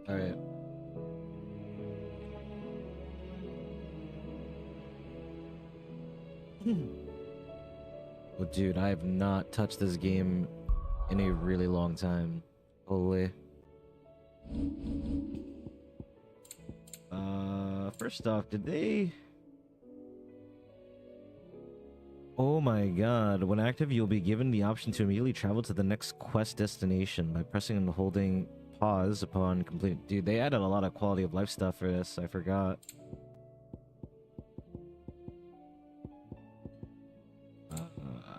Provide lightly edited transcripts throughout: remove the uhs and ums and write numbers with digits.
Alright. Oh, dude, I have not touched this game in a really long time. Holy. First off, did they... Oh my god. When active, you'll be given the option to immediately travel to the next quest destination by pressing and holding pause upon complete. Dude, they added a lot of quality of life stuff for this. I forgot.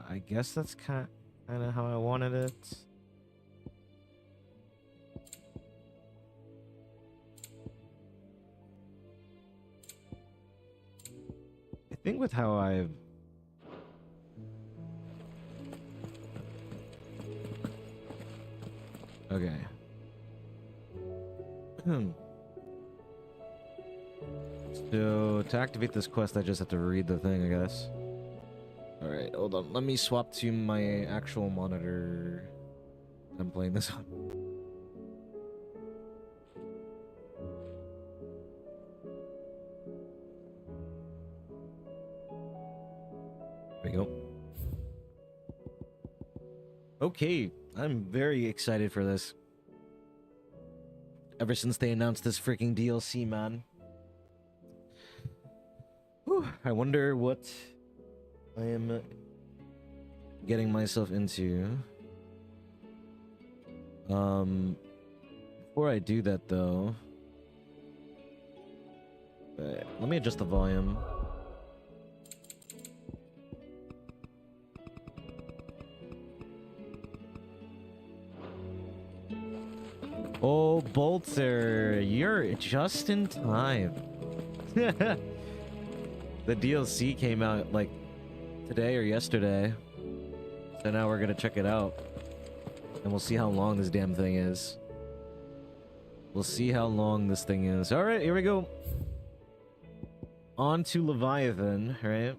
I guess that's kind of how I wanted it. I think with how I've... Okay. So, to activate this quest, I just have to read the thing, I guess. Alright, hold on. Let me swap to my actual monitor. I'm playing this on. There we go. Okay, I'm very excited for this. Ever since they announced this freaking DLC, man. Whew, I wonder what I am getting myself into. Before I do that though, let me adjust the volume. Oh, Bolter, you're just in time. The DLC came out like today or yesterday, so now we're gonna check it out and we'll see how long this damn thing is. We'll see how long this thing is. All right, here we go. On to Leviathan, right?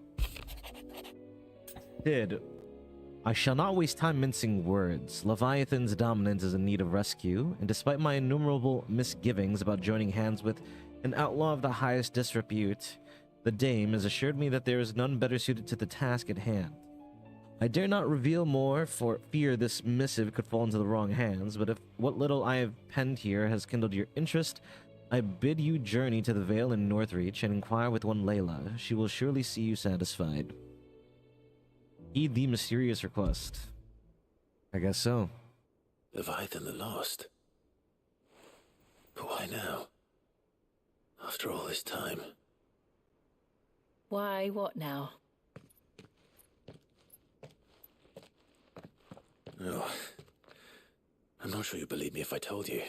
I shall not waste time mincing words. Leviathan's dominance is in need of rescue, and despite my innumerable misgivings about joining hands with an outlaw of the highest disrepute, the dame has assured me that there is none better suited to the task at hand. I dare not reveal more for fear this missive could fall into the wrong hands, but if what little I have penned here has kindled your interest, I bid you journey to the Vale in Northreach and inquire with one Layla. She will surely see you satisfied. Heed the mysterious request. I guess so. Leviathan the Lost? But why now? After all this time. Why, what now? Oh, I'm not sure you'd believe me if I told you.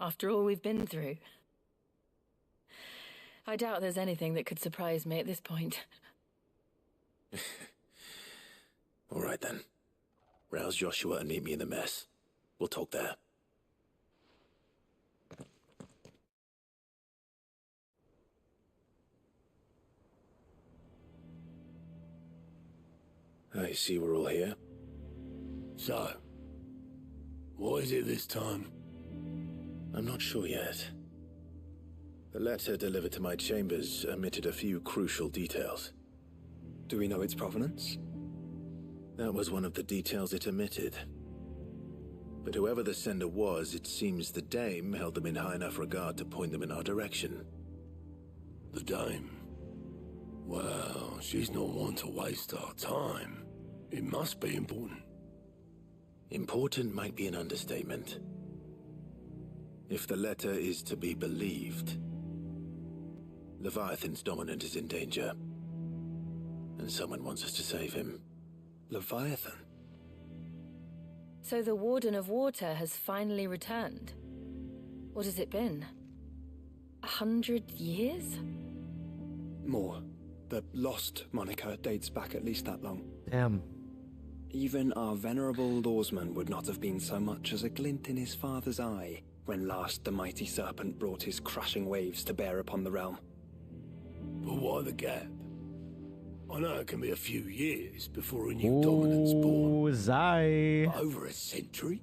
After all we've been through. I doubt there's anything that could surprise me at this point. All right then. Rouse Joshua and meet me in the mess. We'll talk there. I see we're all here. So, what is it this time? I'm not sure yet. The letter delivered to my chambers omitted a few crucial details. Do we know its provenance? That was one of the details it omitted. But whoever the sender was, it seems the dame held them in high enough regard to point them in our direction. The dame? Well, she's not one to waste our time. It must be important. Important might be an understatement. If the letter is to be believed, Leviathan's dominant is in danger. And someone wants us to save him. Leviathan? So the Warden of Water has finally returned. What has it been? 100 years? More. The Lost moniker dates back at least that long. Damn. Even our venerable lawsman would not have been so much as a glint in his father's eye when last the mighty serpent brought his crashing waves to bear upon the realm. But why the gap? I know it can be a few years before a new dominant's born. Zai. But over a century?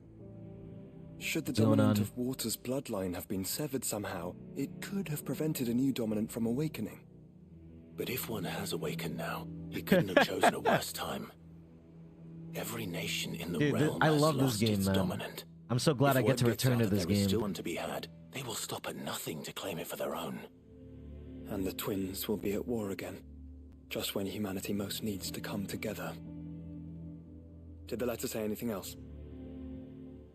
Should the going dominant on? of water's bloodline have been severed somehow, it could have prevented a new dominant from awakening. But if one has awakened now, he couldn't have chosen a worse time. Every nation in the Dude, realm I has love this lost game, its man. dominant. I'm so glad I If get to word gets return out to that this there is still game. one to be had, they will stop at nothing to claim it for their own. And the twins will be at war again, just when humanity most needs to come together. Did the letter say anything else?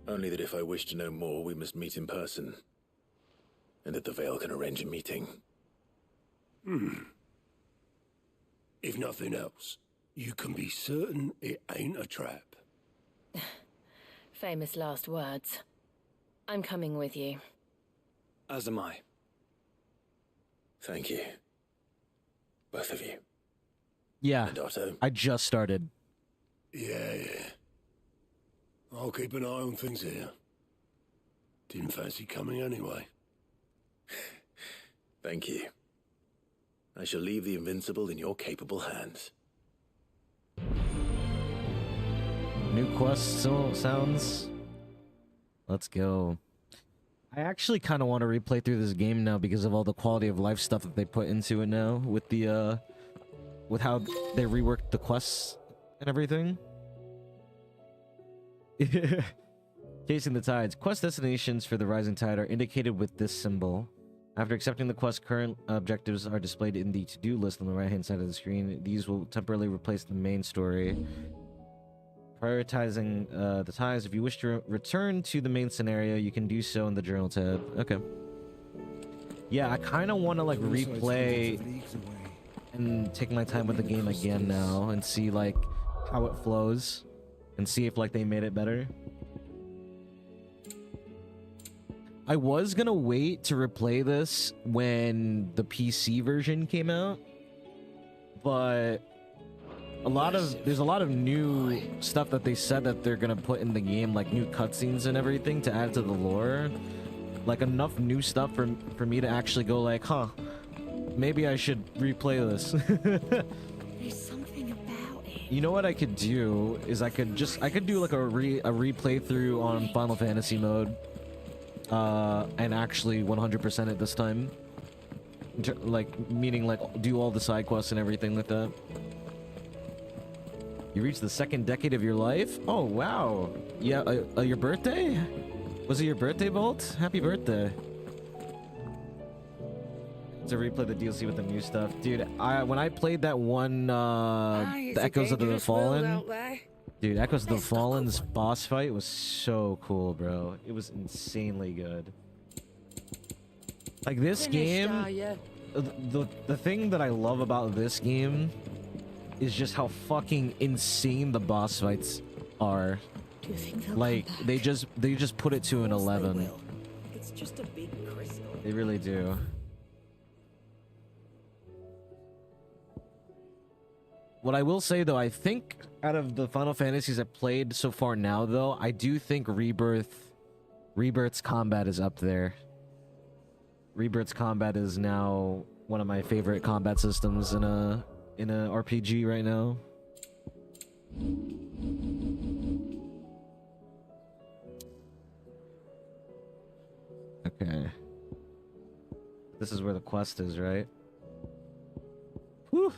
Only that if I wish to know more, we must meet in person. And that the Veil can arrange a meeting. If nothing else, you can be certain it ain't a trap. Famous last words. I'm coming with you. As am I. Thank you. Both of you. Yeah, And Otto. I just started. Yeah. I'll keep an eye on things here. Didn't fancy coming anyway. Thank you. I shall leave the Invincible in your capable hands. New quest sounds. Let's go. I actually kind of want to replay through this game now because of all the quality of life stuff that they put into it now with the with how they reworked the quests and everything. Chasing the Tides. Quest destinations for the Rising Tide are indicated with this symbol. After accepting the quest, current objectives are displayed in the to-do list on the right-hand side of the screen. These will temporarily replace the main story. Prioritizing the tides. If you wish to return to the main scenario, you can do so in the journal tab. Okay. Yeah, I kind of want to like replay and take my time with the game again now and see like how it flows and see if like they made it better. I was gonna wait to replay this when the PC version came out, but there's a lot of new stuff that they said that they're gonna put in the game, like new cutscenes and everything to add to the lore. Like enough new stuff for me to actually go like, huh, maybe I should replay this. There's something about it. You know what I could do is I could do like a replay through on Final Fantasy mode. And actually 100% it this time. Like, meaning like do all the side quests and everything like that. You reached the second decade of your life? Oh, wow. Yeah, your birthday? Was it your birthday, Bolt? Happy birthday. To replay the DLC with the new stuff. Dude, when I played that one, the Echoes of the Fallen... Dude, Echoes of the Fallen's boss fight was so cool, bro. It was insanely good. Like, this game... The thing that I love about this game is just how fucking insane the boss fights are. Do you think they'll Like, come back? they just put it to an 11. It's just a big crystal. They really do. What I will say, though, I think out of the Final Fantasies I've played so far now, though, I do think Rebirth's combat is up there. Rebirth's combat is now one of my favorite combat systems in a RPG right now. Okay. This is where the quest is, right? Whew.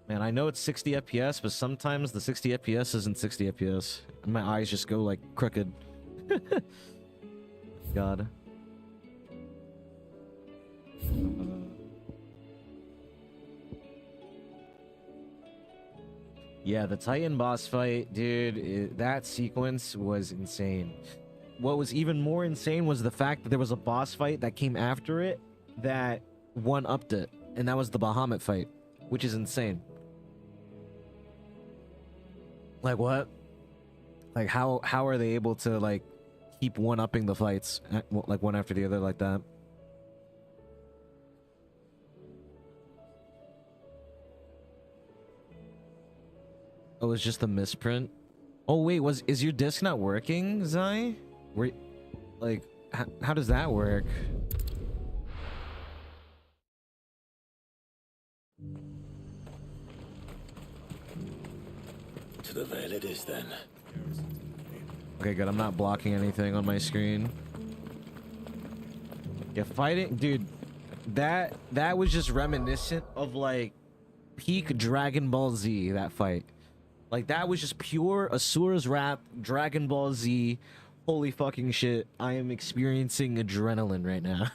Man, I know it's 60 FPS, but sometimes the 60 FPS isn't 60 FPS. And my eyes just go like crooked. God. Yeah, the Titan boss fight, dude, that sequence was insane. What was even more insane was the fact that there was a boss fight that came after it that one-upped it. And that was the Bahamut fight, which is insane. Like, what? Like, how are they able to, like, keep one-upping the fights, like, one after the other like that? Oh, it's just a misprint? Oh, wait, is your disc not working, Zai? Like, how does that work? To the Veil it is, then. Okay, good. I'm not blocking anything on my screen. Yeah, fighting, dude. That was just reminiscent of like peak Dragon Ball Z. That fight, like that was just pure Asura's Wrath, Dragon Ball Z. Holy fucking shit! I am experiencing adrenaline right now.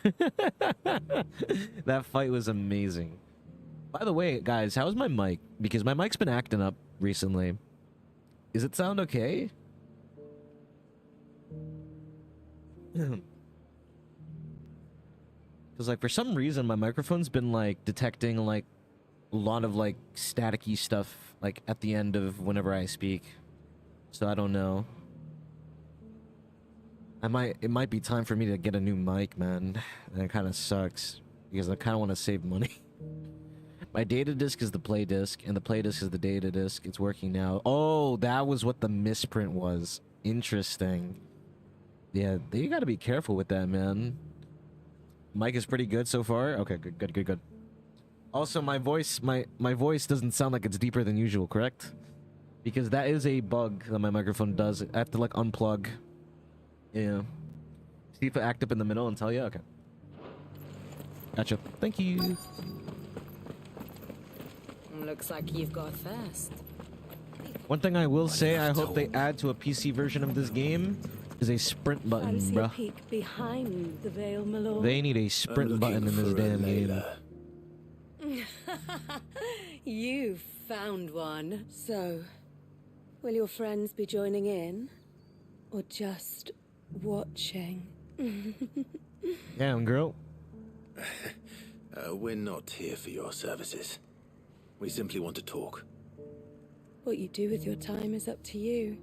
That fight was amazing. By the way, guys, how's my mic? Because my mic's been acting up recently. Is it sound okay? Because like for some reason my microphone's been like detecting like a lot of like staticky stuff like at the end of whenever I speak. So I don't know. It might be time for me to get a new mic, man. And it kind of sucks because I kind of want to save money. My data disc is the play disc, and the play disc is the data disc. It's working now. Oh, that was what the misprint was. Interesting. Yeah, you gotta be careful with that, man. Mic is pretty good so far. Okay, good. Also, my voice doesn't sound like it's deeper than usual, correct? Because that is a bug that my microphone does. I have to like unplug. Yeah. See if I act up in the middle and tell you? Okay. Gotcha. Thank you. Looks like you've got first. One thing I will say, I hope they add to a PC version of this game is a sprint button, Fancy a bruh. peek behind the veil, my lord. They need a sprint button in this damn game. You found one. So, will your friends be joining in? Or just watching? Damn, girl. We're not here for your services. We simply want to talk. What you do with your time is up to you.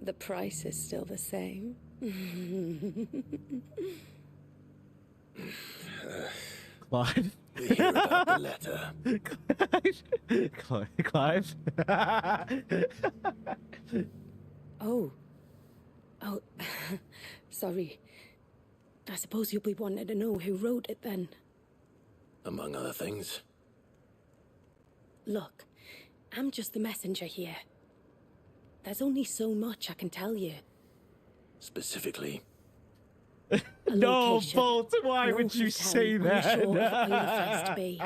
The price is still the same. Clive. We hear about the letter. Clive? Oh, sorry. I suppose you'll be wanting to know who wrote it then. Among other things. Look, I'm just the messenger here. There's only so much I can tell you. Specifically. A No, location, Bolt, why no would you hotel say on the that? shore of Isla to be.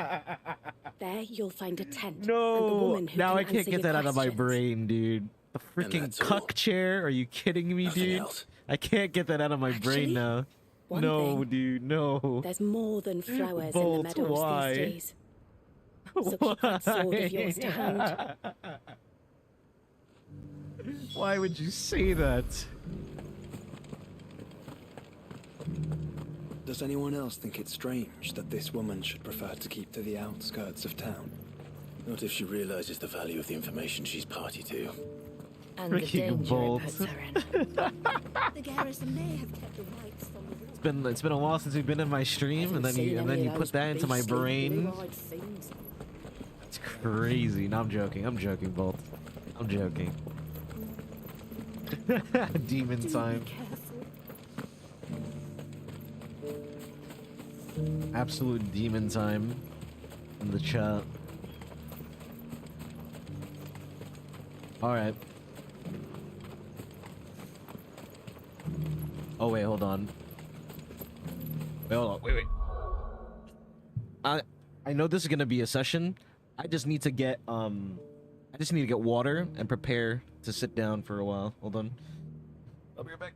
There you'll find a tent. And the No, woman who now can I can't answer get your that out of my questions. brain, dude. The freaking that's all? cuck chair? Are you kidding me, Nothing dude? else? I can't get that out of my brain Actually, now. one No, thing. dude, no. There's more than flowers in Bolt, the meadows why? these days. So keep that sword of yours to hand. Why would you say that? Does anyone else think it strange that this woman should prefer to keep to the outskirts of town? Not if she realizes the value of the information she's party to. And the Freaking danger Bolt. it puts her in. The garrison may have kept the rights from the It's been a while since we've been in my stream, and then you put that into my brain. It's crazy. No, I'm joking, Bolt. I'm joking. Demon time. Absolute demon time in the chat. Alright. Oh wait, hold on. Wait, hold on. Wait. I know this is gonna be a session. I just need to get water and prepare to sit down for a while. Hold on. I'll be right back.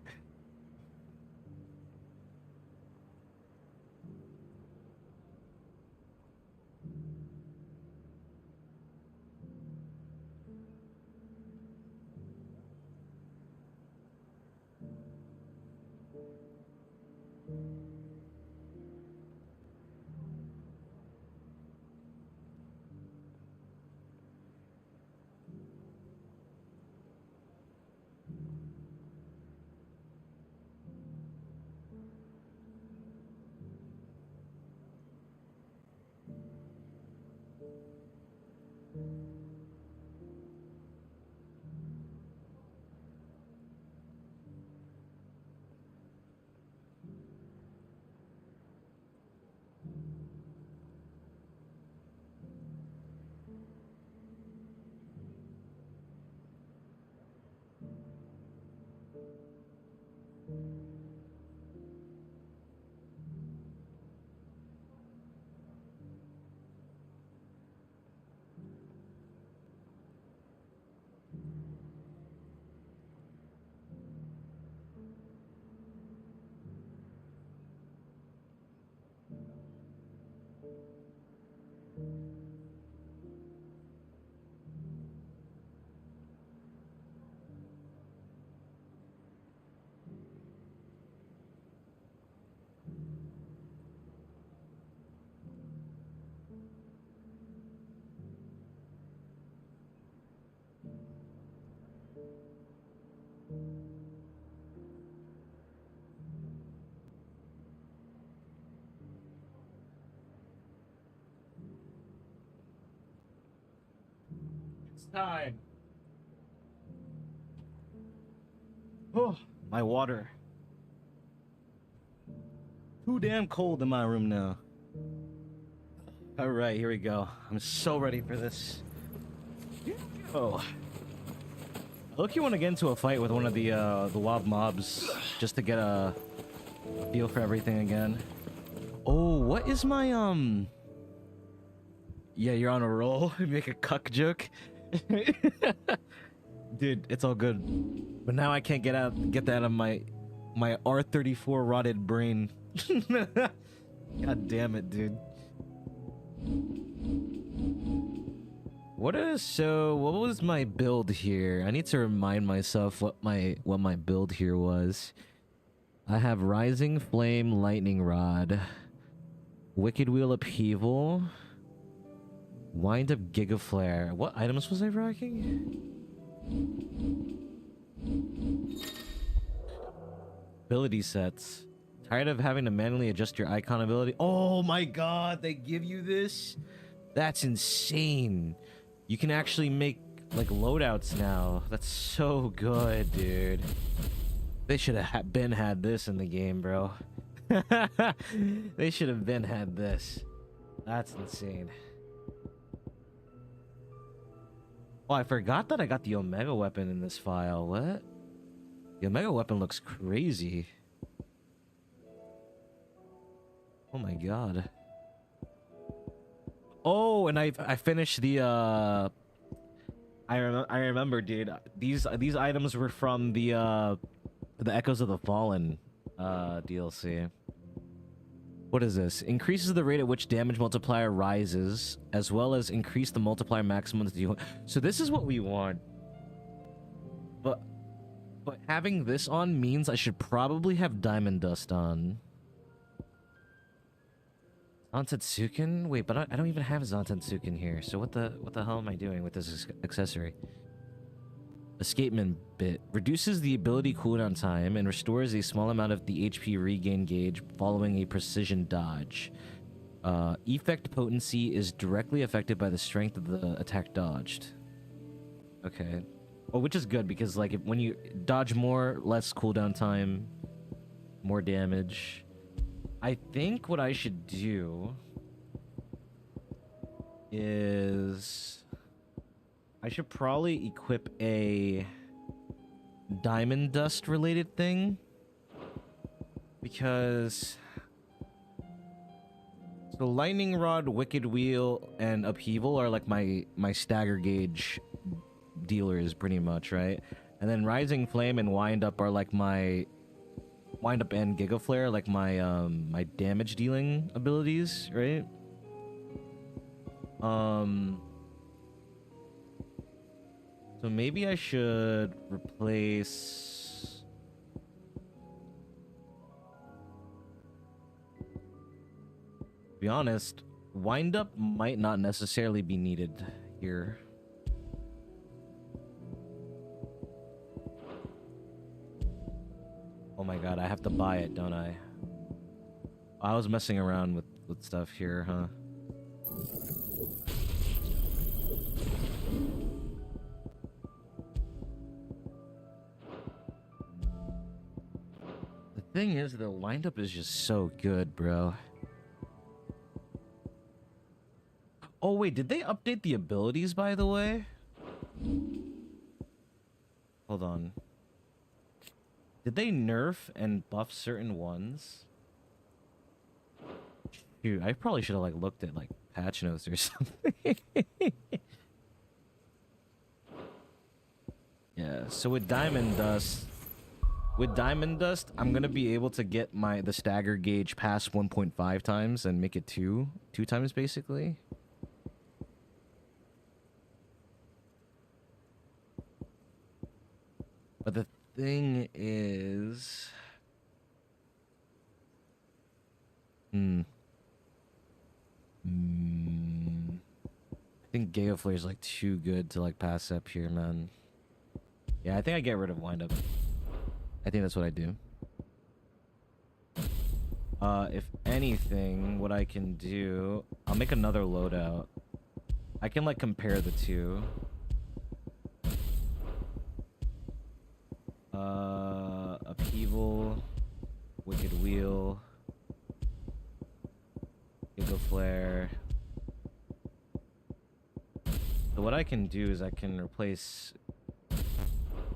time. Oh, my water. Too damn cold in my room now. All right, here we go. I'm so ready for this. Oh. Look, you want to get into a fight with one of the WoW mobs just to get a feel for everything again. Oh, what is my Yeah, you're on a roll. Make a cuck joke. Dude, it's all good. But now I can't get that out of my R34 rotted brain. God damn it, dude. What was my build here? I need to remind myself what my build here was. I have Rising Flame Lightning Rod, Wicked Wheel Upheaval, Wind Up Giga Flare. What items was I rocking? Ability sets. Tired of having to manually adjust your icon ability? Oh my god, they give you this? That's insane. You can actually make like loadouts now. That's so good, dude. They should have had this in the game, bro. They should have had this. That's insane. Oh, I forgot that I got the Omega weapon in this file. What? The Omega weapon looks crazy. Oh my god. Oh, and I finished the I remember, dude. These items were from the Echoes of the Fallen DLC. What is this? Increases the rate at which damage multiplier rises, as well as increase the multiplier maximum to you. So this is what we want. But having this on means I should probably have Diamond Dust on. Zantetsuken? Wait, but I don't even have Zantetsuken here. So what the hell am I doing with this accessory? Escapement bit reduces the ability cooldown time and restores a small amount of the HP regain gauge following a precision dodge. Effect potency is directly affected by the strength of the attack dodged. Okay. Well, which is good because like when you dodge more, less cooldown time, more damage. I think what I should do is I should probably equip a Diamond Dust related thing because so Lightning Rod, Wicked Wheel, and Upheaval are like my stagger gauge dealers pretty much, right? And then Rising Flame and Wind Up are like my Wind Up and Giga Flare, like my my damage dealing abilities, right? So maybe I should replace... To be honest, Wind Up might not necessarily be needed here. Oh my god, I have to buy it, don't I? I was messing around with stuff here, huh? The thing is, the Wind Up is just so good, bro. Oh wait, did they update the abilities, by the way? Hold on. Did they nerf and buff certain ones? Shoot, I probably should have like looked at like patch notes or something. Yeah, so with Diamond Dust, I'm gonna be able to get the stagger gauge past 1.5 times and make it two times basically. But the thing is, I think Gale Flare is like too good to like pass up here, man. Yeah, I think I get rid of Wind Up. I think that's what I do. If anything, what I can do, I'll make another loadout. I can like compare the two. Upheaval, Wicked Wheel, Eagle Flare. So what I can do is I can replace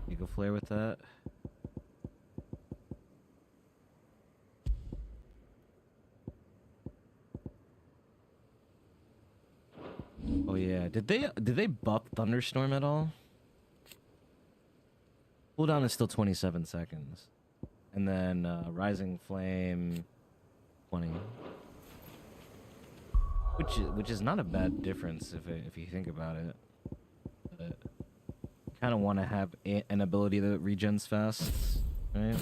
Eagle Flare with that. Oh yeah, did they buff Thunderstorm at all? Cooldown is still 27 seconds. And then Rising Flame 20. Which is not a bad difference if you think about it. But kind of want to have an ability that regens fast, right?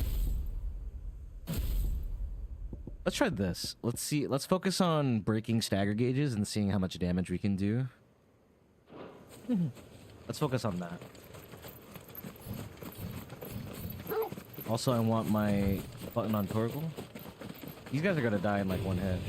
Let's try this. Let's see. Let's focus on breaking stagger gauges and seeing how much damage we can do. Let's focus on that. Also, I want my button on Torgal. These guys are gonna die in like one hit.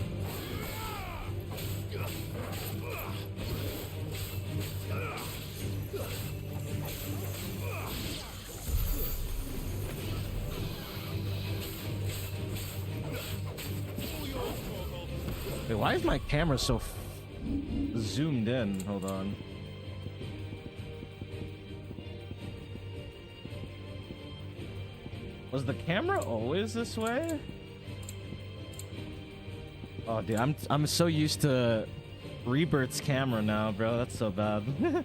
Wait, why is my camera so zoomed in? Hold on. Was the camera always this way? Oh, dude, I'm so used to Rebirth's camera now, bro. That's so bad.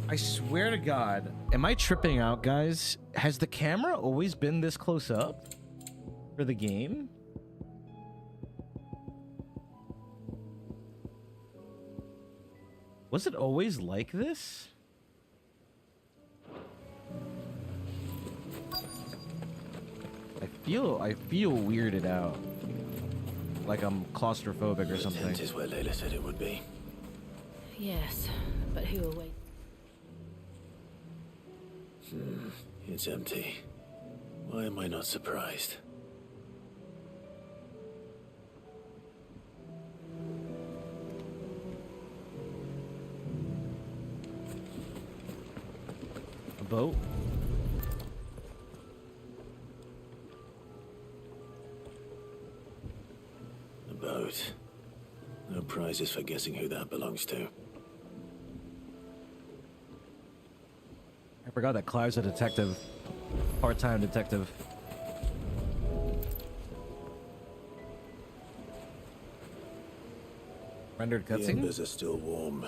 I swear to God, am I tripping out, guys? Has the camera always been this close up for the game? Was it always like this? I feel weirded out. Like I'm claustrophobic or something. The tent is where Layla said it would be. Yes, but who awaits? It's empty. Why am I not surprised? A boat? A boat. No prizes for guessing who that belongs to. I forgot that Clive's a detective. Part-time detective. Rendered The cutscene? embers are still warm.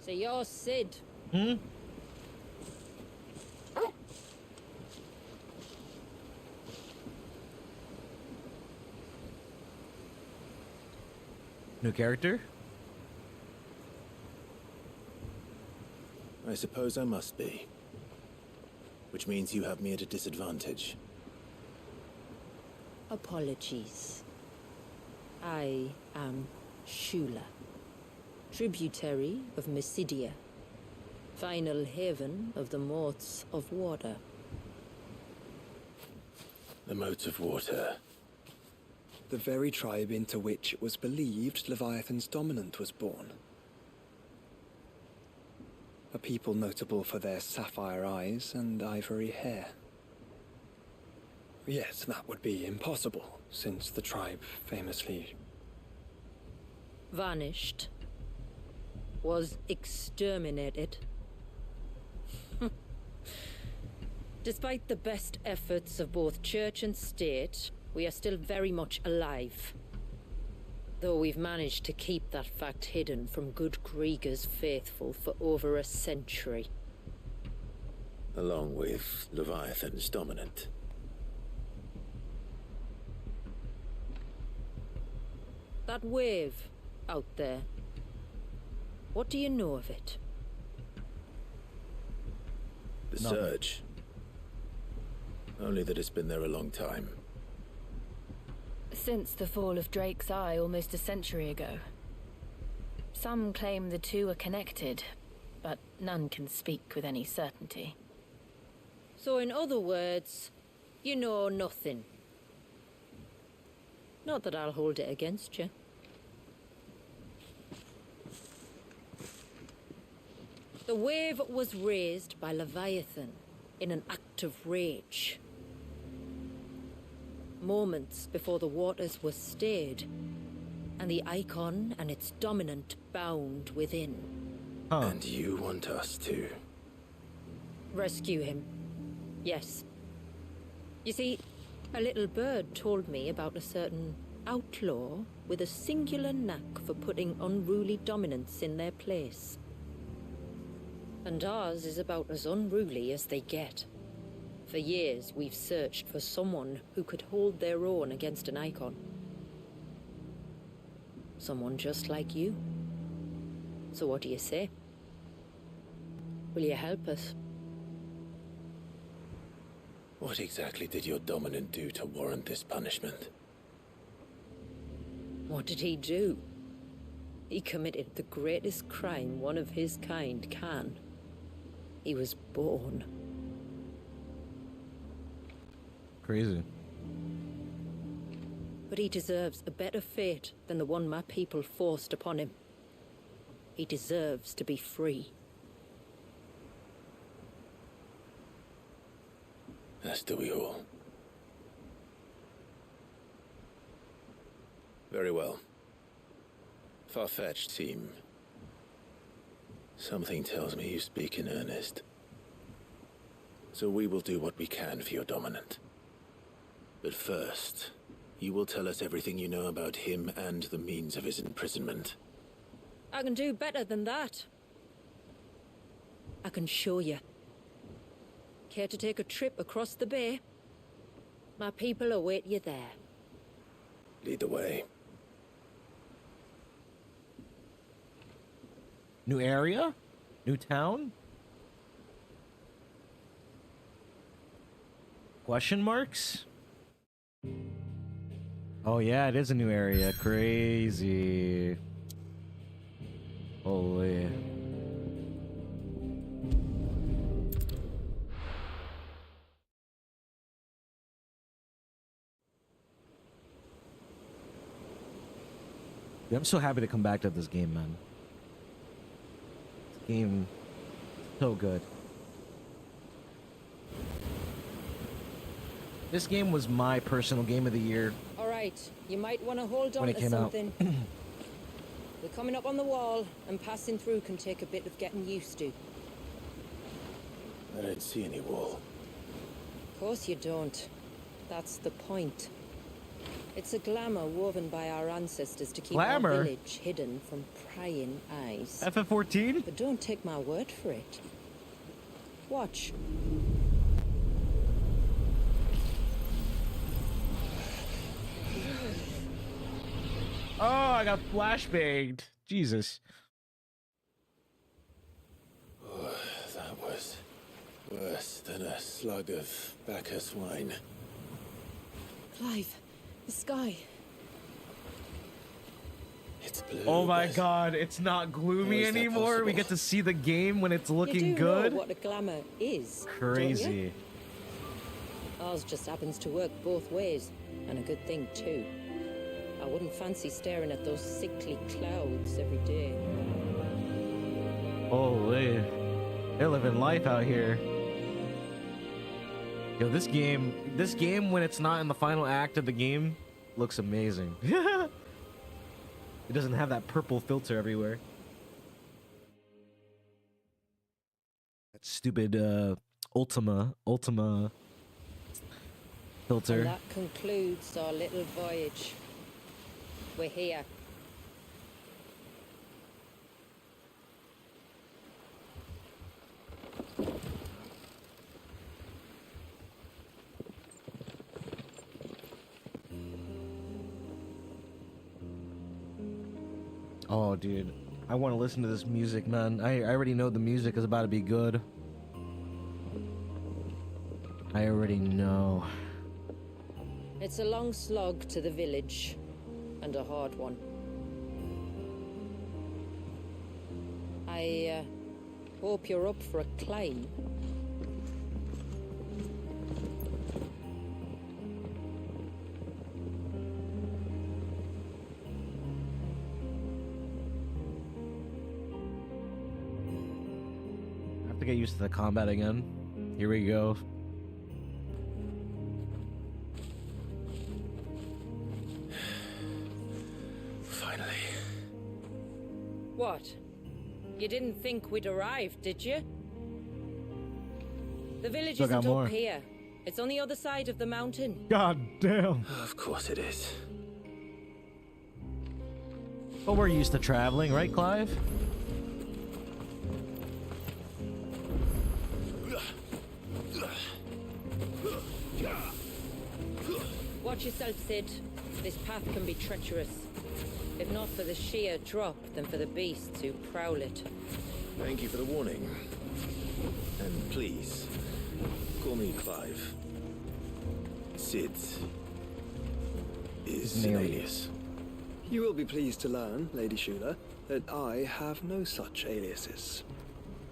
So you're Sid. Hmm? New character? I suppose I must be. Which means you have me at a disadvantage. Apologies. I am Shula, tributary of Mysidia, final haven of the Motes of Water. The Motes of Water. The very tribe into which it was believed Leviathan's dominant was born. A people notable for their sapphire eyes and ivory hair. Yes, that would be impossible, since the tribe famously... Vanished. Was exterminated. Despite the best efforts of both church and state, we are still very much alive. Though we've managed to keep that fact hidden from good Krieger's faithful for over a century. Along with Leviathan's dominant. That wave out there. What do you know of it? The Nothing. Surge. Only that it's been there a long time. Since the fall of Drake's Eye almost a century ago. Some claim the two are connected, but none can speak with any certainty. So in other words, you know nothing. Not that I'll hold it against you. The wave was raised by Leviathan in an act of rage. Moments before the waters were stayed, and the icon and its dominant bound within. Huh. And you want us to? Rescue him. Yes. You see, a little bird told me about a certain outlaw with a singular knack for putting unruly dominants in their place. And ours is about as unruly as they get. For years, we've searched for someone who could hold their own against an icon. Someone just like you. So what do you say? Will you help us? What exactly did your dominant do to warrant this punishment? What did he do? He committed the greatest crime one of his kind can. He was born. Crazy. But he deserves a better fate than the one my people forced upon him. He deserves to be free. As do we all. Very well. Far-fetched, team. Something tells me you speak in earnest. So we will do what we can for your dominant. But first, you will tell us everything you know about him and the means of his imprisonment. I can do better than that. I can show you. Care to take a trip across the bay? My people await you there. Lead the way. New area? New town? Question marks? Oh yeah, it is a new area. Crazy. Holy. Yeah, I'm so happy to come back to this game, man. This game, so good. This game was my personal game of the year. All right, you might want to hold on When it to came out. something. We're coming up on the wall, and passing through can take a bit of getting used to. I don't see any wall. Of course you don't. That's the point. It's a glamour woven by our ancestors to keep Glamour? our village hidden from prying eyes. FF14? But don't take my word for it. Watch. Oh, I got flashbanged. Jesus. Oh, that was worse than a slug of Bacchus wine. Clive, the sky. It's blue. Oh my but god, it's not gloomy How is that anymore. We possible? get to see the game when it's looking you do good. know what a glamour is, don't you? Crazy. Ours just happens to work both ways, and a good thing too. I wouldn't fancy staring at those sickly clouds every day. Holy. They're living life out here. Yo, this game when it's not in the final act of the game looks amazing. It doesn't have that purple filter everywhere. That stupid Ultima filter. And that concludes our little voyage. We're here. Oh, dude. I want to listen to this music, man. I already know the music is about to be good. I already know. It's a long slog to the village, and a hard one. I hope you're up for a climb. I have to get used to the combat again. Here we go. Finally. What? You didn't think we'd arrived, did you? The village Still got isn't more. up here. It's on the other side of the mountain. God damn. Of course it is. But we're used to traveling, right, Clive? Watch yourself, Sid. This path can be treacherous. If not for the sheer drop, then for the beasts who prowl it. Thank you for the warning. And please, call me Clive. Sid is an alias. You will be pleased to learn, Lady Shula, that I have no such aliases.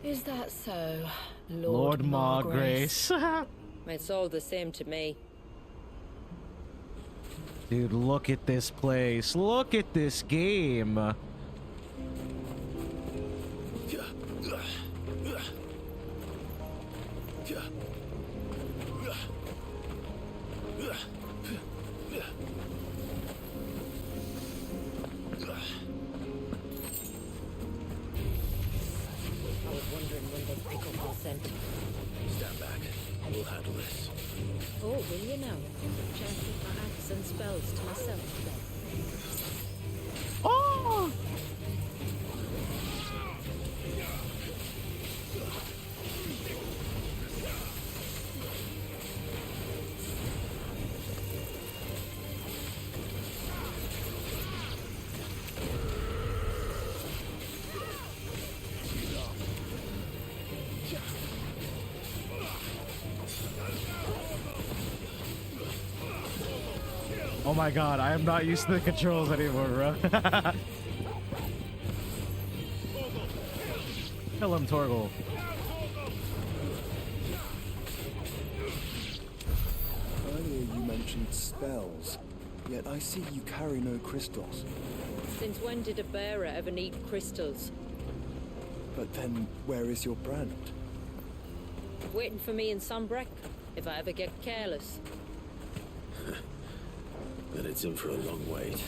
Is that so, Lord Margrace. It's all the same to me. Dude, look at this place. Look at this game. I was wondering when they'd pick up our scent. Stand back. We'll handle this. Oh, will you now? Shall I keep my acts and spells to myself then? Oh! Oh my god, I am not used to the controls anymore, bro. Kill him, Torgal. Earlier you mentioned spells, yet I see you carry no crystals. Since when did a bearer ever need crystals? But then, where is your brand? Waiting for me in Sunbreck, if I ever get careless. Then it's in for a long wait.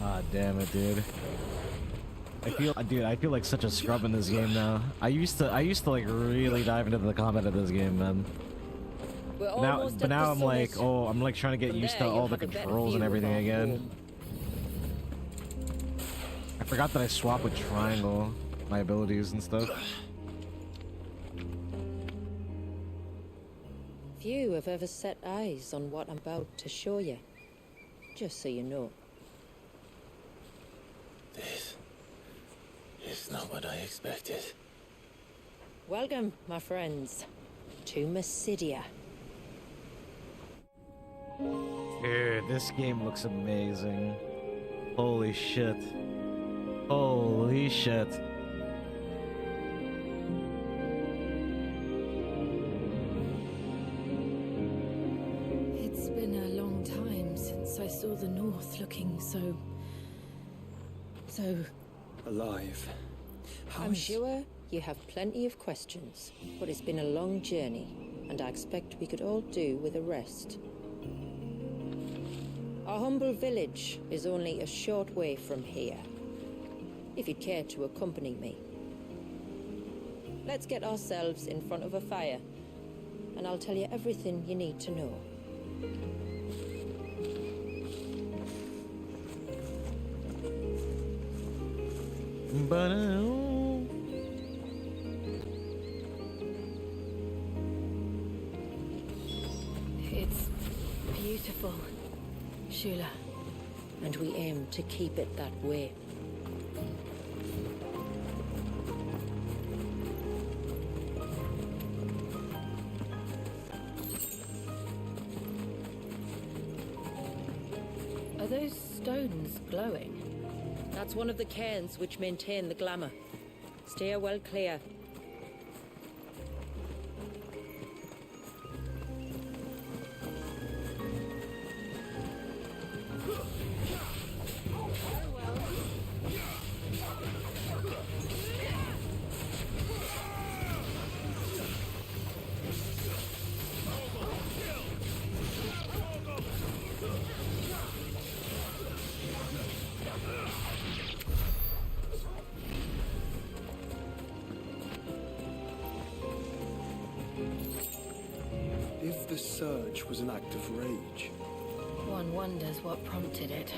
Ah, damn it, dude. I feel like such a scrub in this game now. I used to like really dive into the combat of this game, man. We're Now, almost but at now the I'm like, summit. oh, I'm like trying to get From used to there, all you'll the have a better controls and view of everything our again. home. I forgot that I swap with triangle, my abilities and stuff. Few have ever set eyes on what I'm about to show you. Just so you know. This is not what I expected. Welcome, my friends, to Mysidia. Dude, this game looks amazing. Holy shit. Holy shit. It's been a long time since I saw the North looking so Alive. How I'm is- sure you have plenty of questions, but it's been a long journey, and I expect we could all do with a rest. Our humble village is only a short way from here, if you'd care to accompany me. Let's get ourselves in front of a fire, and I'll tell you everything you need to know. But It's beautiful, Shula. And we aim to keep it that way. Are those stones glowing? That's one of the cairns which maintain the glamour. Steer well clear. If the surge was an act of rage, One wonders what prompted it.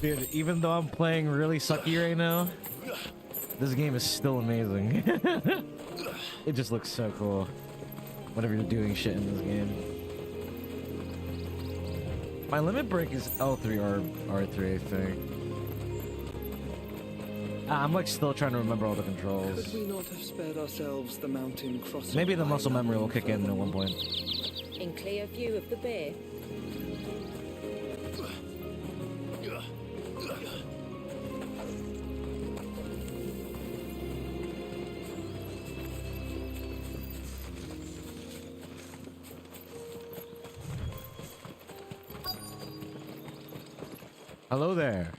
dude, even though I'm playing really sucky right now, this game is still amazing. It just looks so cool. Whenever you're doing shit in this game. My limit break is L3 or R3, I think. I'm like still trying to remember all the controls. could we not have spared ourselves the mountain crossing? Maybe the muscle memory will kick in at one point. In clear view of the bay. Hello there.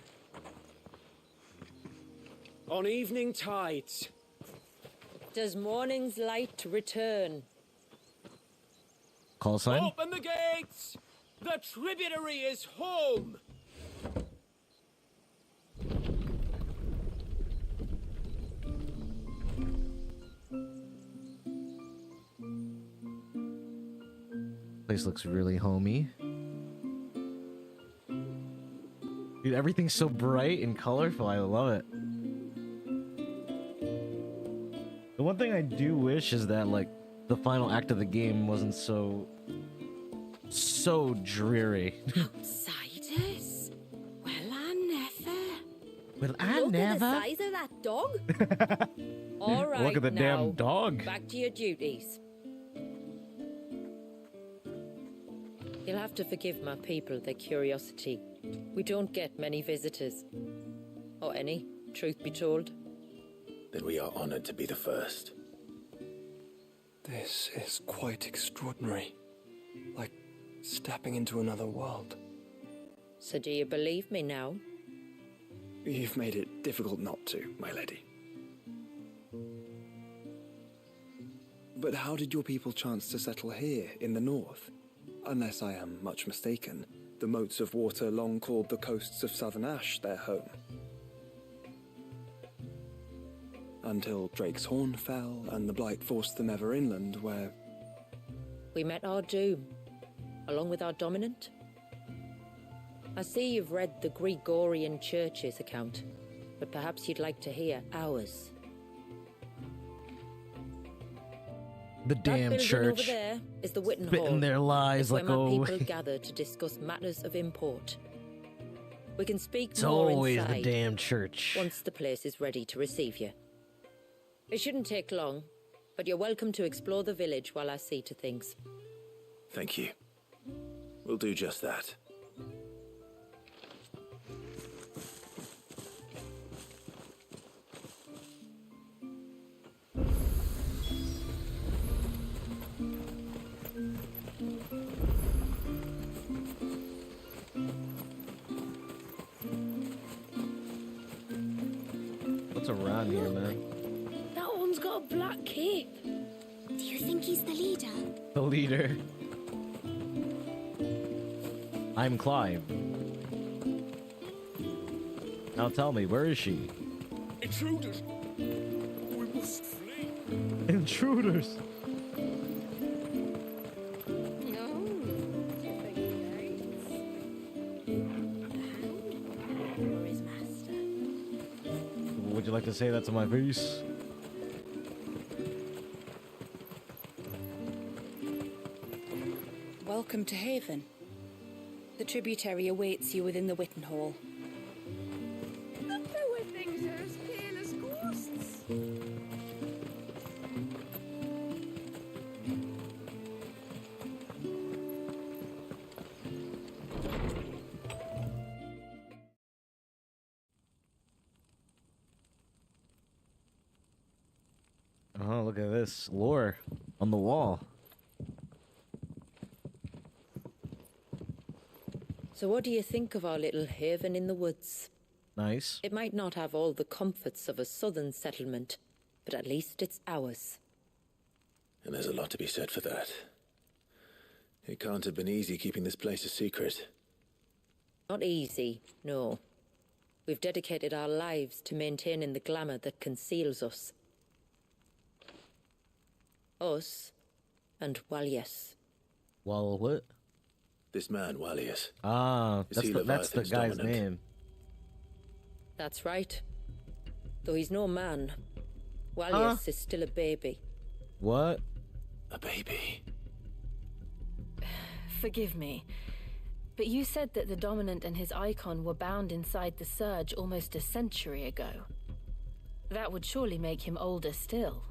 On evening tides. Does morning's light return? Call sign? Open the gates! The tributary is home! Place looks really homey. Dude, everything's so bright and colorful. I love it. The one thing I do wish is that, like, the final act of the game wasn't so dreary. Outsiders? Well, I never. Well, I Look never. at the size of that dog. All right, Look at the now, damn dog. back to your duties. You'll have to forgive my people their curiosity. We don't get many visitors. Or any, truth be told. Then we are honored to be the first. This is quite extraordinary. Like stepping into another world. So do you believe me now? You've made it difficult not to, my lady. But how did your people chance to settle here in the north? Unless I am much mistaken, the moats of water long called the coasts of southern Ash their home. Until Drake's Horn fell and the Blight forced them ever inland, where... We met our doom, along with our dominant. I see you've read the Gregorian Church's account, but perhaps you'd like to hear ours. The That damn building church. over there is the Witten Spitting Hall. their lies It's like, where my oh. people gather to discuss matters of import. We can speak It's more always inside the damn church. once the place is ready to receive you. It shouldn't take long, but you're welcome to explore the village while I see to things. Thank you. We'll do just that. What's around here, man? That one's got a black cape. Do you think he's the leader? The leader. I'm Clive. Now tell me, where is she? Intruders! We must flee! Intruders! Would you like to say that to my face? Welcome to Haven. The tributary awaits you within the Witten Hall. The poor things are as pale as ghosts. Oh, look at this lore on the wall. So what do you think of our little haven in the woods? Nice. It might not have all the comforts of a southern settlement, but at least it's ours. And there's a lot to be said for that. It can't have been easy keeping this place a secret. Not easy, no. We've dedicated our lives to maintaining the glamour that conceals us. Us and Walyas. Well, what? This man, Walyas. Ah, Is that's he the Leviathan's guy's dominant? name. That's right. Though he's no man, Walyas is still a baby. What? A baby. Forgive me, but you said that the Dominant and his icon were bound inside the Surge almost a century ago. That would surely make him older still.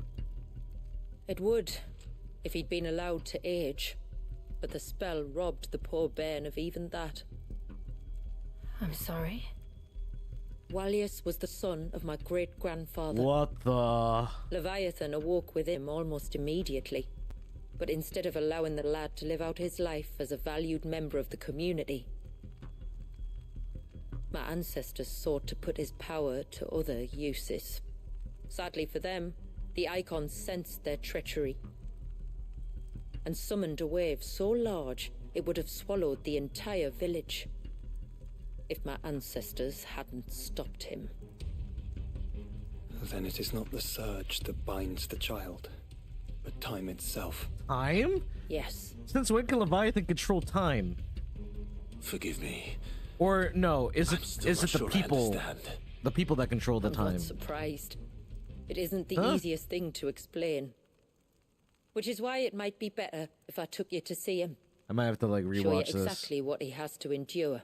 It would, if he'd been allowed to age. But the spell robbed the poor bairn of even that. I'm sorry. Walyas was the son of my great-grandfather. What the? Leviathan awoke with him almost immediately. But instead of allowing the lad to live out his life as a valued member of the community, my ancestors sought to put his power to other uses. Sadly for them, the icons sensed their treachery and summoned a wave so large it would have swallowed the entire village if my ancestors hadn't stopped him. Then it is not the surge that binds the child, but time itself. Time? Yes. Since when can Leviathan control time? Forgive me. Or no, is I'm it still is not it the sure I people understand. the people that control the I'm time? not surprised. It isn't the Huh? easiest thing to explain. Which is why it might be better if I took you to see him. I might have to like Show you rewatch this. exactly what he has to endure.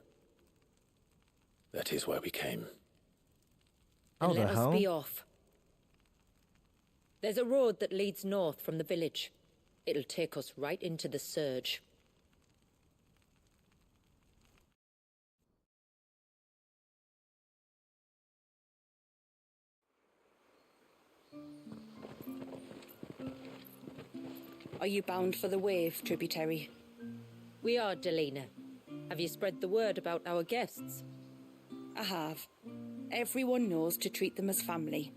That is why we came. Oh, And the let hell? us be off. There's a road that leads north from the village. It'll take us right into the Surge. Are you bound for the Wave, tributary? We are, Delina. Have you spread the word about our guests? I have. Everyone knows to treat them as family.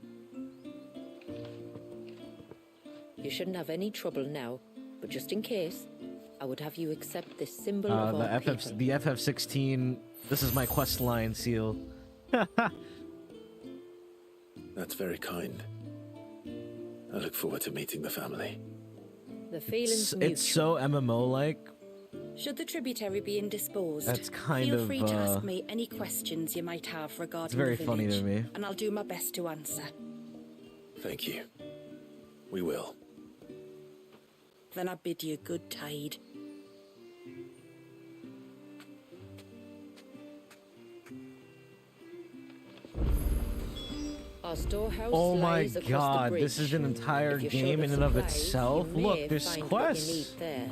You shouldn't have any trouble now, but just in case, I would have you accept this symbol of The our people. the FF16. This is my quest line seal. That's very kind. I look forward to meeting the family. The feeling's mutual. It's so MMO like. Should the tributary be indisposed, That's kind feel of, free to ask me any questions you might have regarding It's very the funny village, to me. and I'll do my best to answer. Thank you. We will. Then I bid you good tide. Our storehouse Oh my lies across god, the bridge. this is an entire If you're game short in of and of supplies, itself. you Look, may there's find what you quests. need there.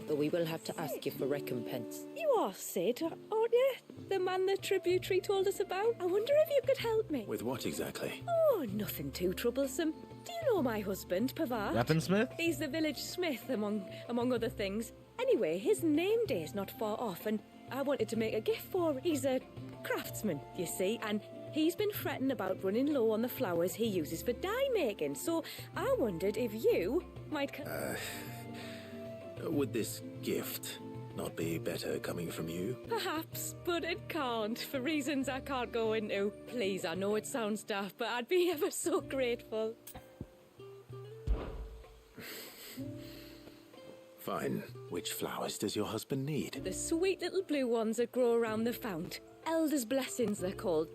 though we will have to ask you for recompense. You are Sid, aren't you? The man the tributary told us about. I wonder if you could help me. With what exactly? Oh, nothing too troublesome. Do you know my husband, Pavard? Weaponsmith? He's the village smith, among other things. Anyway, his name day is not far off, and I wanted to make a gift for him. He's a craftsman, you see, and he's been fretting about running low on the flowers he uses for dye making, so I wondered if you might... Would this gift not be better coming from you? Perhaps, but it can't, for reasons I can't go into. Please, I know it sounds daft, but I'd be ever so grateful. Fine. Which flowers does your husband need? The sweet little blue ones that grow around the fount. Elder's blessings, they're called.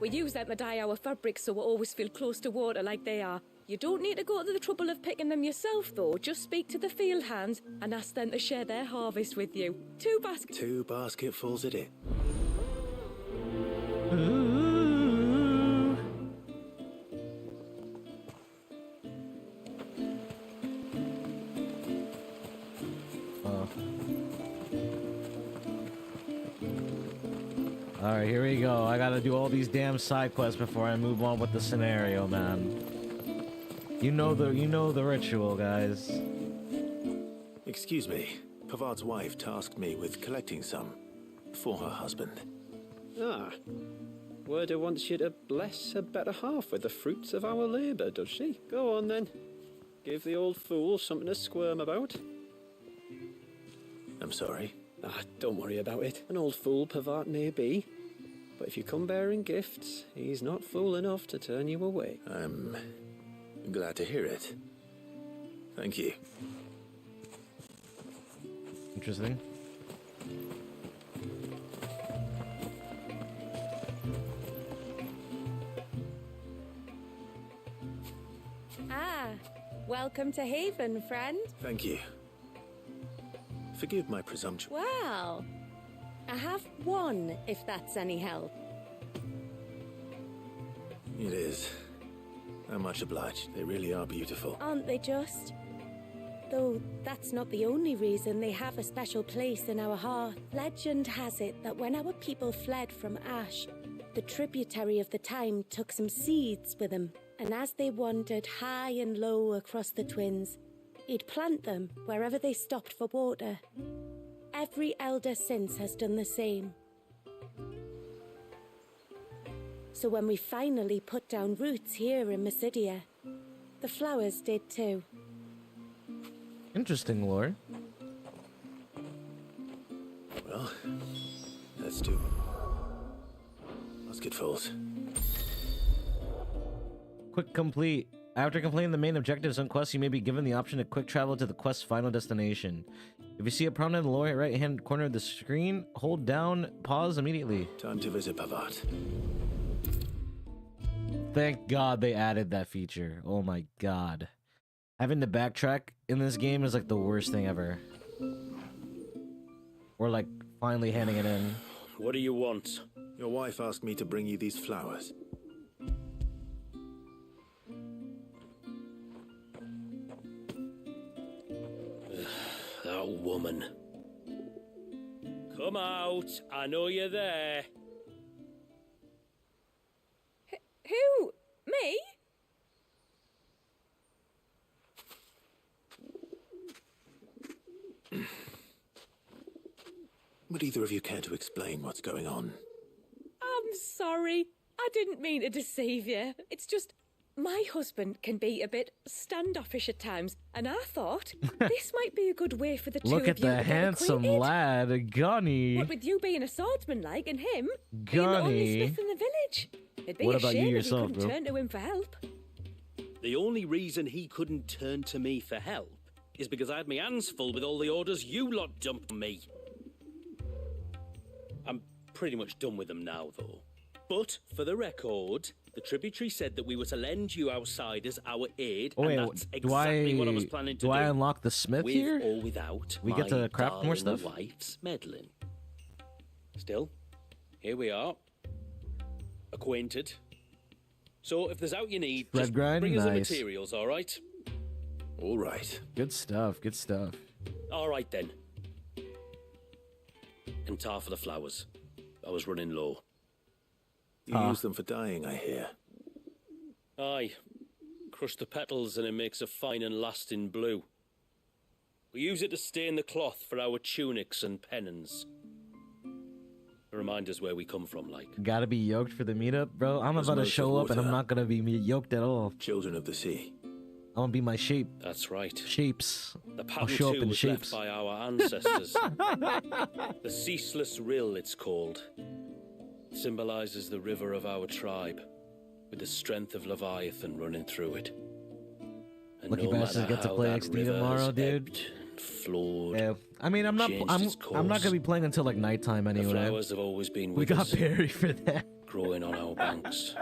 We use them to dye our fabrics so we always feel close to water like they are. You don't need to go to the trouble of picking them yourself, though. Just speak to the field hands and ask them to share their harvest with you. 2 baskets. 2 basketfuls at it. Ooh. Alright, here we go. I gotta do all these damn side quests before I move on with the scenario, man. You know the ritual, guys. Excuse me. Pavard's wife tasked me with collecting some for her husband. Ah. Werda wants you to bless her better half with the fruits of our labour, does she? Go on then. Give the old fool something to squirm about. I'm sorry. Ah, don't worry about it. An old fool Pavard may be. But if you come bearing gifts, he's not fool enough to turn you away. I'm glad to hear it. Thank you. Interesting. Ah, welcome to Haven, friend. Thank you. Forgive my presumption. Well, I have one, if that's any help. It is. I'm much obliged. They really are beautiful. Aren't they just? Though that's not the only reason they have a special place in our heart. Legend has it that when our people fled from Ash, the tributary of the time took some seeds with them, and as they wandered high and low across the Twins, he'd plant them wherever they stopped for water. Every elder since has done the same. So when we finally put down roots here in Mysidia, the flowers did too. Interesting lore. Well, let's do basketfuls. Quick complete. After completing the main objectives and quests, you may be given the option to quick travel to the quest's final destination. If you see a prominent in the lower right-hand corner of the screen, hold down, pause immediately. Time to visit Pavard. Thank God they added that feature. Oh my God. Having to backtrack in this game is like the worst thing ever. Or like finally handing it in. What do you want? Your wife asked me to bring you these flowers. That woman. Come out. I know you're there. Who? Me? Would either of you care to explain what's going on? I'm sorry. I didn't mean to deceive you. It's just my husband can be a bit standoffish at times, and I thought this might be a good way for the two Look of at you to the get handsome acquainted. lad, Gunny. What with you being a swordsman like, and him being the only Gunny. smith in the village. It'd be What a about you shame yourself, if you couldn't bro? turn to him for help. The only reason he couldn't turn to me for help is because I had my hands full with all the orders you lot dumped on me. I'm pretty much done with them now, though. But, for the record, the tributary said that we were to lend you outsiders our aid, Oh, wait, and that's do exactly what I was planning to do. I unlock the smith with here? or without We get my to craft more darling stuff? wife's meddling. Still, here we are. Acquainted. So, if there's out you need, Red just grind? bring us the Nice. materials, all right? All right. Good stuff, good stuff. All right then. And tar for the flowers. I was running low. You use them for dyeing, I hear. Aye. Crush the petals and it makes a fine and lasting blue. We use it to stain the cloth for our tunics and pennons. Remind us where we come from, like. Gotta be yoked for the meetup, bro. I'm about to show up and I'm not gonna be yoked at all. Children of the sea. I'm gonna be my shape. That's right. Shapes. The I'll pattern show up too in was shapes. left by our ancestors. The ceaseless rill, it's called. Symbolizes the river of our tribe, with the strength of Leviathan running through it. And Lucky no bastards matter get to how play that XD river tomorrow, has dude. ebbed and flowed, Yeah. I mean, I'm not gonna be playing until like nighttime the anyway. flowers have always been We with got us, Barry for that. growing on our banks.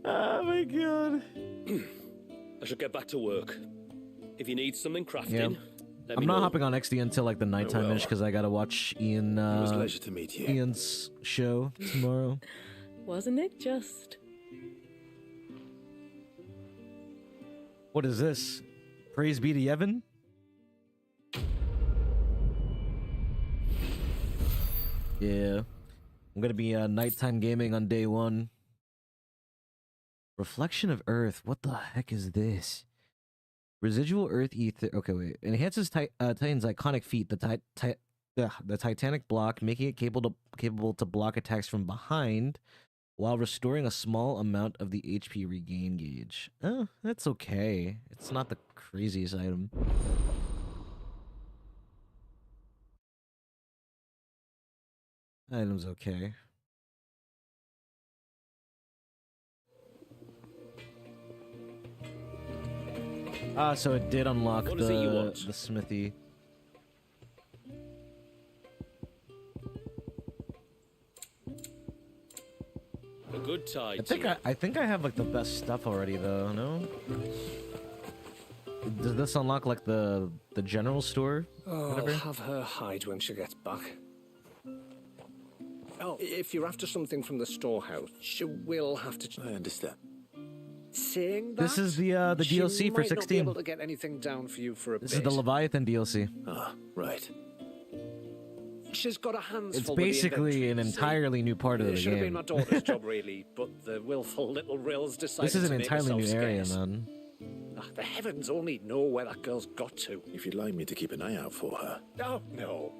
Oh my god. I should get back to work. If you need something crafting, Yeah. let I'm me not know. hopping on XD until like the nighttime ish because I gotta watch Ian. It was a pleasure to meet you. Ian's show tomorrow. Wasn't it just? What is this? Praise be to Yevon? Yeah. I'm gonna be nighttime gaming on day 1. Reflection of Earth. What the heck is this? Residual Earth ether. Okay, wait. Enhances Titan's iconic feat, the Titanic block, making it capable to block attacks from behind, while restoring a small amount of the HP regain gauge. Oh, that's okay. It's not the craziest item. Item's okay. Ah, so it did unlock What is it you the want? smithy. A good tide. I think I have like the best stuff already though, no? Does this unlock like the general store? Oh, Whatever? I'll have her hide when she gets back. Oh, if you're after something from the storehouse, she will have to. I understand. Saying that, This is the DLC for she might not be 16. able to get anything down for you for a This bit. is the Leviathan DLC. Ah, right. She's got her hands It's full with the basically an inventory, see? entirely new part of It the should have been game. my daughter's job, really, but the willful little Rills decided This is an to make entirely new herself area, scarce. man. Ah, the heavens only know where that girl's got to. If you'd like me to keep an eye out for her. Oh, no.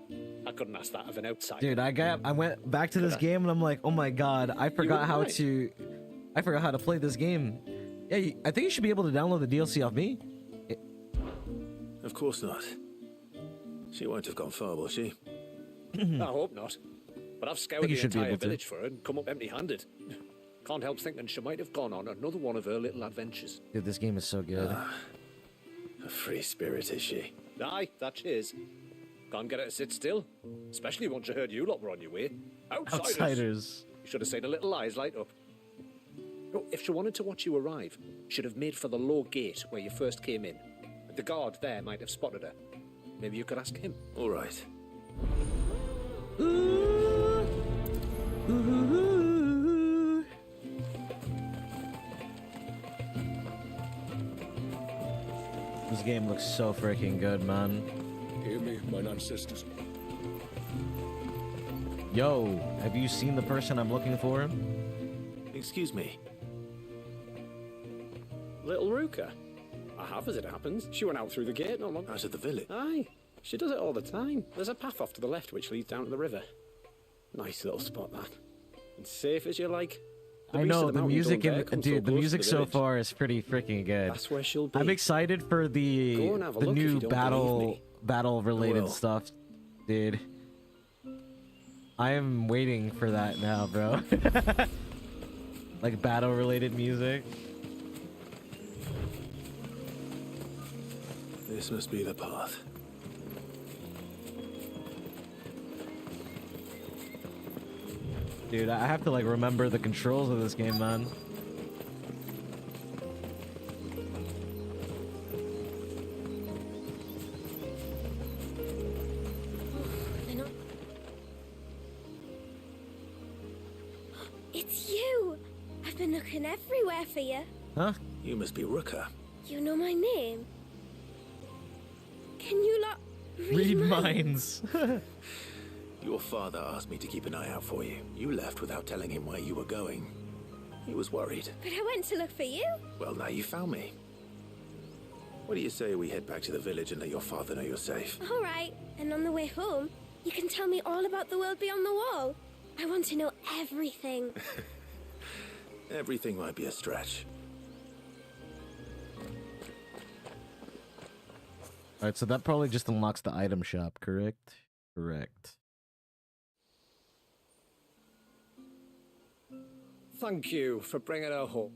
I couldn't ask that of an outsider. Dude, I went back to this game and I'm like, oh my god, I forgot how right. to play this game. Yeah, I think you should be able to download the DLC off me. Of course not. She won't have gone far, will she? I hope not. But I've scoured you the should be entire able to. village for her and come up empty-handed. Can't help thinking she might have gone on another one of her little adventures. Dude, this game is so good. A free spirit, is she? Aye, that she is. Can't get her to sit still. Especially once you heard you lot were on your way. Outsiders. You should have seen her little eyes light up. Oh, if she wanted to watch you arrive, she'd have made for the low gate where you first came in. The guard there might have spotted her. Maybe you could ask him. All right. This game looks so freaking good, man. Hear me, mine ancestors. Yo, have you seen the person I'm looking for? Excuse me. Little Ruka. I have, as it happens. She went out through the gate not long. Out of the village? Aye. She does it all the time. There's a path off to the left which leads down to the river. Nice little spot, that. And safe as you like. I know the music dude, the music so far is pretty freaking good. That's where she'll be. I'm excited for the Go and have a look if new you don't believe me. battle related will. stuff, dude. I am waiting for that now, bro. Like battle related music. This must be the path. Dude, I have to like remember the controls of this game, man. It's you! I've been looking everywhere for you. Huh? You must be Ruka. You know my name? Can you lot Read minds. Your father asked me to keep an eye out for you. You left without telling him where you were going. He was worried. But I went to look for you. Well, now you found me. What do you say we head back to the village and let your father know you're safe? All right. And on the way home, you can tell me all about the world beyond the wall. I want to know everything. Everything might be a stretch. Alright, so that probably just unlocks the item shop, correct? Correct. Thank you for bringing her home.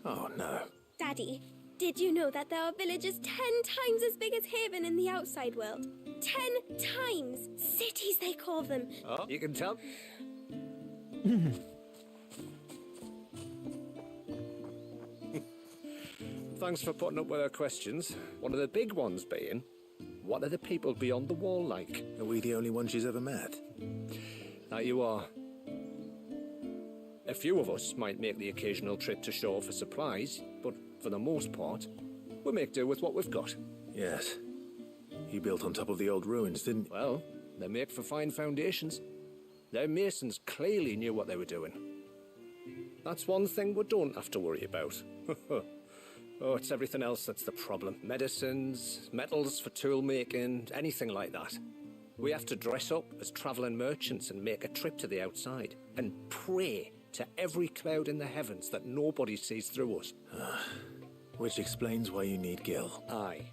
Oh, no. Daddy, did you know that there are villages 10 times as big as Haven in the outside world? 10 times! Cities, they call them. Oh, you can tell. Thanks for putting up with our questions. One of the big ones being, what are the people beyond the wall like? Are we the only ones she's ever met? That you are. A few of us might make the occasional trip to shore for supplies, but for the most part, we make do with what we've got. Yes. You built on top of the old ruins, didn't you? Well, they make for fine foundations. Their masons clearly knew what they were doing. That's one thing we don't have to worry about. Oh, it's everything else that's the problem. Medicines, metals for tool making, anything like that. We have to dress up as travelling merchants and make a trip to the outside and pray to every cloud in the heavens that nobody sees through us. Which explains why you need Gil. Aye.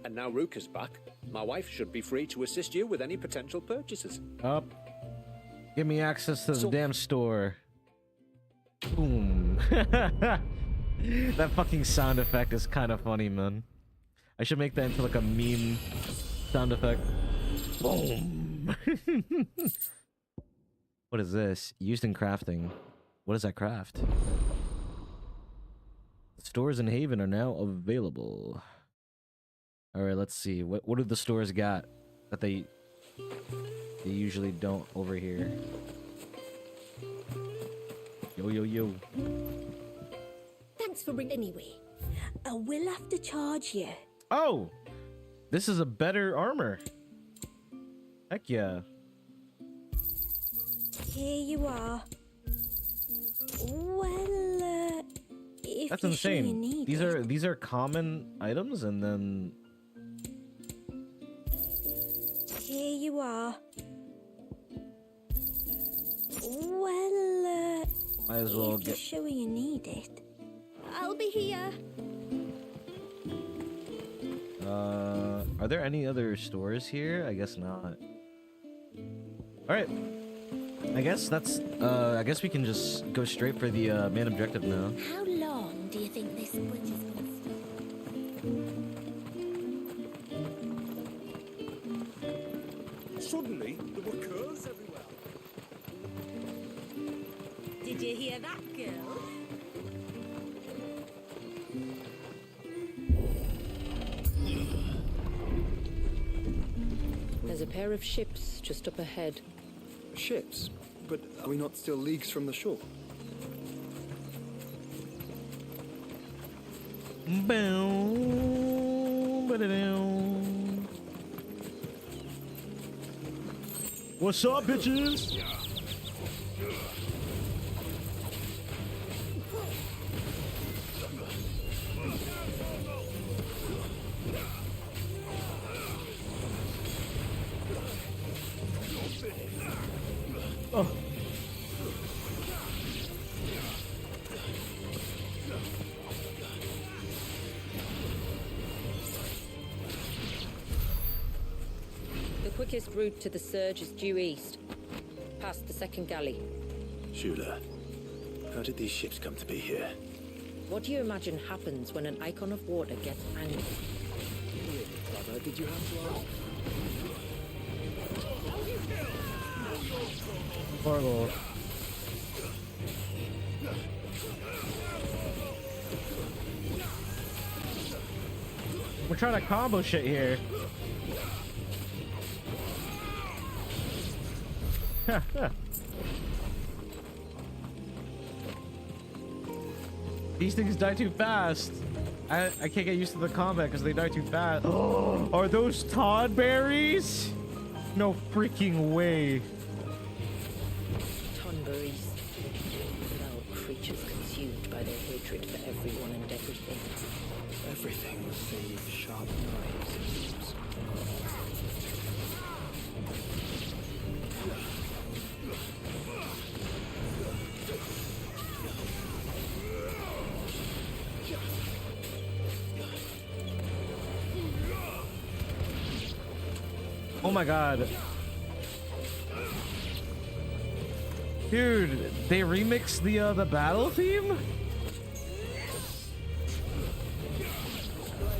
And now Rook is back. My wife should be free to assist you with any potential purchases. Up. Give me access to the damn store. Boom. That fucking sound effect is kind of funny, man. I should make that into like a meme sound effect. Boom. What is this? Used in crafting. What does that craft? Stores in Haven are now available. Alright, let's see. What do the stores got that they usually don't over here? Yo, yo, yo. Thanks for bringing anyway. I will have to charge you. Oh! This is a better armor. Heck yeah. Here you are. Well, if That's you're sure you insane. need These are common items, and then here you are. Well, might as well if you're get. sure you need it, I'll be here. Are there any other stores here? I guess not. All right. I guess that's. I guess we can just go straight for the main objective now. How long do you think this bridge has been stood? Suddenly, there were curves everywhere. Did you hear that, girl? There's a pair of ships just up ahead. Ships? But are we not still leagues from the shore? What's up, bitches? Oh. The quickest route to the surge is due east, past the second galley. Shula, how did these ships come to be here? What do you imagine happens when an icon of water gets angry? Brother, did you have to ask? Horrible. We're trying to combo shit here. These things die too fast. I can't get used to the combat because they die too fast. Are those Todd berries? No freaking way. Tonberries. Foul creatures consumed by their hatred for everyone and everything. Everything save sharp knives, it seems. Oh my god. Dude, they remixed the battle theme?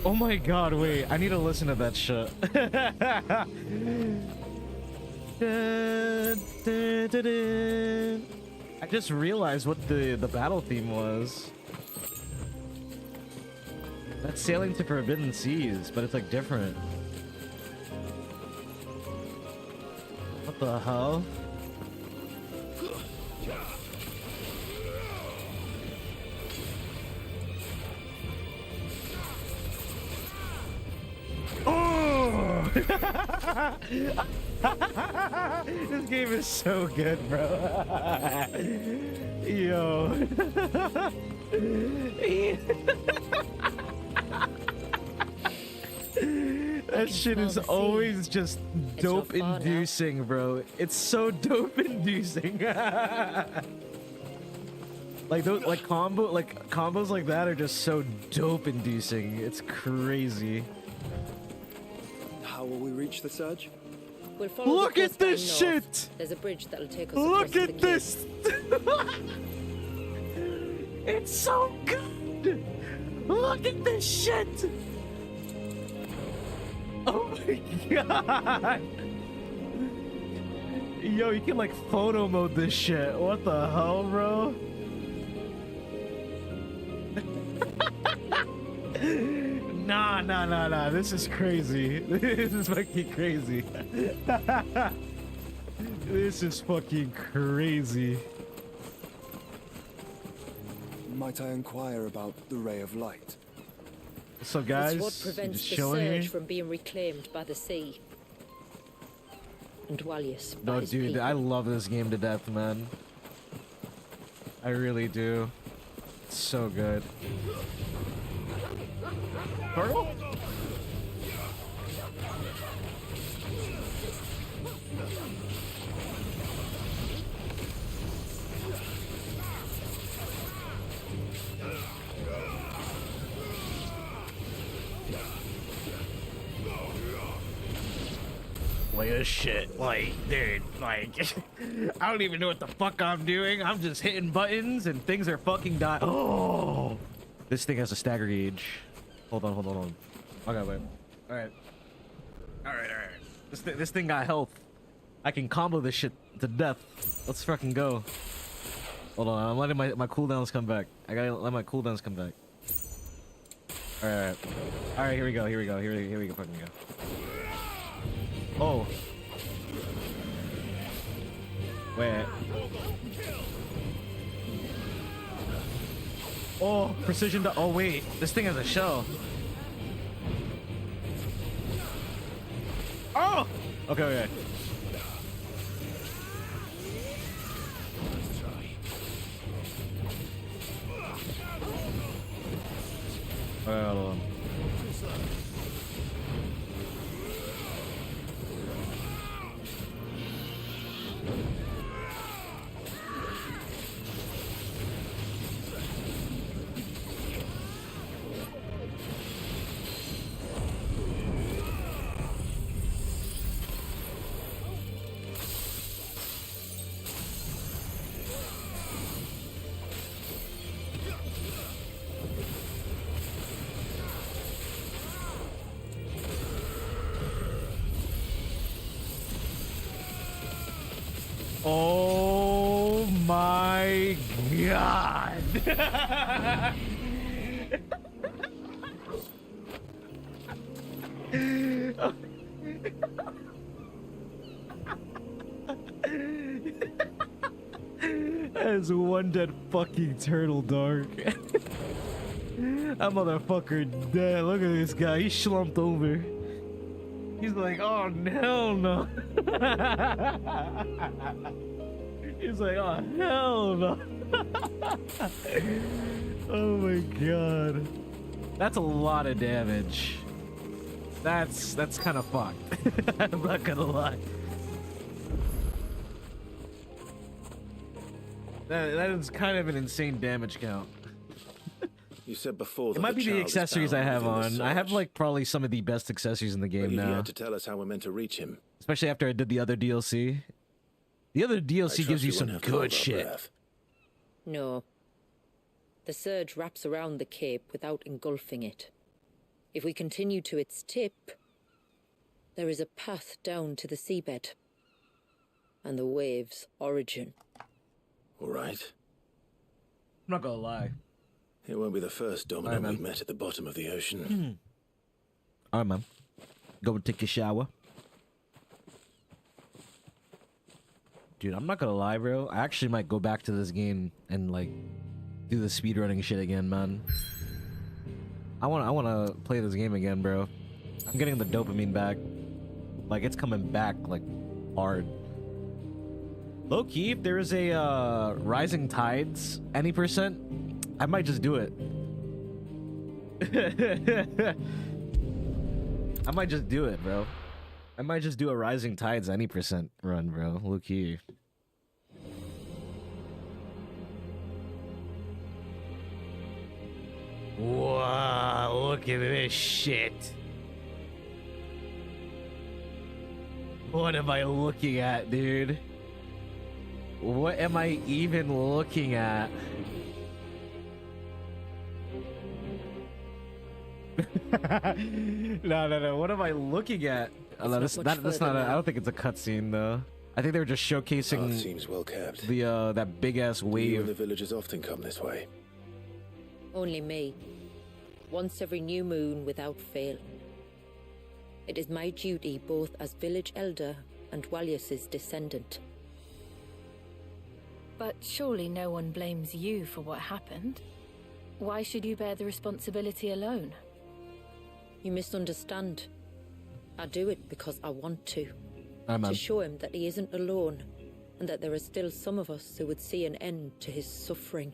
Oh my god, wait, I need to listen to that shit. I just realized what the battle theme was. That's Sailing to Forbidden Seas, but it's like different. What the hell? Oh! This game is so good, bro. Yo. That shit is always just dope inducing, bro. It's so dope inducing. Like those combos like that are just so dope inducing. It's crazy. How will we reach the surge? We'll follow Look the at coastline this north. shit! There's a bridge that'll take us Look across at the cape. this! It's so good! Look at this shit! Oh my god! Yo, you can like photo mode this shit. What the hell, bro? Nah. This is crazy. This is fucking crazy. This is fucking crazy. Might I inquire about the ray of light? What's up, guys? It's what prevents Just the showing surge you? from being reclaimed by the sea. And Walius by No, his dude, people. I love this game to death, man. I really do. It's so good. Turtle? Like a shit, like, dude, like, I don't even know what the fuck I'm doing. I'm just hitting buttons and things are fucking dying. Oh, this thing has a stagger gauge. Hold on. Okay, wait. All right. This thing got health. I can combo this shit to death. Let's fucking go. Hold on, I'm letting my cooldowns come back. I gotta let my cooldowns come back. All right, here we go. Here we fucking go. Oh. Wait. Oh, precision to. Oh, wait. This thing has a shell. Oh! Okay. Alright, hold on. Oh my god. That is one dead fucking turtle, dog. That motherfucker dead. Look at this guy. He slumped over. He's like, oh, hell no. He's like, oh, hell no. Oh my god. That's a lot of damage. That's kind of fucked. I'm not gonna lie. That is kind of an insane damage count. You said before that it might be the accessories I have on. I have like probably some of the best accessories in the game now. You had to tell us how we're meant to reach him. Especially after I did the other DLC. The other DLC gives you some good shit. No. The surge wraps around the cape without engulfing it. If we continue to its tip, there is a path down to the seabed. And the wave's origin. All right. I'm not gonna lie. It won't be the first dominant we've met at the bottom of the ocean. Alright, man. Go and take a shower. Dude, I'm not gonna lie, bro. I actually might go back to this game and, like, do the speedrunning shit again, man. I wanna play this game again, bro. I'm getting the dopamine back. Like, it's coming back, like, hard. Low-key, if there is a, Rising Tides, any percent, I might just do it. I might just do it, bro. I might just do a Rising Tides any percent run, bro. Low-key. Wow, look at this shit. What am I looking at, dude? What am I even looking at? No. What am I looking at? Oh, no, that's not. I don't think it's a cutscene though. I think they were just showcasing. Path seems well kept. The that big ass wave. You and the villagers often come this way. Only me. Once every new moon without fail. It is my duty both as village elder and Walius's descendant. But surely no one blames you for what happened. Why should you bear the responsibility alone? You misunderstand. I do it because I want to. To show him that he isn't alone, and that there are still some of us who would see an end to his suffering.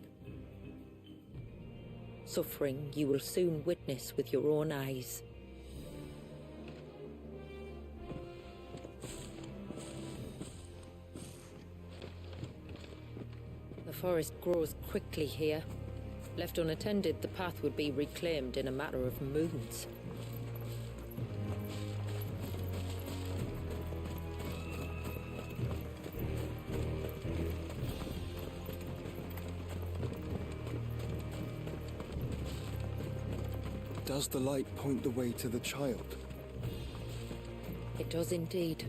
Suffering you will soon witness with your own eyes. The forest grows quickly here. Left unattended, the path would be reclaimed in a matter of moons. Does the light point the way to the child? It does indeed.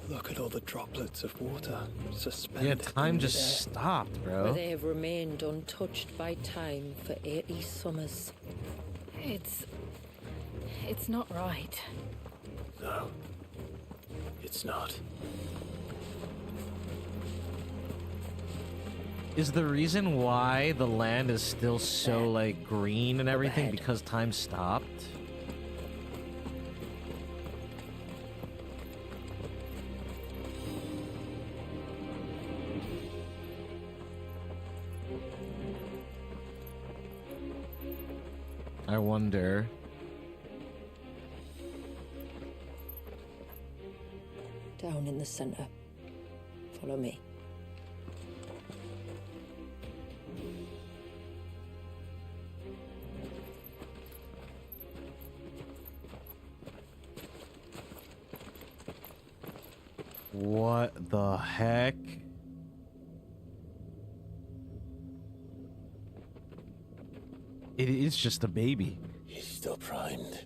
Look at all the droplets of water suspended. Yeah, time just stopped, bro. Where they have remained untouched by time for 80 summers. It's not right. No, it's not. Is the reason why the land is still so, like, green and everything because time stopped? I wonder. Down in the center. Follow me. What the heck? It is just a baby. He's still primed.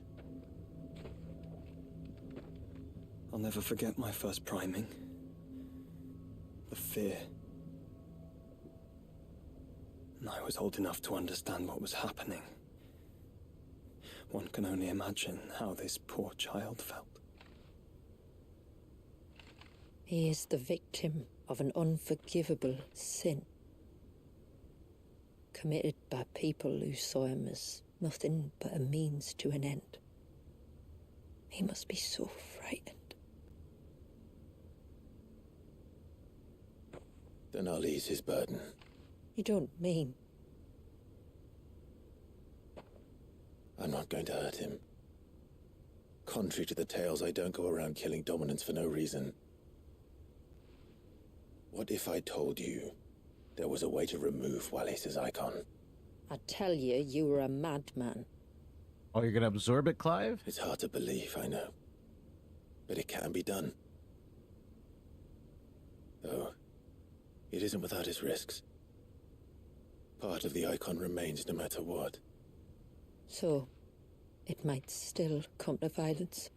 I'll never forget my first priming. The fear. And I was old enough to understand what was happening. One can only imagine how this poor child felt. He is the victim of an unforgivable sin, committed by people who saw him as nothing but a means to an end. He must be so frightened. Then I'll ease his burden. You don't mean... I'm not going to hurt him. Contrary to the tales, I don't go around killing dominants for no reason. What if I told you there was a way to remove Wallis's icon? I tell you, you were a madman. Oh, you're gonna absorb it, Clive? It's hard to believe, I know. But it can be done. Though, it isn't without its risks. Part of the icon remains no matter what. So, it might still come to violence?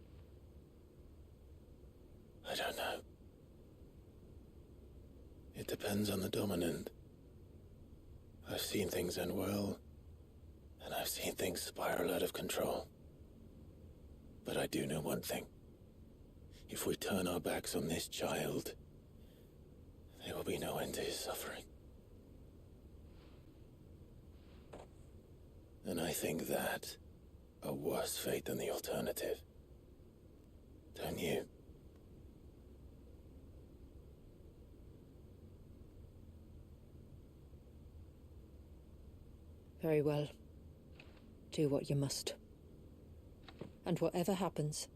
I don't know. It depends on the dominant. I've seen things end well, and I've seen things spiral out of control. But I do know one thing. If we turn our backs on this child, there will be no end to his suffering. And I think that a worse fate than the alternative. Don't you? Very well. Do what you must. And whatever happens,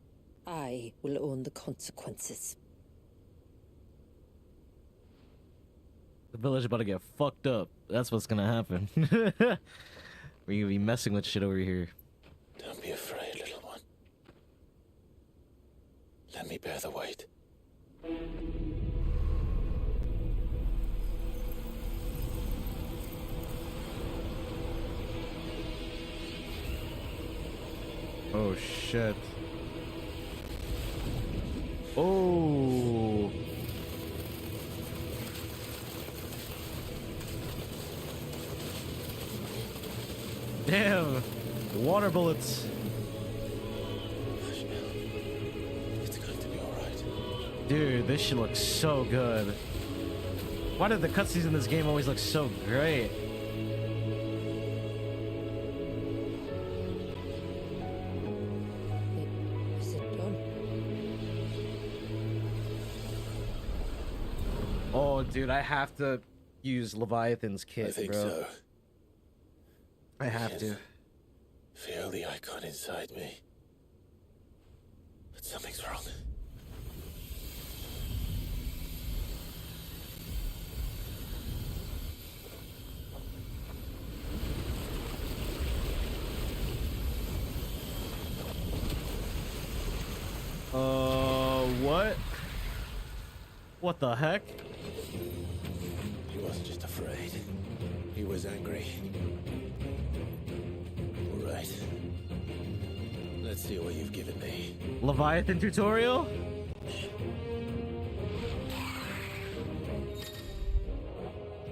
I will own the consequences. The village is about to get fucked up. That's what's gonna happen. We're gonna be messing with shit over here. Don't be afraid, little one. Let me bear the weight. Oh shit. Oh. Damn. Water bullets. It's going to be alright. Dude, this shit looks so good. Why did the cutscenes in this game always look so great? Is it done? Oh, dude, I have to use Leviathan's kit, I think bro. so. I have to. Feel the icon inside me. But something's wrong. What? What the heck? He wasn't just afraid. He was angry. All right. Let's see what you've given me. Leviathan tutorial?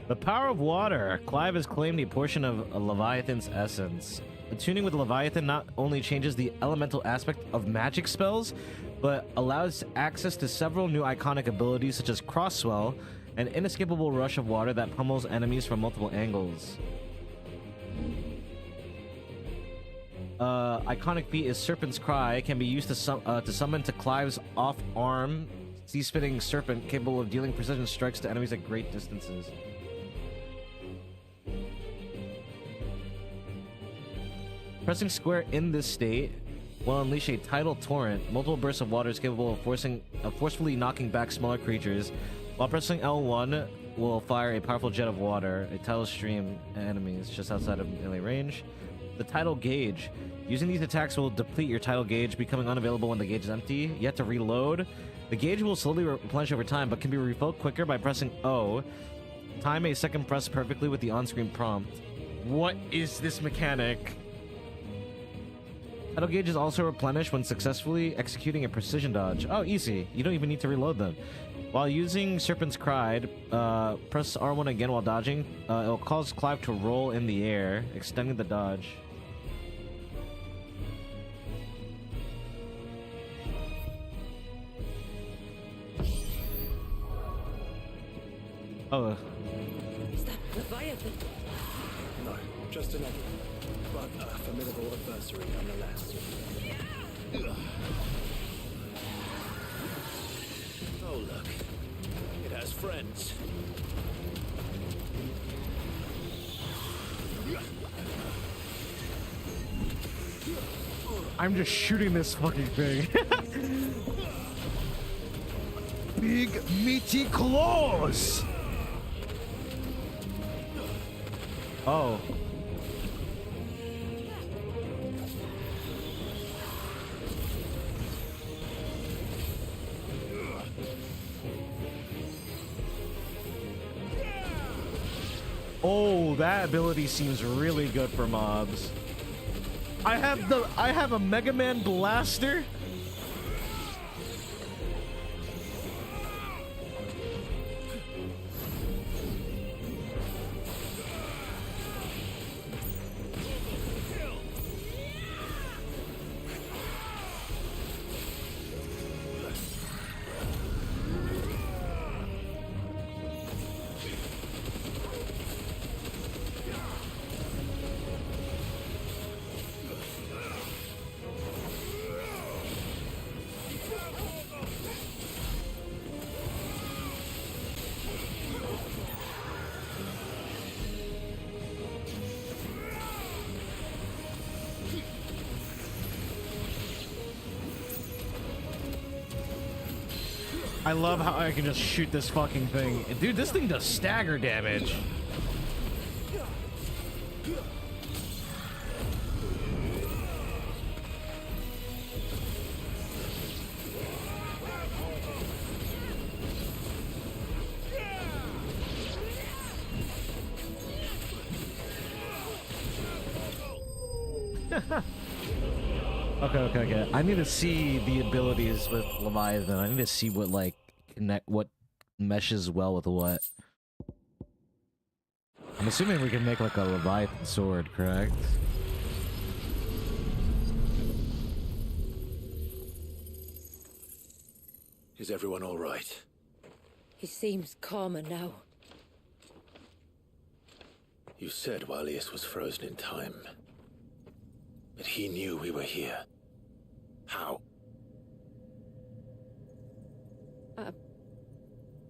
The power of water. Clive has claimed a portion of a Leviathan's essence. Attuning with Leviathan not only changes the elemental aspect of magic spells, but allows access to several new iconic abilities such as Crosswell, an inescapable rush of water that pummels enemies from multiple angles. Iconic feat is Serpent's Cry, can be used to summon to Clive's off-arm sea-spitting serpent capable of dealing precision strikes to enemies at great distances. Pressing square in this state will unleash a tidal torrent. Multiple bursts of water is capable of forcefully knocking back smaller creatures, while pressing L1 will fire a powerful jet of water. A tidal stream enemies just outside of melee range. The tidal gauge. Using these attacks will deplete your tidal gauge, becoming unavailable when the gauge is empty. You have to reload. The gauge will slowly replenish over time, but can be refilled quicker by pressing O. Time a second press perfectly with the on-screen prompt. What is this mechanic? Tidal gauge is also replenished when successfully executing a precision dodge. Oh, easy. You don't even need to reload them. While using Serpent's Cry, press R1 again while dodging. It'll cause Clive to roll in the air, extending the dodge. Oh. Is that Leviathan? No, just another, but a formidable adversary nonetheless. Oh, look. It has friends. I'm just shooting this fucking thing. Big meaty claws. Oh. Oh, that ability seems really good for mobs. I have a Mega Man blaster. I love how I can just shoot this fucking thing. Dude, this thing does stagger damage. Okay. I need to see the abilities with Leviathan. I need to see what what meshes well with what. I'm assuming we can make like a Leviathan sword, correct? Is everyone all right? He seems calmer now. You said Walius was frozen in time. But he knew we were here. How?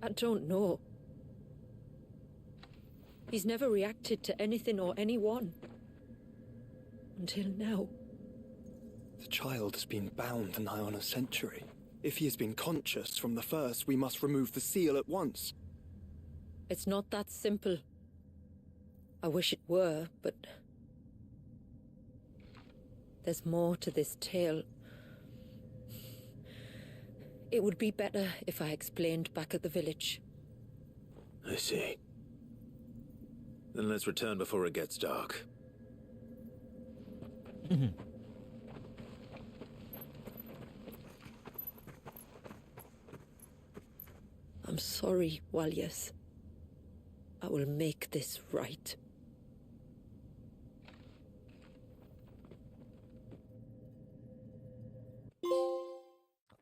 I don't know. He's never reacted to anything or anyone. Until now. The child has been bound nigh on a century. If he has been conscious from the first, we must remove the seal at once. It's not that simple. I wish it were, but... there's more to this tale. It would be better if I explained back at the village. I see. Then let's return before it gets dark. I'm sorry, Walius. I will make this right.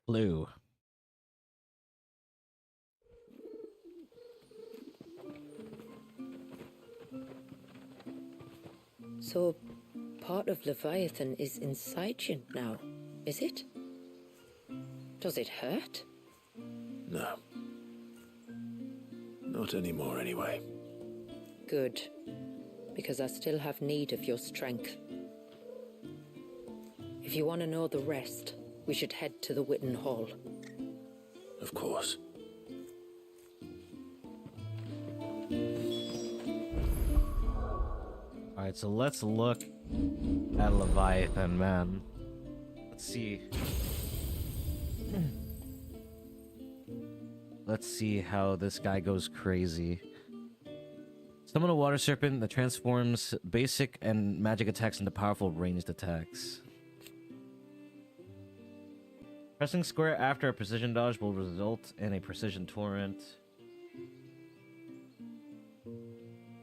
Blue. So, part of Leviathan is inside you now, is it? Does it hurt? No. Not anymore, anyway. Good. Because I still have need of your strength. If you want to know the rest, we should head to the Witten Hall. Of course. Alright, so let's look at Leviathan, man. Let's see. Let's see how this guy goes crazy. Summon a water serpent that transforms basic and magic attacks into powerful ranged attacks. Pressing square after a precision dodge will result in a precision torrent.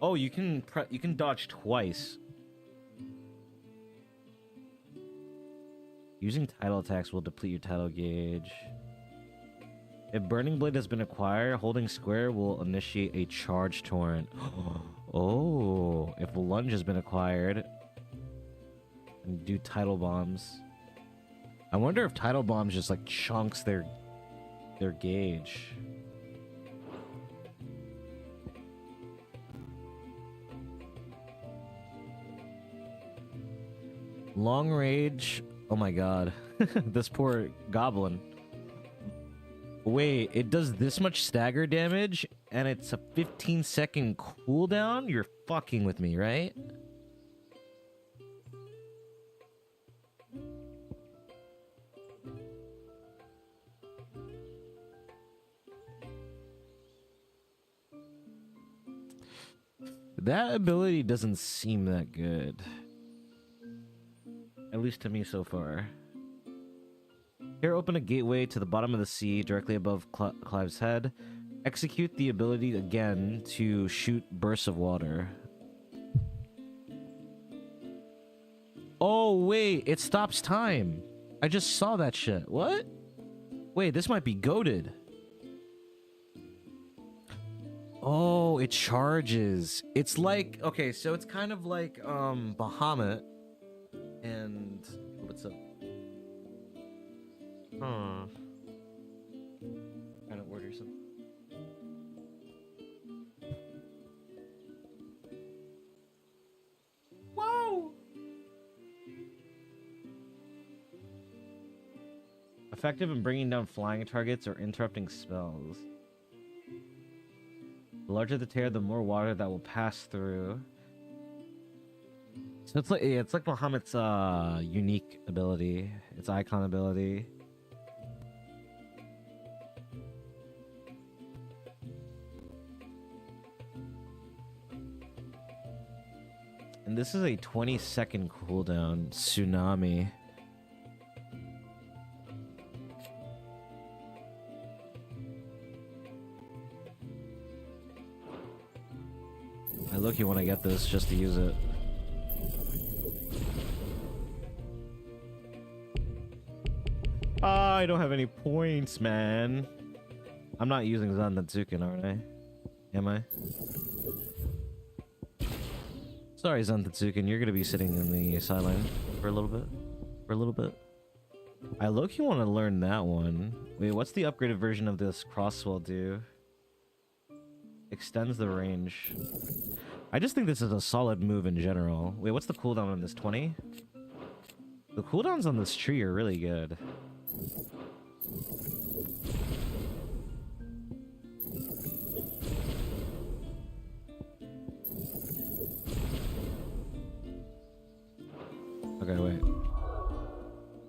Oh, you can dodge twice. Using tidal attacks will deplete your tidal gauge. If Burning Blade has been acquired, holding square will initiate a charge torrent. Oh, if Lunge has been acquired, and do tidal bombs. I wonder if tidal bombs just like chunks their gauge. Long range. Oh my god. This poor goblin. Wait, it does this much stagger damage and it's a 15-second cooldown? You're fucking with me, right? That ability doesn't seem that good. At least to me so far. Here, open a gateway to the bottom of the sea, directly above Clive's head. Execute the ability again to shoot bursts of water. Oh, wait, it stops time. I just saw that shit. What? Wait, this might be goated. Oh, it charges. It's like, okay, so it's kind of like Bahamut and what's up? Trying to order some. Whoa! Effective in bringing down flying targets or interrupting spells. The larger the tear, the more water that will pass through. So it's like, yeah, it's like Bahamut's unique ability, its icon ability. And this is a 20-second cooldown. Tsunami. I look, you want to get this just to use it. I don't have any points, man. I'm not using Zandatsuken, aren't I? Am I? Sorry, Zantatsuken, you're gonna be sitting in the sideline for a little bit. I low-key want to learn that one. Wait, what's the upgraded version of this crosswell do? Extends the range. I just think this is a solid move in general. Wait, what's the cooldown on this? 20? The cooldowns on this tree are really good. Okay, wait.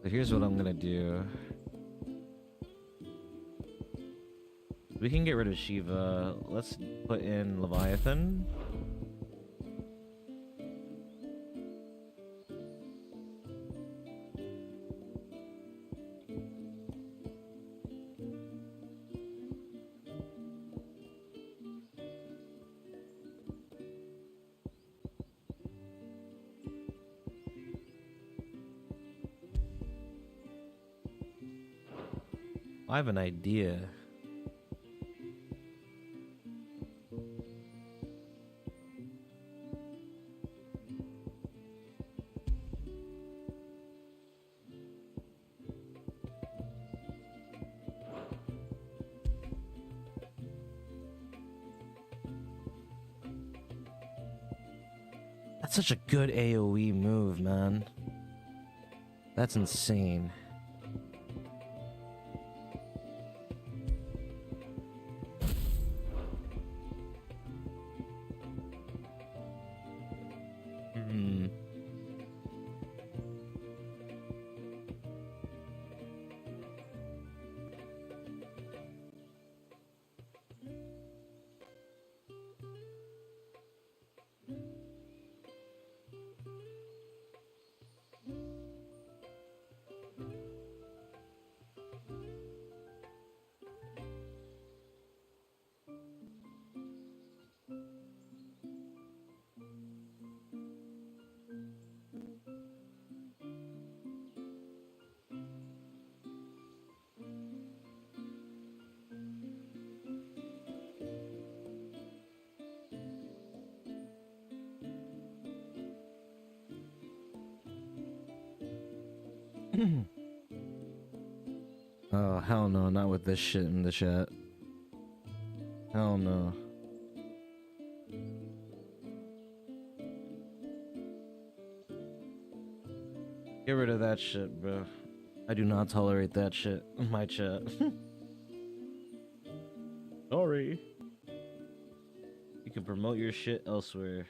So here's what I'm gonna do. We can get rid of Shiva. Let's put in Leviathan. I have an idea. That's such a good AoE move, man. That's insane. Oh, hell no, not with this shit in the chat. Hell no. Get rid of that shit, bro. I do not tolerate that shit in my chat. Sorry. You can promote your shit elsewhere.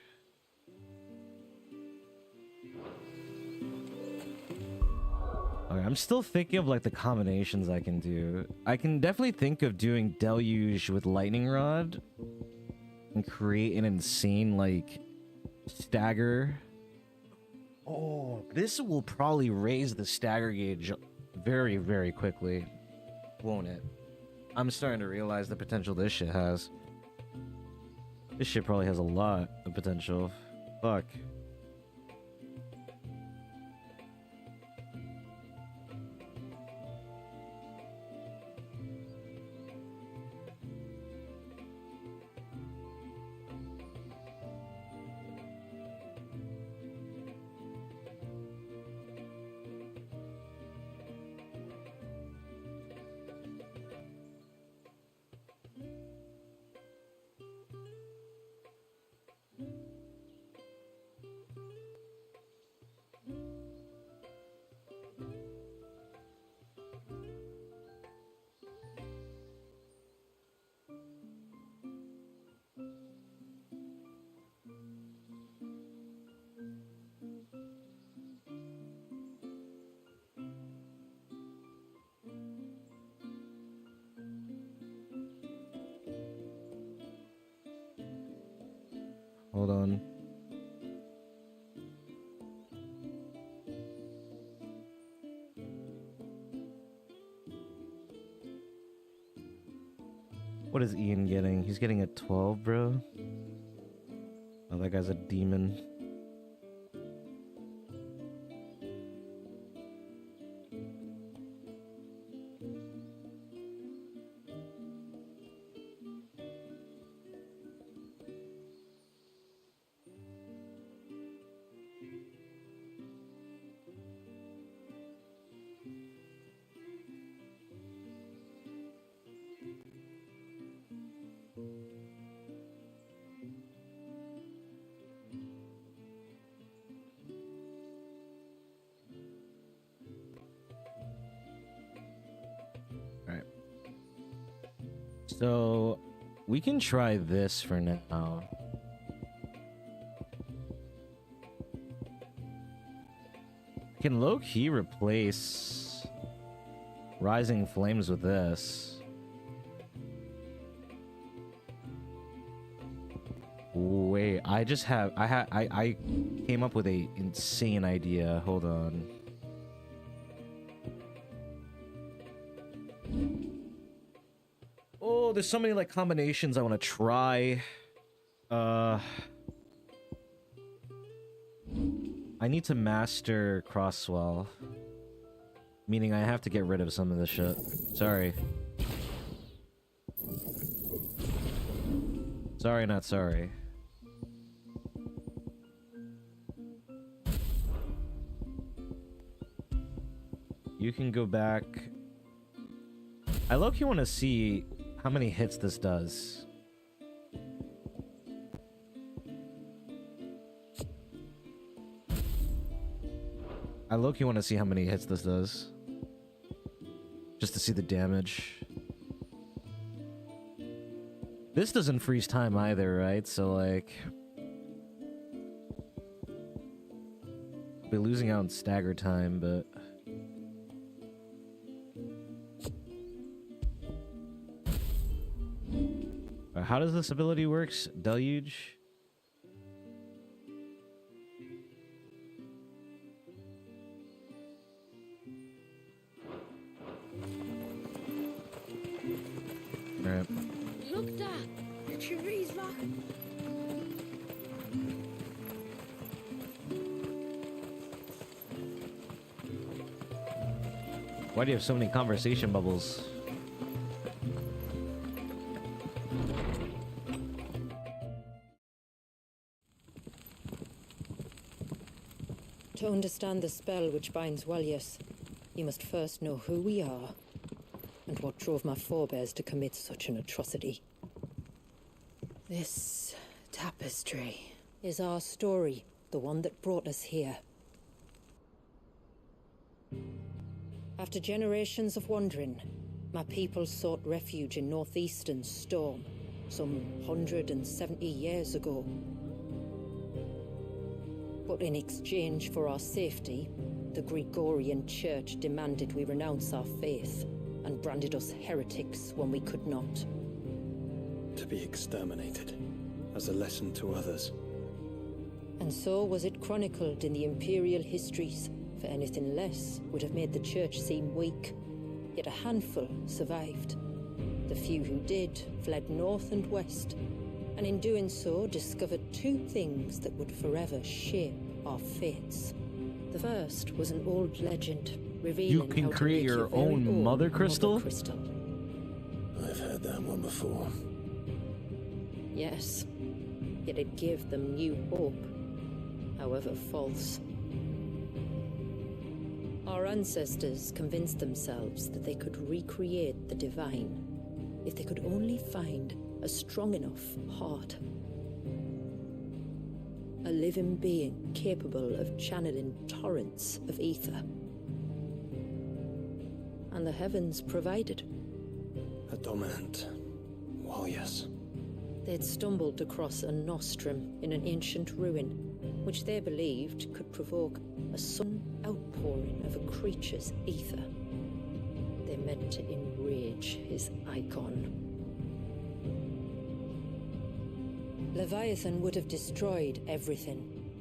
Okay, I'm still thinking of like the combinations I can do. I can definitely think of doing Deluge with Lightning Rod and create an insane like stagger. Oh, this will probably raise the stagger gauge very, very quickly, won't it? I'm starting to realize the potential this shit has. This shit probably has a lot of potential. Fuck. Hold on. What is Ian getting? He's getting a 12, bro. Oh, that guy's a demon. So, we can try this for now. I can low-key replace Rising Flames with this. Wait, I came up with a insane idea. Hold on. Oh, there's so many like combinations I want to try. I need to master Crosswell. Meaning I have to get rid of some of this shit. Sorry. Sorry, not sorry. You can go back. I low-key want to see how many hits this does. I low-key want to see how many hits this does. Just to see the damage. This doesn't freeze time either, right? So, like... I'll be losing out on stagger time, but... How does this ability works? Deluge? Alright. Look, Dad. The tree's rock. Why do you have so many conversation bubbles? To understand the spell which binds Walius, You must first know who we are, and what drove my forebears to commit such an atrocity. This tapestry is our story, the one that brought us here. After generations of wandering, my people sought refuge in northeastern Storm, some 170 years ago. But in exchange for our safety, the Gregorian Church demanded we renounce our faith and branded us heretics when we could not. To be exterminated, as a lesson to others. And so was it chronicled in the imperial histories, for anything less would have made the Church seem weak. Yet a handful survived. The few who did fled north and west, and in doing so discovered two things that would forever shape our fates. The first was an old legend revealing You can how to create make your very own mother crystal? Mother crystal. I've heard that one before. Yes, yet it gave them new hope, however false. Our ancestors convinced themselves that they could recreate the divine if they could only find a strong enough heart. A living being capable of channeling torrents of ether. And the heavens provided. A dominant. Well, yes. They'd stumbled across a nostrum in an ancient ruin, which they believed could provoke a sudden outpouring of a creature's ether. They meant to enrage his icon. Leviathan would have destroyed everything,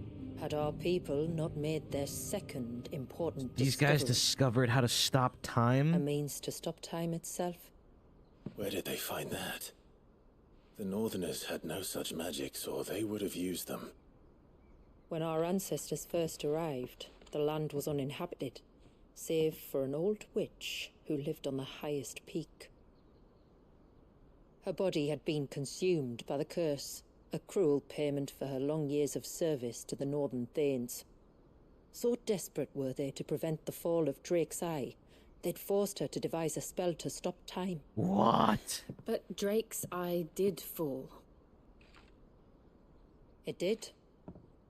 had our people not made their second important These guys discovered how to stop time? A means to stop time itself. Where did they find that? The Northerners had no such magics, or they would have used them. When our ancestors first arrived, the land was uninhabited, save for an old witch who lived on the highest peak. Her body had been consumed by the curse, a cruel payment for her long years of service to the Northern Thanes. So desperate were they to prevent the fall of Drake's Eye, they'd forced her to devise a spell to stop time. What? But Drake's Eye did fall. It did.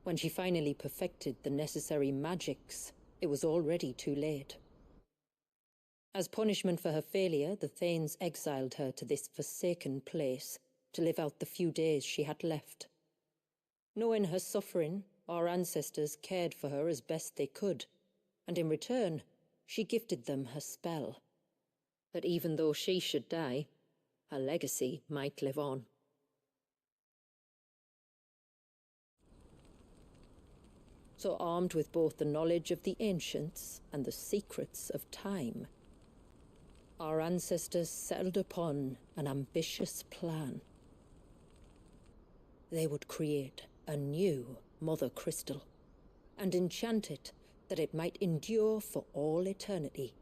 When she finally perfected the necessary magics, it was already too late. As punishment for her failure, the Thanes exiled her to this forsaken place to live out the few days she had left. Knowing her suffering, our ancestors cared for her as best they could, and in return, she gifted them her spell. That even though she should die, her legacy might live on. So armed with both the knowledge of the ancients and the secrets of time, our ancestors settled upon an ambitious plan. They would create a new Mother Crystal, and enchant it that it might endure for all eternity.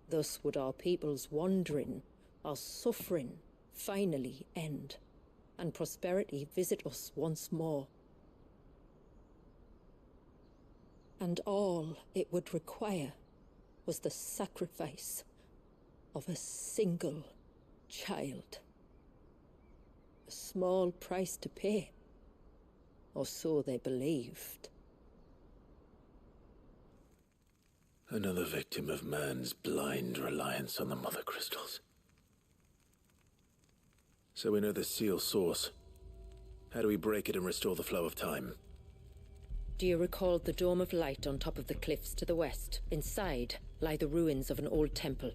Thus would our people's wandering, our suffering, finally end, and prosperity visit us once more. And all it would require was the sacrifice of a single child. A small price to pay, or so they believed. Another victim of man's blind reliance on the Mother Crystals. So we know the seal source. How do we break it and restore the flow of time? Do you recall the dome of light on top of the cliffs to the west? Inside lie the ruins of an old temple.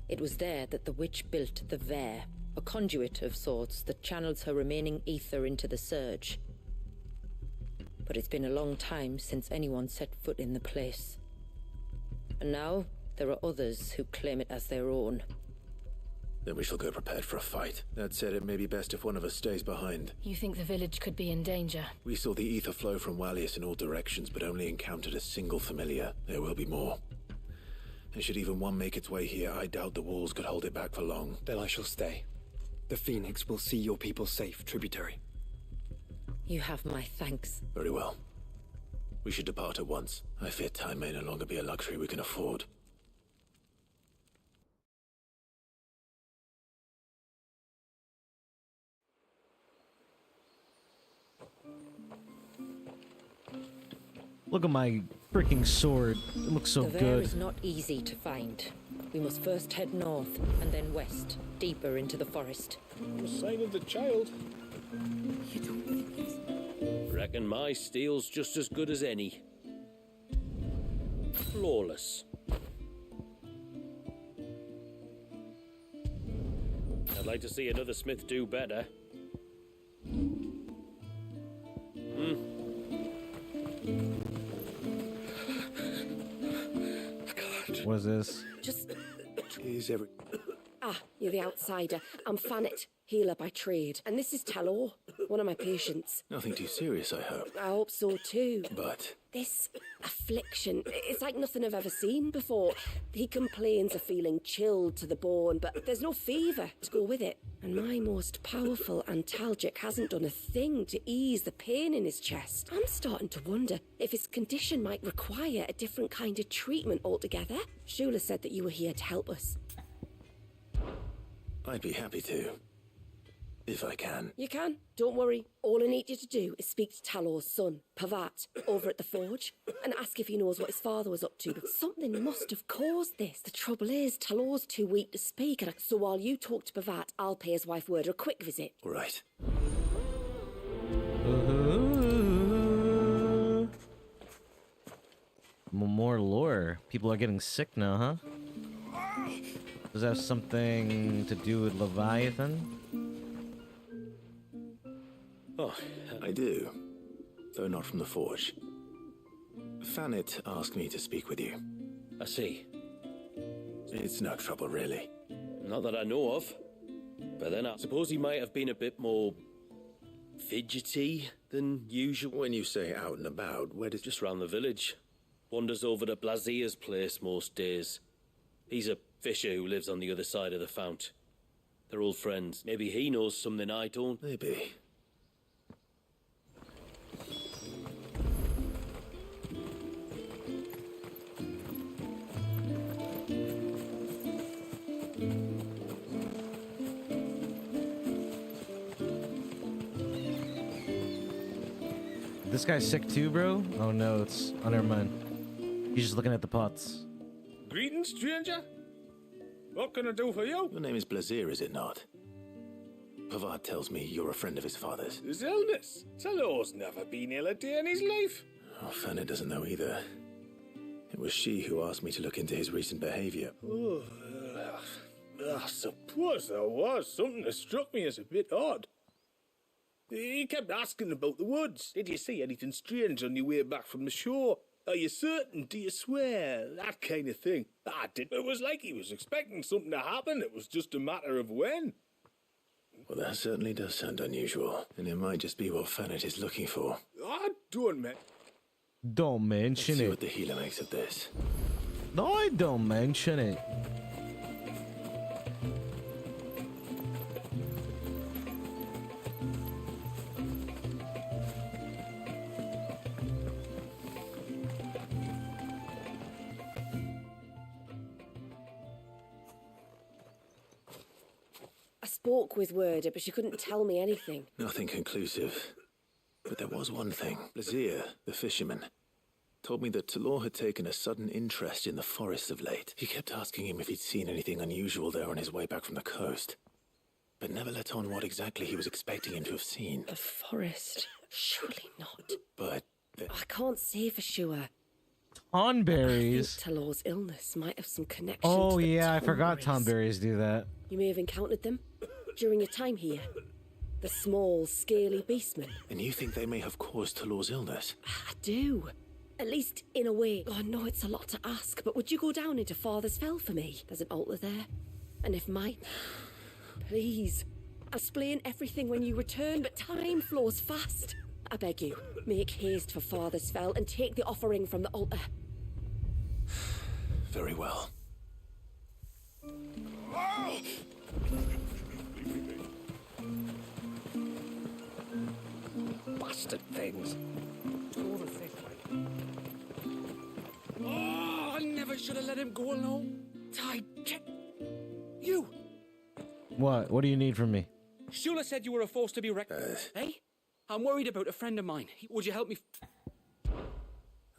It was there that the witch built the Vare, a conduit of sorts that channels her remaining ether into the surge. But it's been a long time since anyone set foot in the place. And now there are others who claim it as their own. Then we shall go prepared for a fight. That said, it may be best if one of us stays behind. You think the village could be in danger? We saw the ether flow from Wallius in all directions, but only encountered a single familiar. There will be more. And should even one make its way here, I doubt the walls could hold it back for long. Then I shall stay. The Phoenix will see your people safe, tributary. You have my thanks. Very well. We should depart at once. I fear time may no longer be a luxury we can afford. Look at my freaking sword. It looks so The Vale good. is not easy to find. We must first head north and then west, deeper into the forest. No sign of the child. You don't think it's... Reckon my steel's just as good as any. Flawless. I'd like to see another smith do better. What is this? Just... Is every... Ah, you're the outsider. I'm Fanit, healer by trade. And this is Talor, one of my patients. Nothing too serious, I hope. I hope so too. But... This affliction, it's like nothing I've ever seen before. He complains of feeling chilled to the bone, but there's no fever to go with it. And my most powerful antalgic hasn't done a thing to ease the pain in his chest. I'm starting to wonder if his condition might require a different kind of treatment altogether. Shula said that you were here to help us. I'd be happy to. If I can. You can. Don't worry. All I need you to do is speak to Talor's son, Pavat, over at the forge, and ask if he knows what his father was up to. But something must have caused this. The trouble is, Talor's too weak to speak, so while you talk to Pavat, I'll pay his wife word a quick visit. All right. More lore. People are getting sick now, huh? Does that have something to do with Leviathan? Oh, I do. Though not from the forge. Fanit asked me to speak with you. I see. It's no trouble, really. Not that I know of. But then I suppose he might have been a bit more... fidgety than usual. When you say out and about, where does... Just round the village. Wanders over to Blazier's place most days. He's a fisher who lives on the other side of the fount. They're old friends. Maybe he knows something I don't. Maybe. This guy's sick too, bro? Oh no, it's... Oh, never mind. He's just looking at the pots. Greetings, stranger. What can I do for you? Your name is Blazier, is it not? Pavad tells me you're a friend of his father's. His illness? Talor's never been ill a day in his life. Oh, Fanny doesn't know either. It was she who asked me to look into his recent behavior. Oh, I suppose there was something that struck me as a bit odd. He kept asking about the woods. Did you see anything strange on your way back from the shore? Are you certain? Do you swear? That kind of thing. I didn't. It was like he was expecting something to happen. It was just a matter of when. Well, that certainly does sound unusual. And it might just be what Fanit is looking for. I don't Don't mention Let's see it. what the healer makes of this. No, don't mention it. I spoke with Werder, but she couldn't tell me anything. Nothing conclusive. But there was one thing. Blazier, the fisherman, told me that Talor had taken a sudden interest in the forest of late. He kept asking him if he'd seen anything unusual there on his way back from the coast, but never let on what exactly he was expecting him to have seen. The forest? Surely not. But... I can't say for sure. Tonberries. I think Talor's illness might have some connection Oh to the yeah, I forgot Tonberries. Tonberries do that. You may have encountered them during your time here. The small, scaly beastmen. And you think they may have caused Talor's illness? I do. At least in a way. Oh, I know it's a lot to ask, but would you go down into Father's Fell for me? There's an altar there. And if mine... Please. I'll explain everything when you return, but time flows fast. I beg you, make haste for Father's Fell and take the offering from the altar. Very well. Bastard things. Overthinking. Oh, I never should have let him go alone. You! What? What do you need from me? Shula said you were a force to be reckoned. Hey? I'm worried about a friend of mine. Would you help me?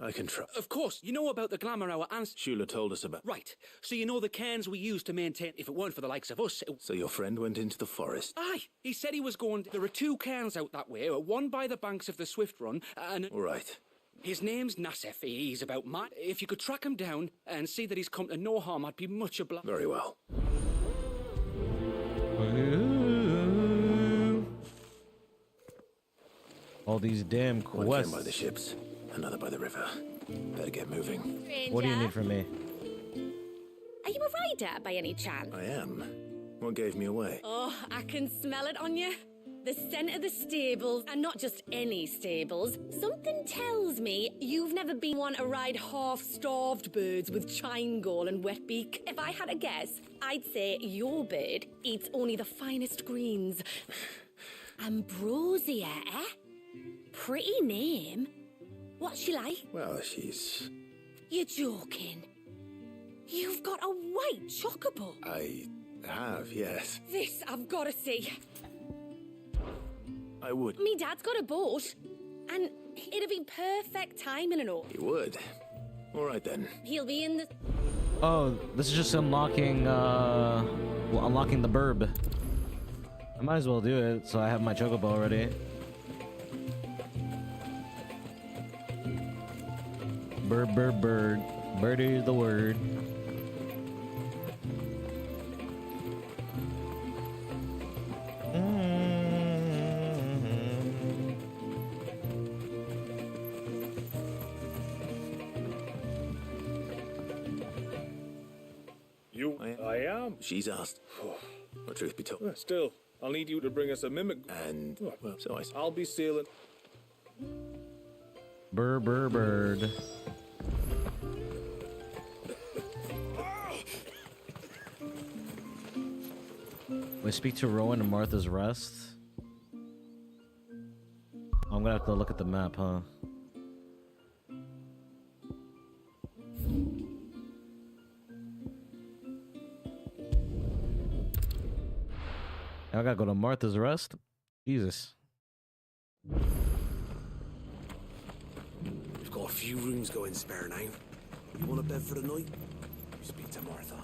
I can try. Of course, you know about the glamour our ancestors. Shula told us about. Right. So you know the cairns we use to maintain. If it weren't for the likes of us. So your friend went into the forest? Aye. He said he was going. There are 2 cairns out that way. One by the banks of the Swift Run, and. All right. His name's Nassef. He's about mad. If you could track him down and see that he's come to no harm, I'd be much obliged. Very well. All these damn quests. One came by the ships, another by the river. Better get moving. Stranger. What do you need from me? Are you a rider by any chance? I am. What gave me away? Oh, I can smell it on you. The scent of the stables, and not just any stables. Something tells me you've never been one to ride half-starved birds with chine gall and wet beak. If I had a guess, I'd say your bird eats only the finest greens. Ambrosia, eh? Pretty name. What's she like? Well, she's... You're joking. You've got a white chocobo. I have, yes. This I've got to see. I would. Me dad's got a boat, and it'd be perfect timing and all. He would. All right, then. He'll be in the... Oh, this is just unlocking, unlocking the burb. I might as well do it, so I have my chocobo already. Bird, bird, bird. Birdie is the word. I am. She's asked. Well, truth be told. Still, I'll need you to bring us a mimic. And, well, so I'll be sailing. Bird, bird, bird. We speak to Rowan and Martha's Rest. I'm gonna have to look at the map, huh? I gotta go to Martha's Rest. Jesus. We've got a few rooms going spare now. You want a bed for the night? You speak to Martha.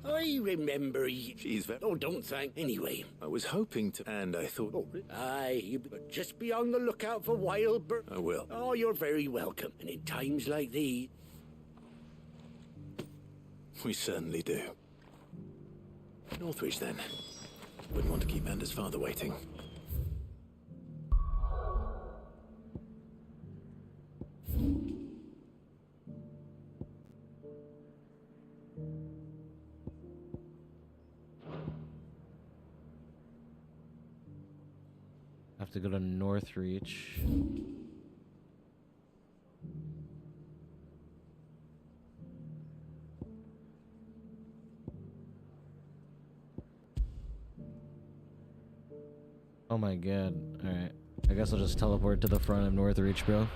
I remember she's very... Oh, don't thank. Anyway. I was hoping to... And I thought... Oh, aye, you but just be on the lookout for wild birds. I will. Oh, you're very welcome. And in times like these... We certainly do. Northridge, then. Wouldn't want to keep Anders' father waiting. I have to go to Northreach. Oh my god. Alright. I guess I'll just teleport to the front of Northreach, bro.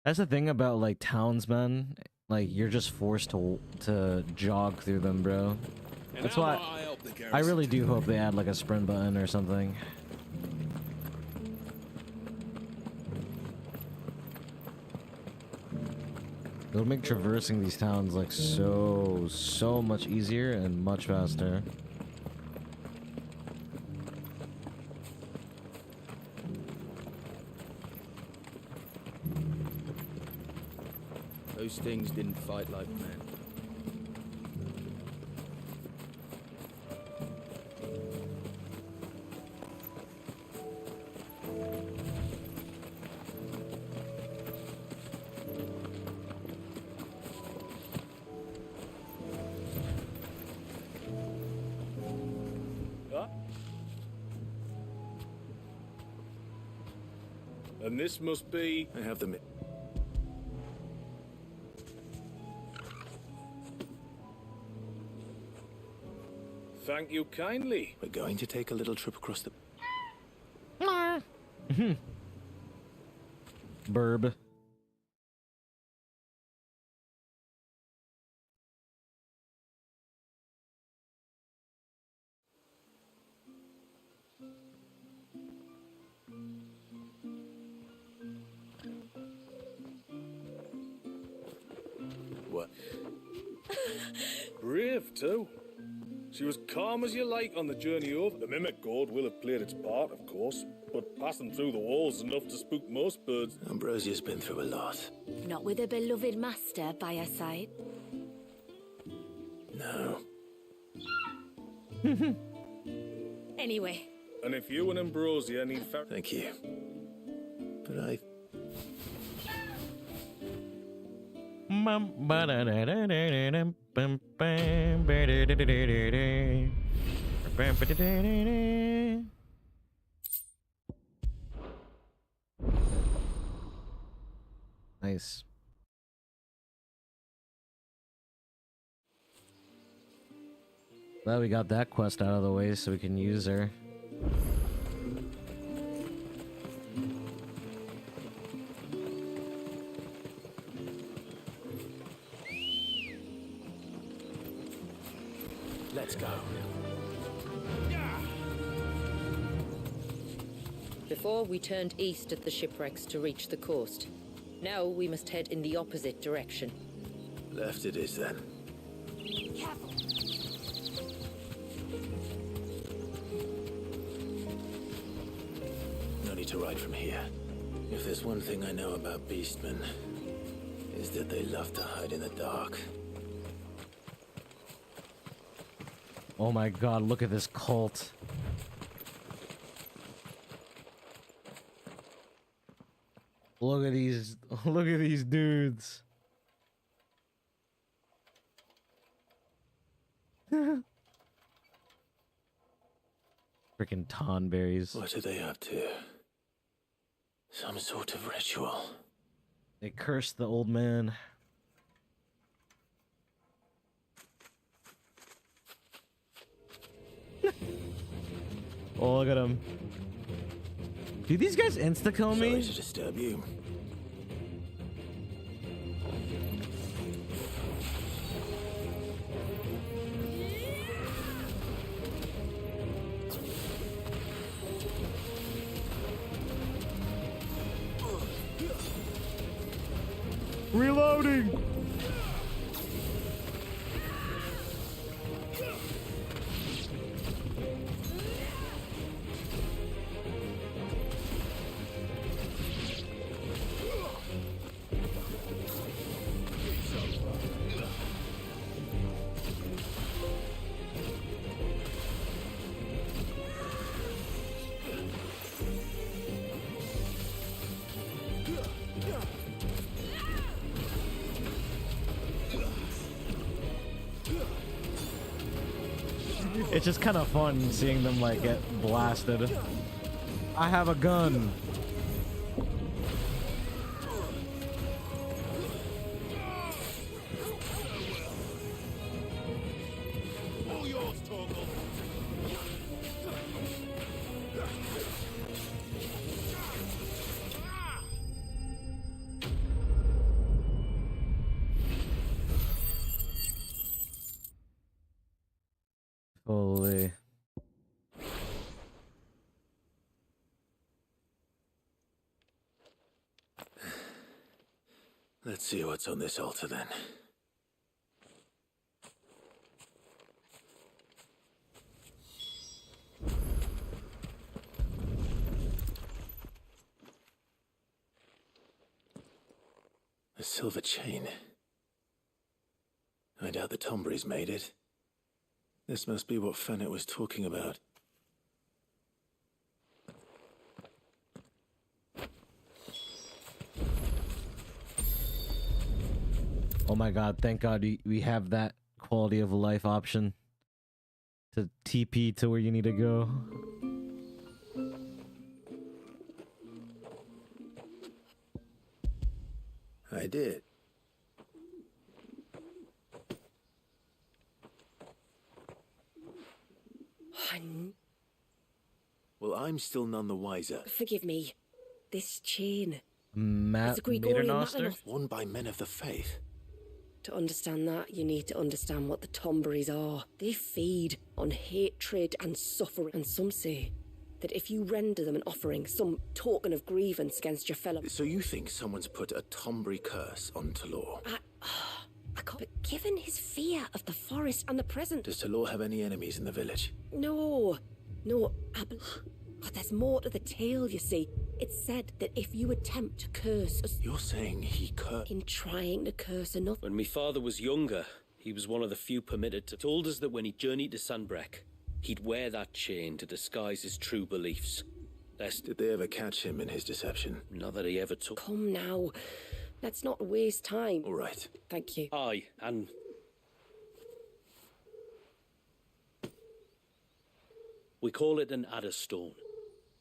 That's the thing about, like, townsmen. Like, you're just forced to jog through them, bro. That's why I really do hope they add, like, a sprint button or something. It'll make traversing these towns, like, so much easier and much faster. Those things didn't fight like men. And this must be... I have them... Thank you kindly. We're going to take a little trip across the... Burb. brave, too. She was calm as you like on the journey over. The mimic gourd will have played its part, of course, but passing through the walls is enough to spook most birds. Ambrosia's been through a lot. Not with a beloved master by her side. No. Anyway. And if you and Ambrosia need... Thank you. But I... Nice. Well, we got that quest out of the way so we can use her. Let's go. Before, we turned east at the shipwrecks to reach the coast. Now we must head in the opposite direction. Left it is, then. Careful. No need to ride from here. If there's one thing I know about beastmen, is that they love to hide in the dark. Oh my god, look at this cult. Look at these dudes. Freaking tonberries. What are they up to? Some sort of ritual. They cursed the old man. Oh, look at him. Do these guys insta-kill me? Sorry to disturb you. Reloading! It's just kind of fun seeing them like get blasted. I have a gun. Holy. Let's see what's on this altar then. A silver chain. I doubt the Tombries made it. This must be what Fennec was talking about. Oh my god, thank god we have that quality of life option to TP to where you need to go. I did. Well, I'm still none the wiser. Forgive me. This chain. It's a Gregorian Maternoster? Worn by men of the faith. To understand that, you need to understand what the Tombries are. They feed on hatred and suffering, and some say that if you render them an offering, some token of grievance against your fellow... So you think someone's put a Tombry curse on Talor? I can't. But given his fear of the forest and the present... Does Talor have any enemies in the village? No. But there's more to the tale, you see. It's said that if you attempt to curse us... You're saying he cursed... In trying to curse another... When my father was younger, he was one of the few permitted to... Told us that when he journeyed to Sanbreque, he'd wear that chain to disguise his true beliefs. Did they ever catch him in his deception? Not that he ever took... Come now. Let's not waste time. All right. Thank you. Aye, and... We call it an adder stone.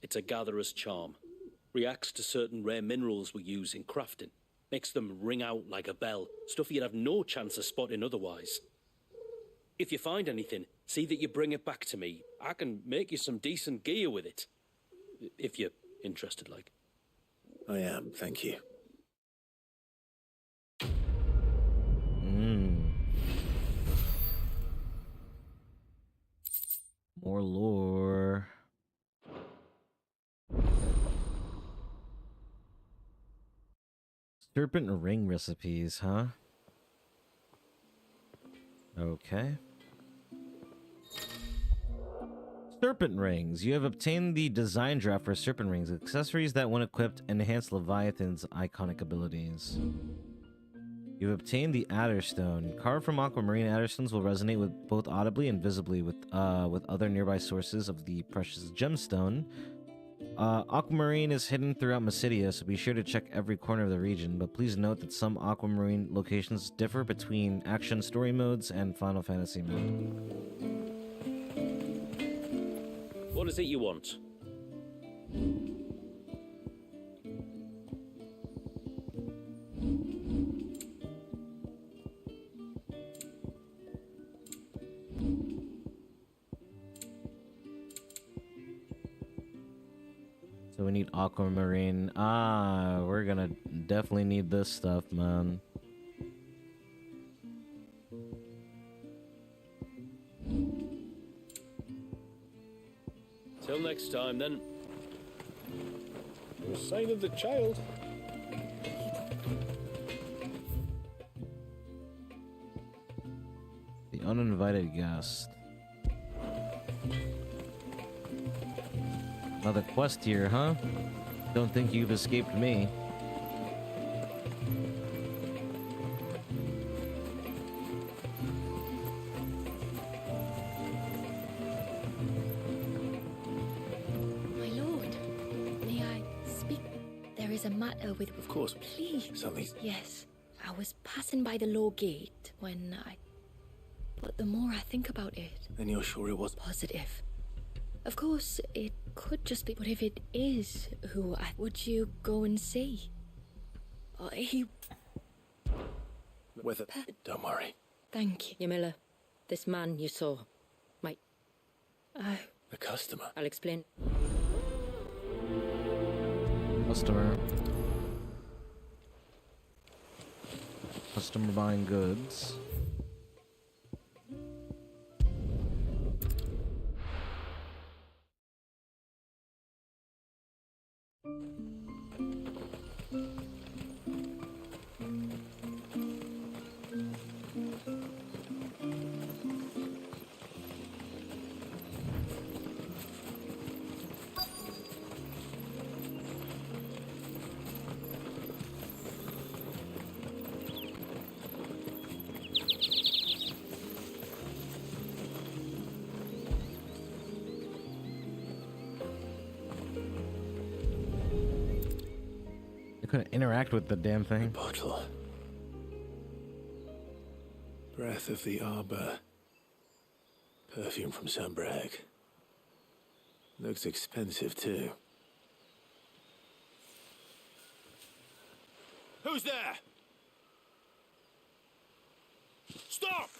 It's a gatherer's charm. Reacts to certain rare minerals we use in crafting. Makes them ring out like a bell. Stuff you'd have no chance of spotting otherwise. If you find anything, see that you bring it back to me. I can make you some decent gear with it. If you're interested, like. I am, thank you. More lore. Serpent ring recipes, huh? Okay. Serpent rings. You have obtained the design draft for serpent rings, accessories that, when equipped, enhance Leviathan's iconic abilities. You've obtained the Adder Stone. Carved from aquamarine, Adderstones will resonate with both audibly and visibly with other nearby sources of the precious gemstone. Aquamarine is hidden throughout Mysidia, so be sure to check every corner of the region, but please note that some aquamarine locations differ between action story modes and Final Fantasy mode. What is it you want? So we need aquamarine. We're gonna definitely need this stuff, man. Till next time, then. No sign of the child. The uninvited guest. Another quest here, huh? Don't think you've escaped me. My lord, may I speak? There is a matter with... Of course. Please. Something... Yes. I was passing by the low gate when I... But the more I think about it... Then you're sure it was... Positive. Of course, it could just be... But if it is who I... Would you go and see? He... With it. Don't worry. Thank you. Yamila, this man you saw, The customer. I'll explain. Customer. Customer buying goods. Couldn't interact with the damn thing. Bottle. Breath of the Arbor. Perfume from Sanbreque. Looks expensive too. Who's there? Stop!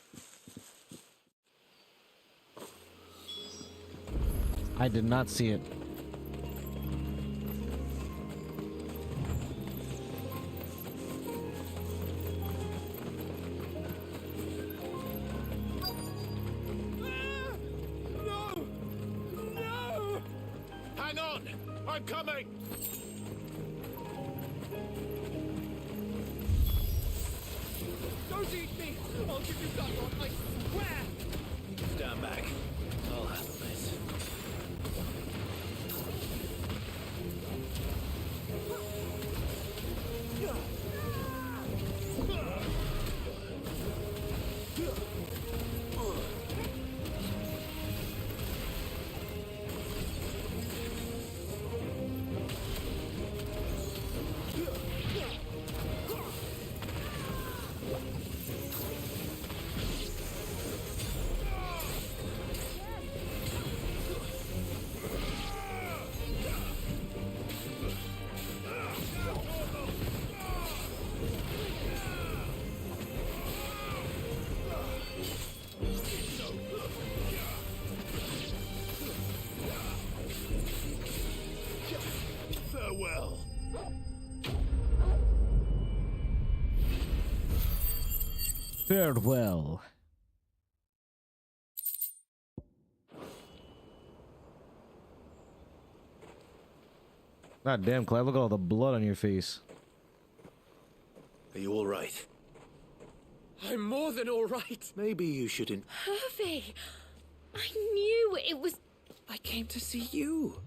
I did not see it. I'm coming! Don't crows eat me! I'll give you that one, I swear! Stand back. I'll handle this. Farewell. Farewell. God damn, Clive, look at all the blood on your face. Are you all right? I'm more than all right. Maybe you shouldn't. Hervey! I knew it was... I came to see you.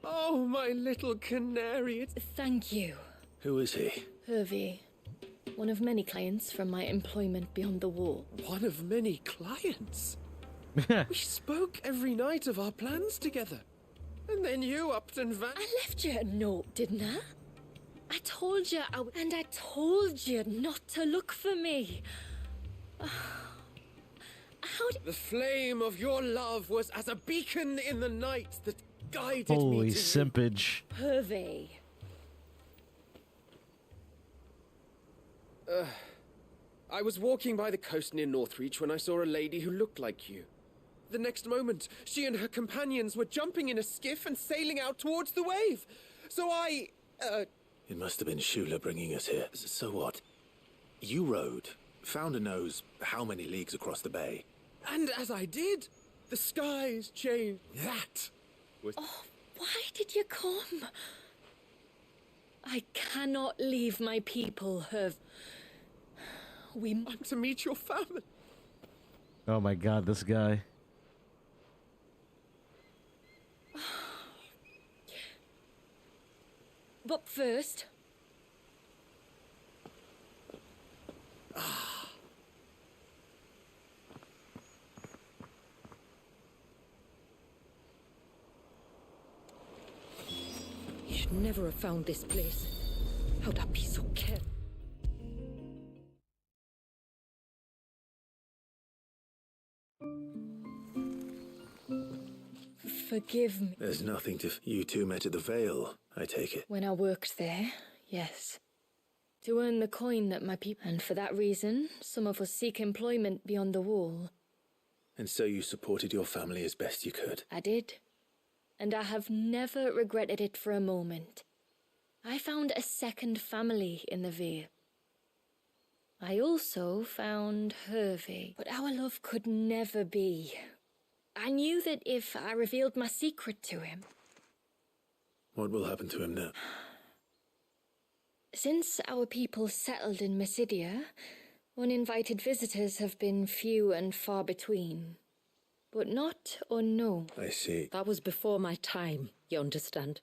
Oh, my little canary. Thank you. Who is he? Hervey. One of many clients from my employment beyond the wall. One of many clients? We spoke every night of our plans together. And then you upped and I left you a note, didn't I? I told you and I told you not to look for me. How did... The flame of your love was as a beacon in the night that guided Holy me to simpage. Hervey. I was walking by the coast near Northreach when I saw a lady who looked like you. The next moment, she and her companions were jumping in a skiff and sailing out towards the wave. So I, It must have been Shula bringing us here. So what? You rowed, found a nose how many leagues across the bay? And as I did, the skies changed. That was... Oh, why did you come? I cannot leave my people, Herv. I'm to meet your family. Oh my god, this guy. But first... You should never have found this place. How'd I be so careless? Forgive me. There's nothing to... You two met at the Vale, I take it. When I worked there, yes. To earn the coin that my people... And for that reason, some of us seek employment beyond the wall. And so you supported your family as best you could. I did. And I have never regretted it for a moment. I found a second family in the Veer. I also found Hervey. But our love could never be. I knew that if I revealed my secret to him... What will happen to him now? Since our people settled in Mysidia, uninvited visitors have been few and far between. But not unknown. I see. That was before my time, you understand?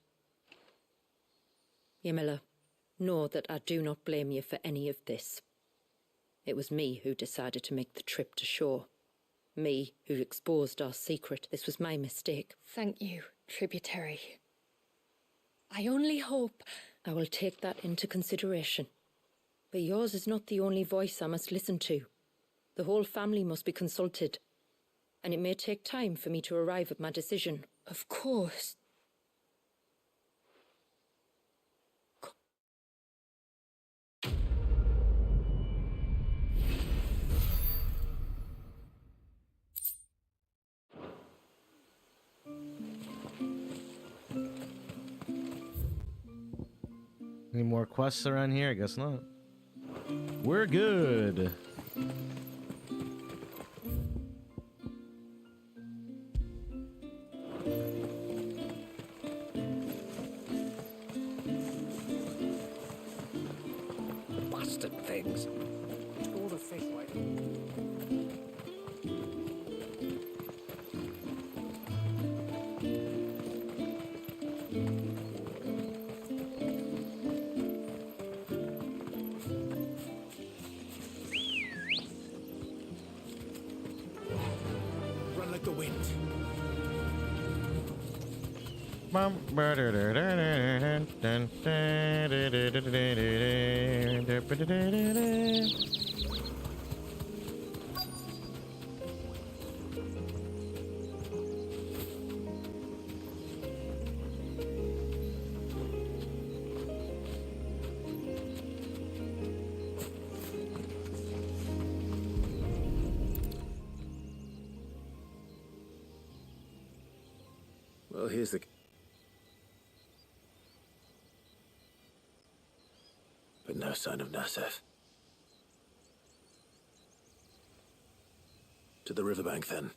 Yamila, know that I do not blame you for any of this. It was me who decided to make the trip to shore. Me who exposed our secret. This was my mistake. Thank you, tributary. I only hope... I will take that into consideration. But yours is not the only voice I must listen to. The whole family must be consulted. And it may take time for me to arrive at my decision. Of course. Any more quests around here? I guess not. We're good. Bastard things. All the Well, here's the... But no sign of Nassef. To the riverbank, then.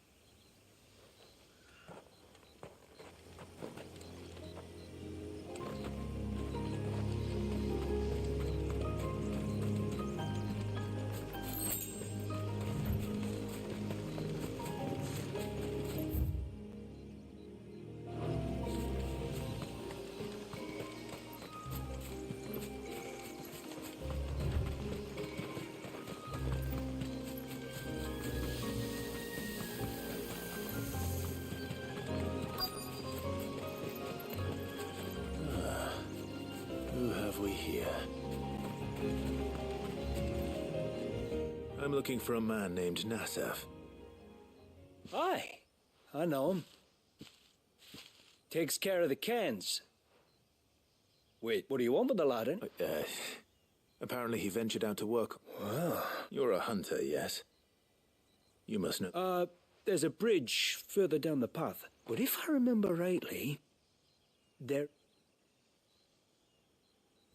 I'm looking for a man named Nassef. Aye, I know him. Takes care of the cans. Wait, what do you want with the lad, eh? Apparently he ventured out to work. Wow. You're a hunter, yes? You must know... there's a bridge further down the path. But if I remember rightly, there...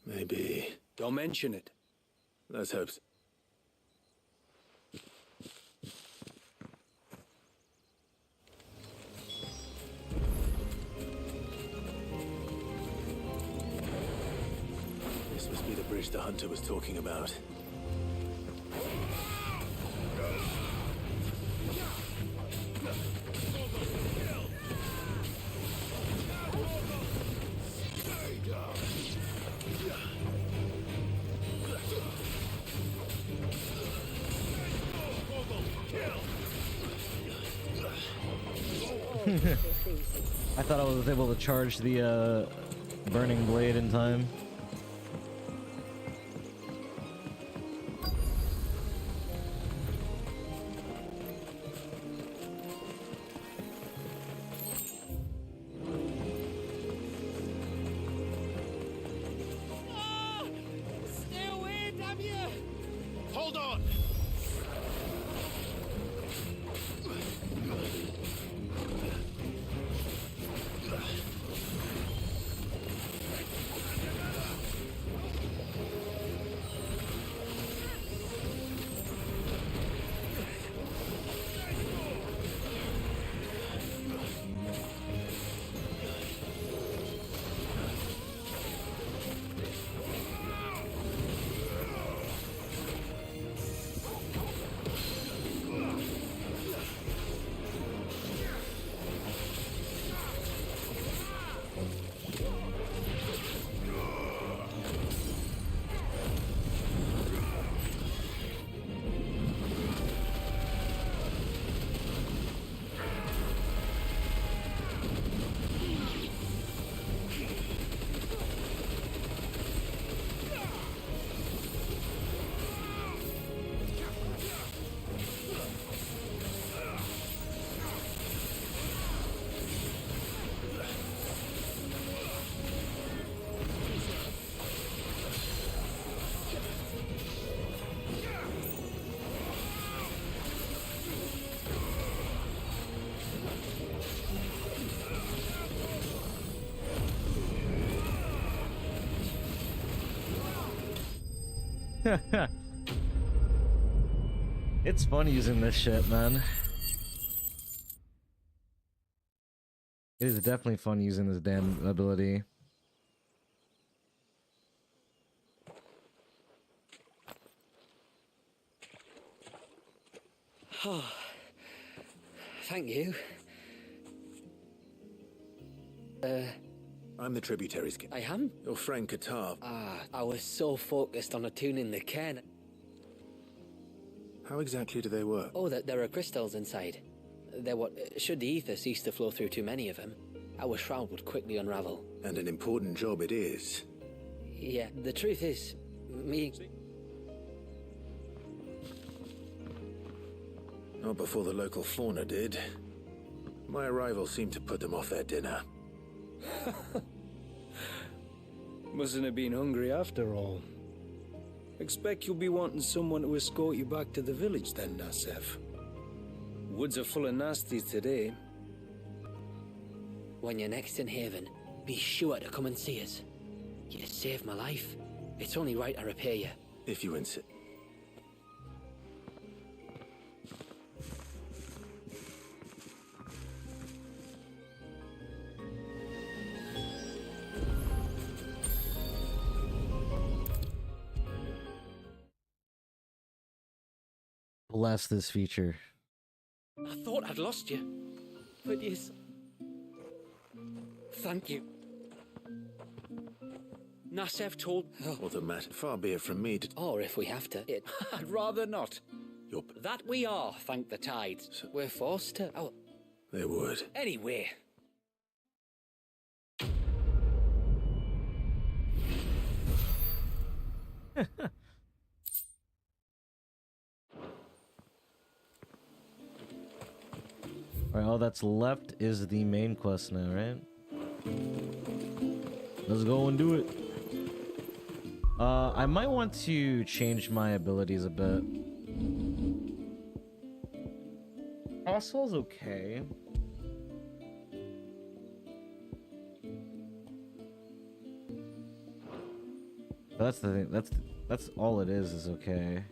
Maybe... Don't mention it. Let's hope so. This must be the bridge the hunter was talking about. I thought I was able to charge the burning blade in time. Stay away, damn you! Hold on! It's fun using this shit, man. It is definitely fun using this damn ability. Oh, thank you. I'm the tributaries. I am? Your friend Katar. I was so focused on attuning the cairn. How exactly do they work? Oh, there are crystals inside. They're what, should the ether cease to flow through too many of them, our shroud would quickly unravel. And an important job it is. Yeah, the truth is, me... Not before the local fauna did. My arrival seemed to put them off their dinner. Mustn't have been hungry after all. Expect you'll be wanting someone to escort you back to the village then, Nasef. Woods are full of nasties today. When you're next in Haven, be sure to come and see us. You saved my life. It's only right I repair you. If you insist. Bless this feature. I thought I'd lost you. But yes. Thank you. Nasef told... What the matter? Far be it from me to... Or if we have to... I'd rather not. That we are, thank the tides. We're forced to... Oh. They would. Anyway. Alright, all that's left is the main quest now, right? Let's go and do it. I might want to change my abilities a bit. Hostle's okay. That's the thing. That's all it is okay.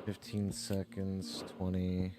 $15 seconds, 20.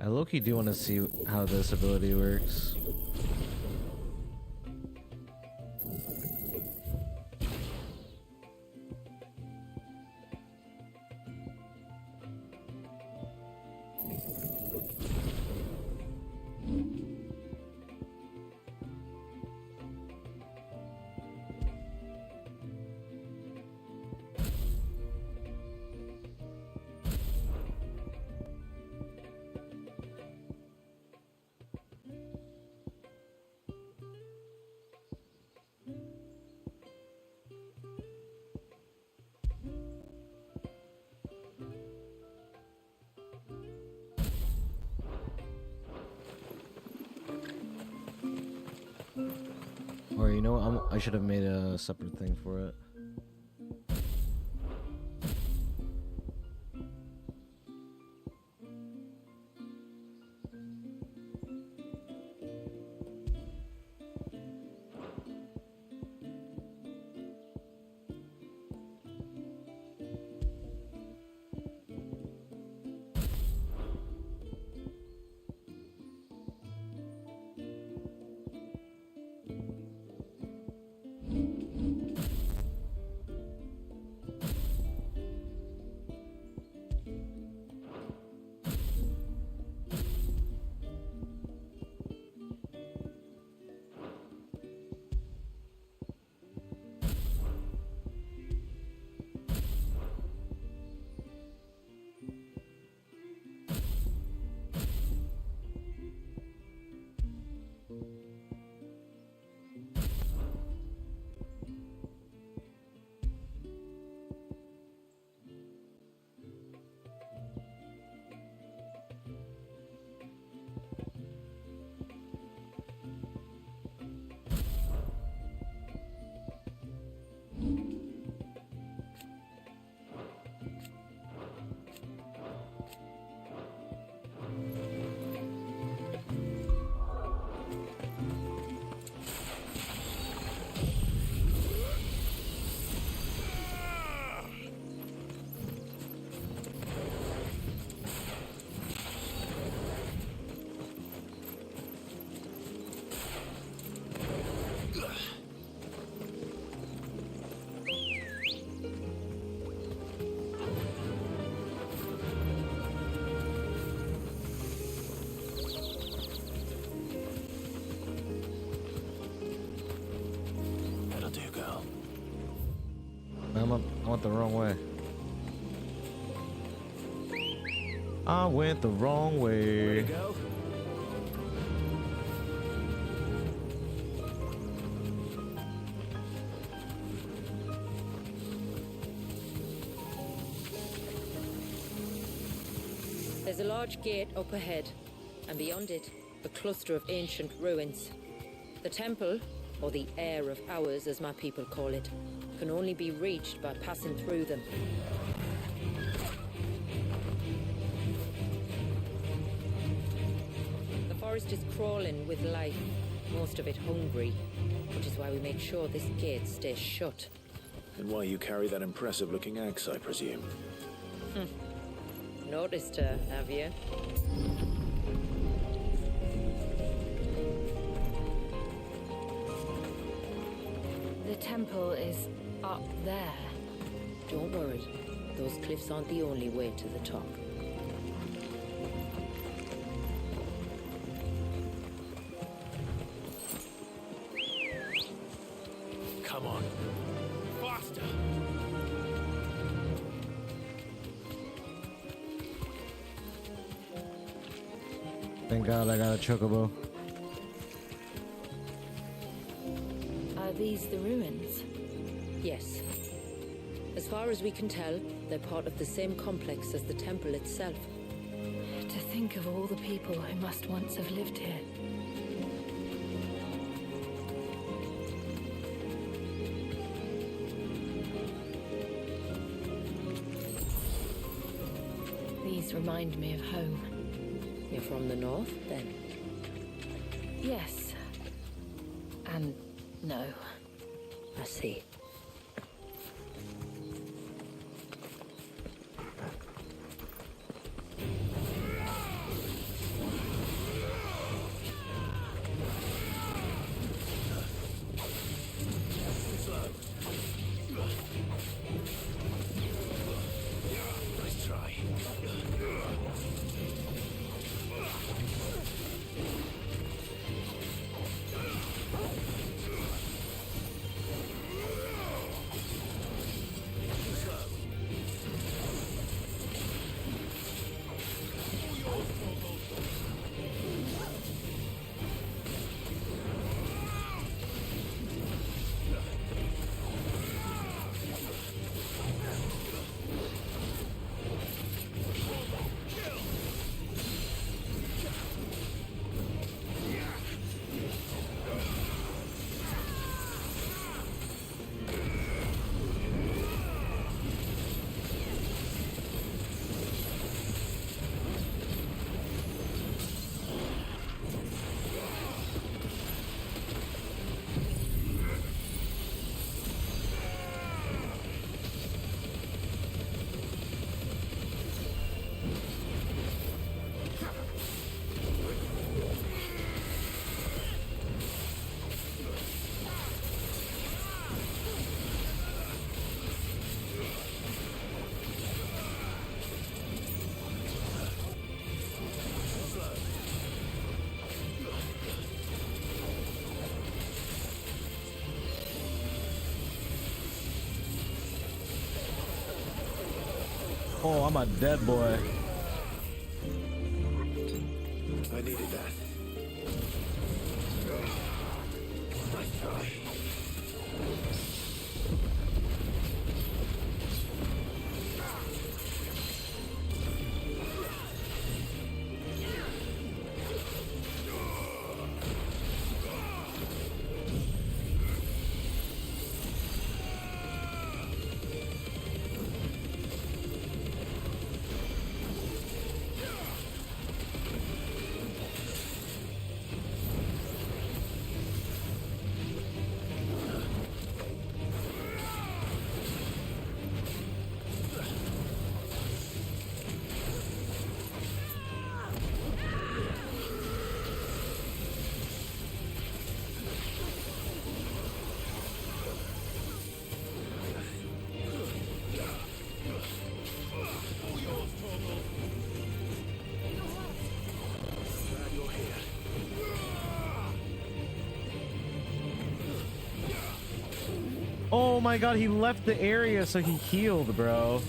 I low-key do want to see how this ability works. you know what? I should have made a separate thing for it. I went the wrong way. I went the wrong way. There you go. There's a large gate up ahead, and beyond it, a cluster of ancient ruins. The temple, or the Heir of Hours as my people call it, can only be reached by passing through them. The forest is crawling with life, most of it hungry, which is why we make sure this gate stays shut. And why you carry that impressive-looking axe, I presume. Noticed her, have you? The temple is up there. Don't worry. Those cliffs aren't the only way to the top. Come on. Faster! Thank God I got a chocobo. Are these the ruins? Yes. As far as we can tell, they're part of the same complex as the temple itself. To think of all the people who must once have lived here. These remind me of home. You're from the north, then? Yes. And no. I see. Nice try. I'm a dead boy. I needed that. Nice try. Oh my god, he left the area so he healed, bro.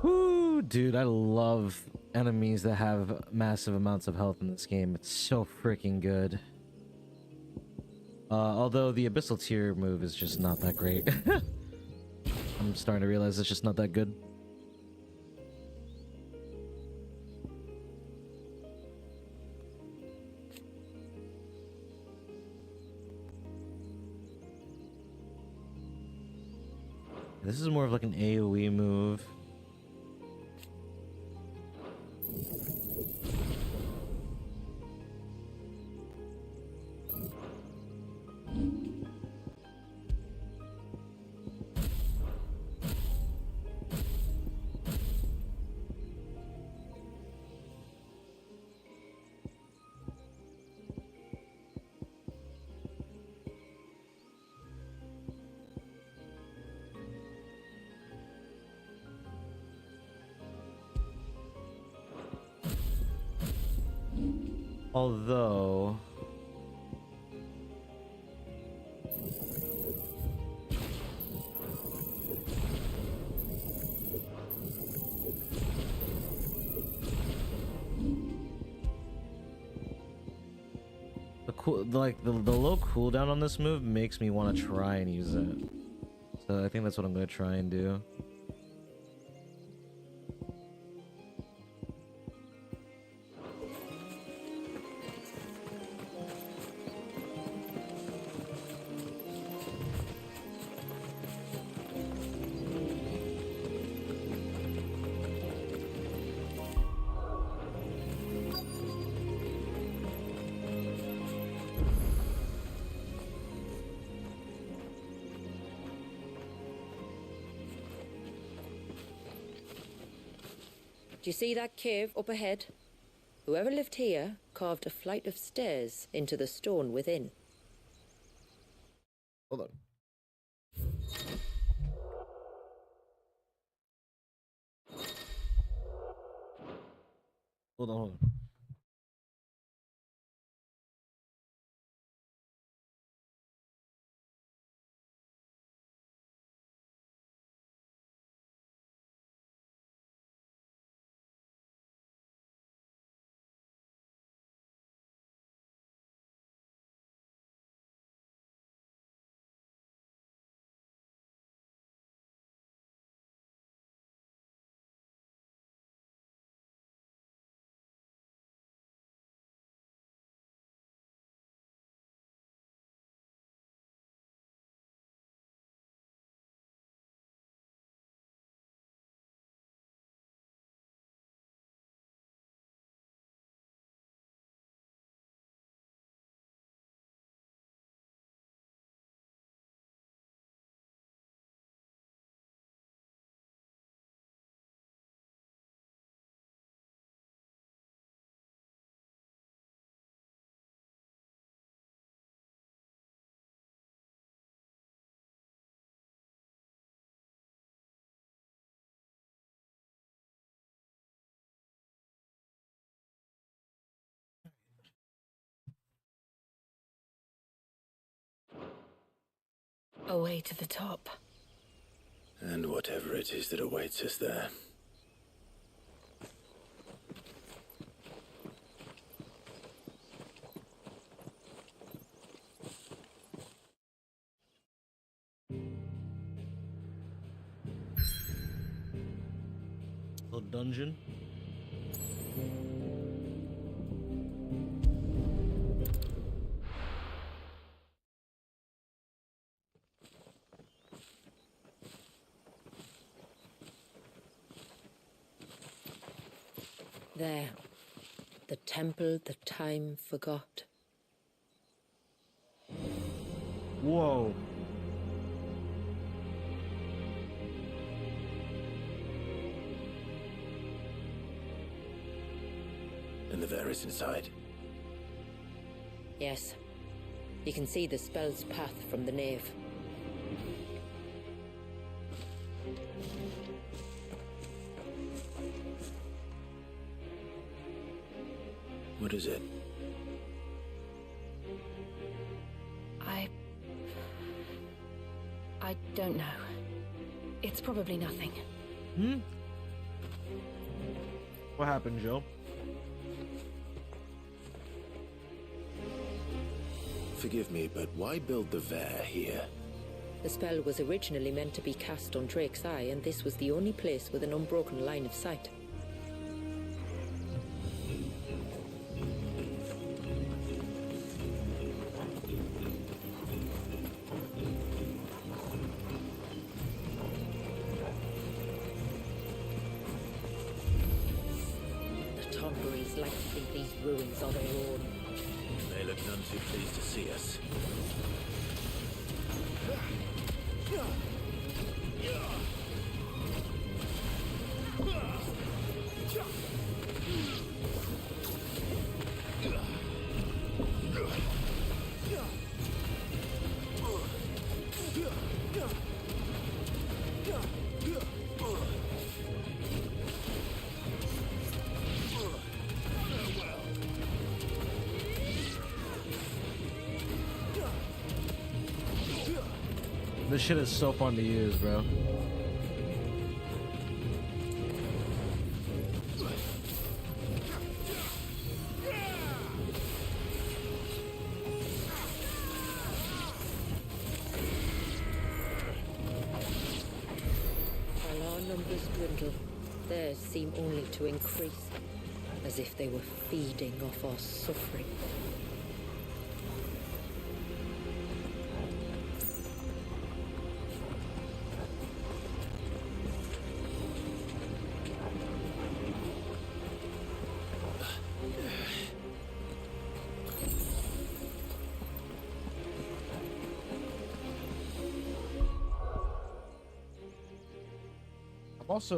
Woo, dude, I love enemies that have massive amounts of health in this game. It's so freaking good. Although the Abyssal Tier move is just not that great. I'm starting to realize it's just not that good. This is more of like an AoE move. Although... the low cooldown on this move makes me want to try and use it. So I think that's what I'm going to try and do. Do you see that cave up ahead? Whoever lived here carved a flight of stairs into the stone within. Hold on. Hold on. Away to the top. And whatever it is that awaits us there. Little dungeon. There. The temple the time forgot. Whoa. And the Varys inside. Yes. You can see the spell's path from the nave. What is it? I don't know. It's probably nothing. Hmm? What happened, Joe? Forgive me, but why build the Vare here? The spell was originally meant to be cast on Drake's Eye, and this was the only place with an unbroken line of sight. The Tonberries like to think these ruins are their own. They look none too pleased to see us. This shit is so fun to use, bro. While our numbers dwindle, theirs seem only to increase, as if they were feeding off our suffering.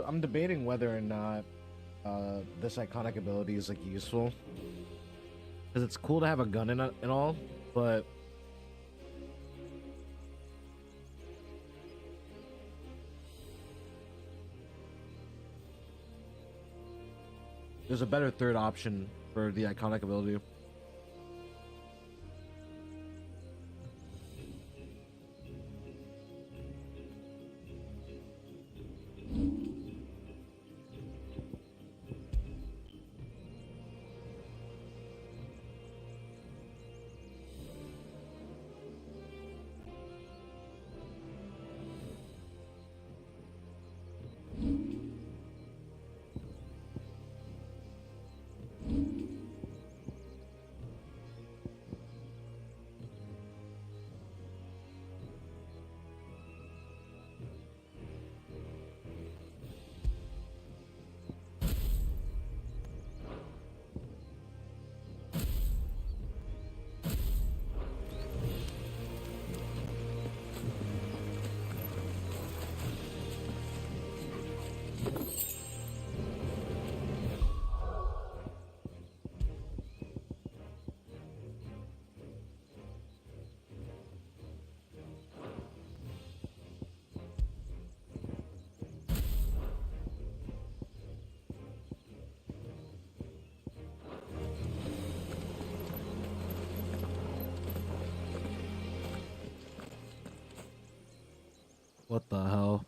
I'm debating whether or not this iconic ability is like useful, because it's cool to have a gun in it and all, but there's a better third option for the iconic ability. What the hell?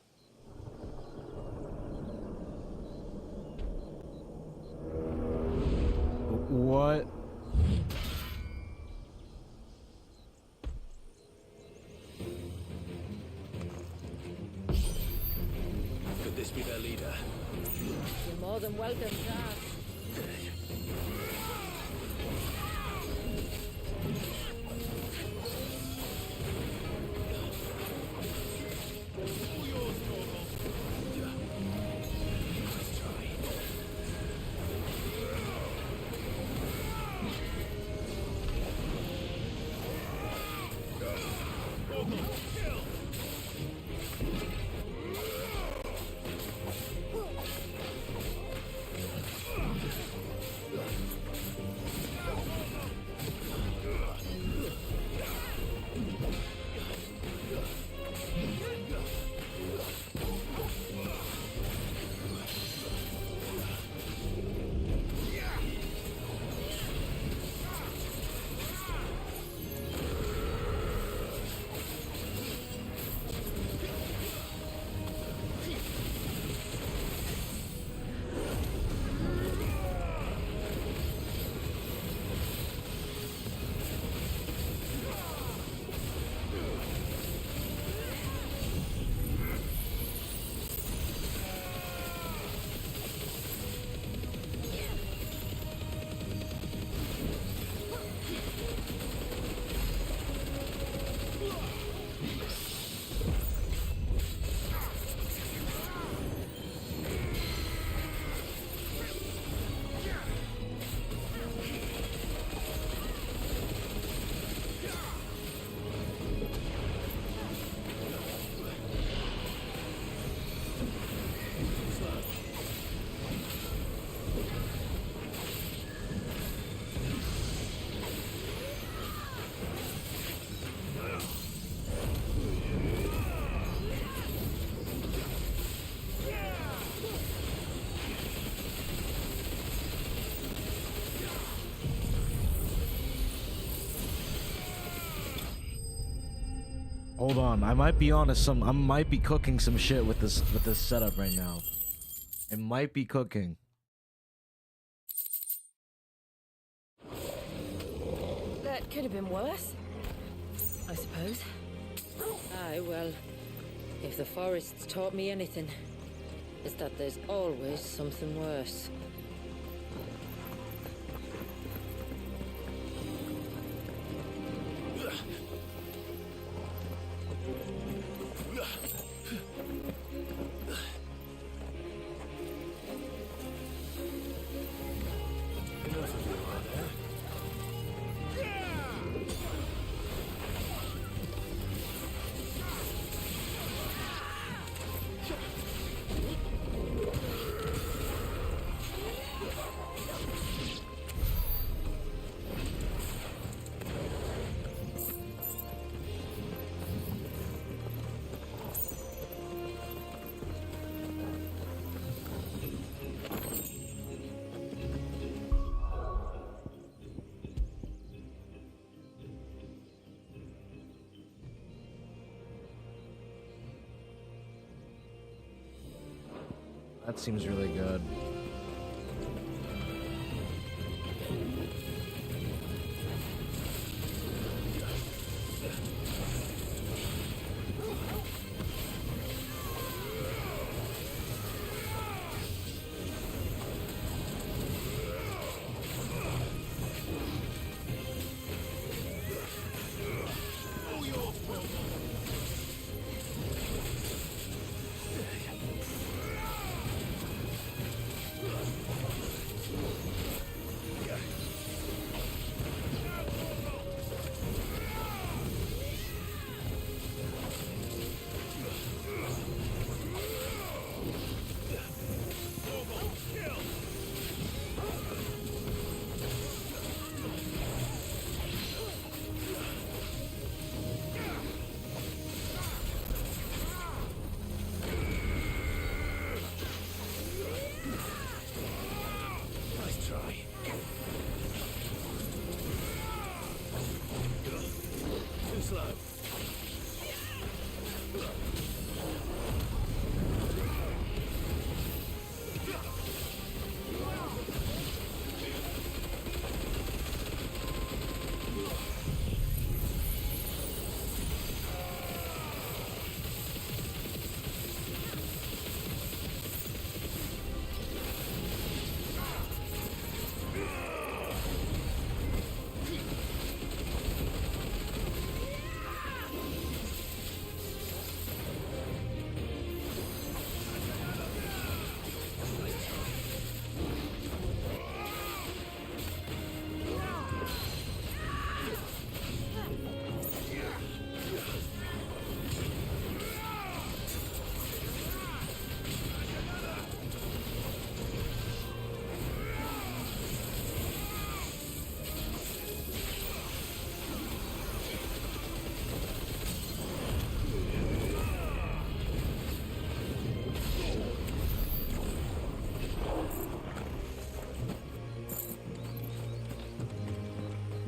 What? Could this be their leader? You're more than welcome to ask. Hold on, I might be I might be cooking some shit with this setup right now. It might be cooking. That could have been worse, I suppose. Aye, well, if the forest's taught me anything, it's that there's always something worse. That seems really good.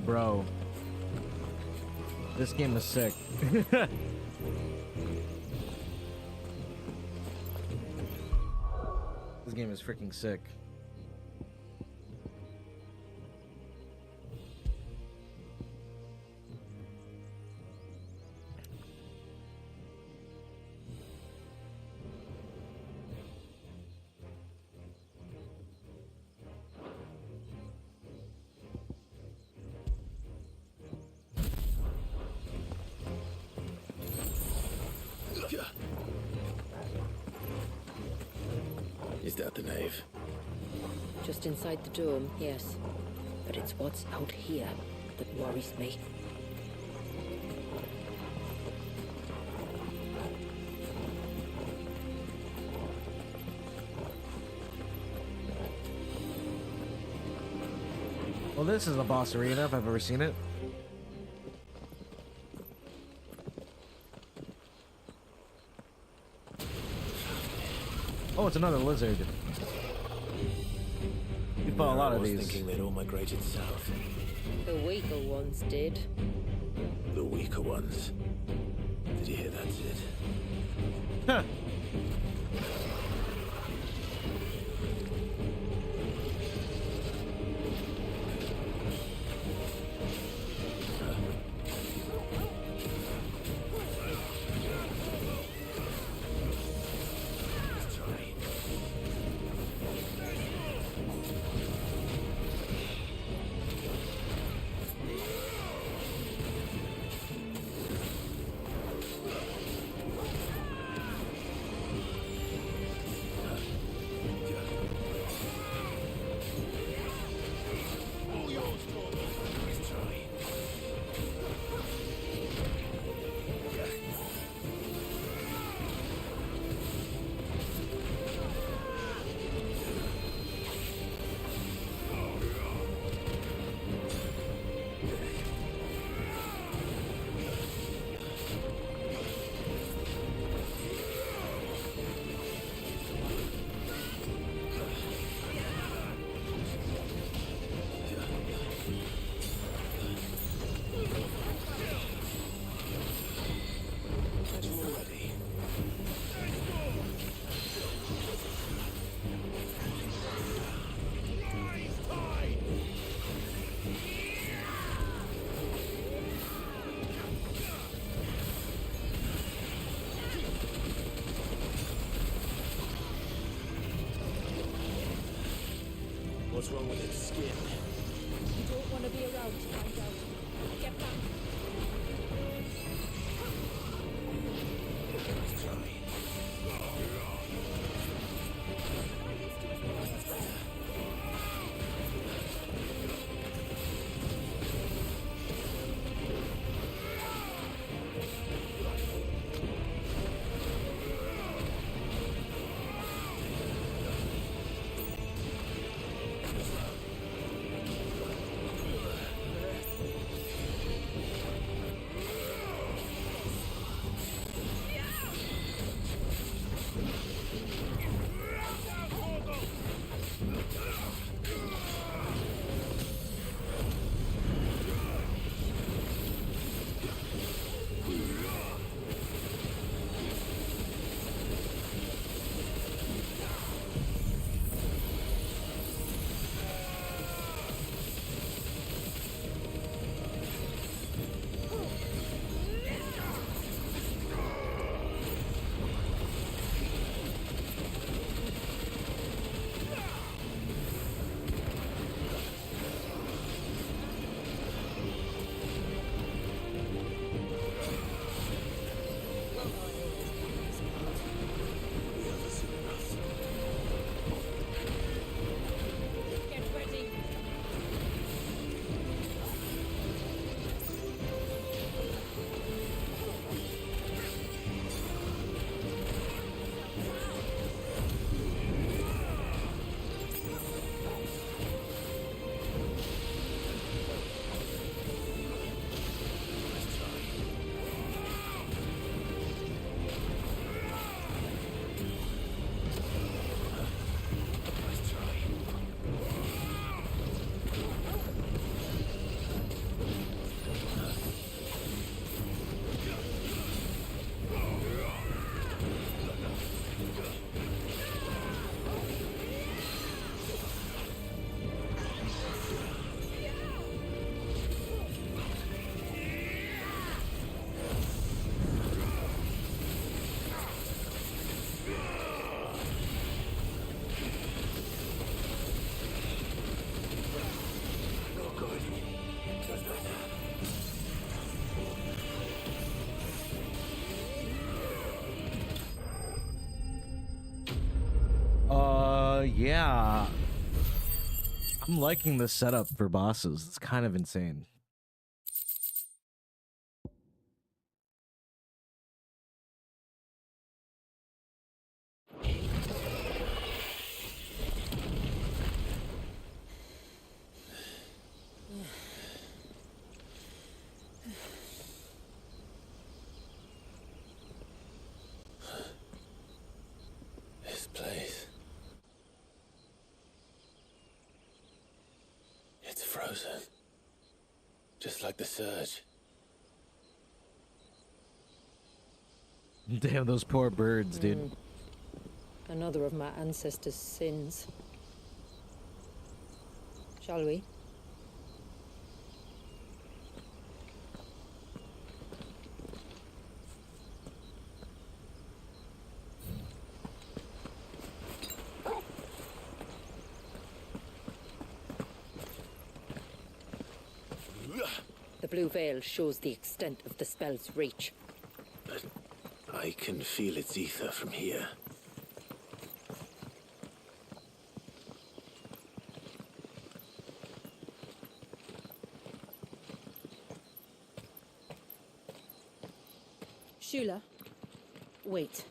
Bro, this game is sick. This game is freaking sick. Is that the nave? Just inside the dome, yes. But it's what's out here that worries me. Well, this is a boss arena if I've ever seen it. Oh, it's another lizard. You fought a lot of these. Thinking they'd all migrated south. The weaker ones did. The weaker ones. Did you hear that, Sid? Huh. What's wrong with its skin? You don't want to be around to find out. Get back. Let's try. Yeah. I'm liking the setup for bosses. It's kind of insane. This place. It's frozen. Just like the surge. Damn, those poor birds, dude. Another of my ancestors' sins. Shall we? The blue veil shows the extent of the spell's reach. But I can feel its ether from here. Shula, wait.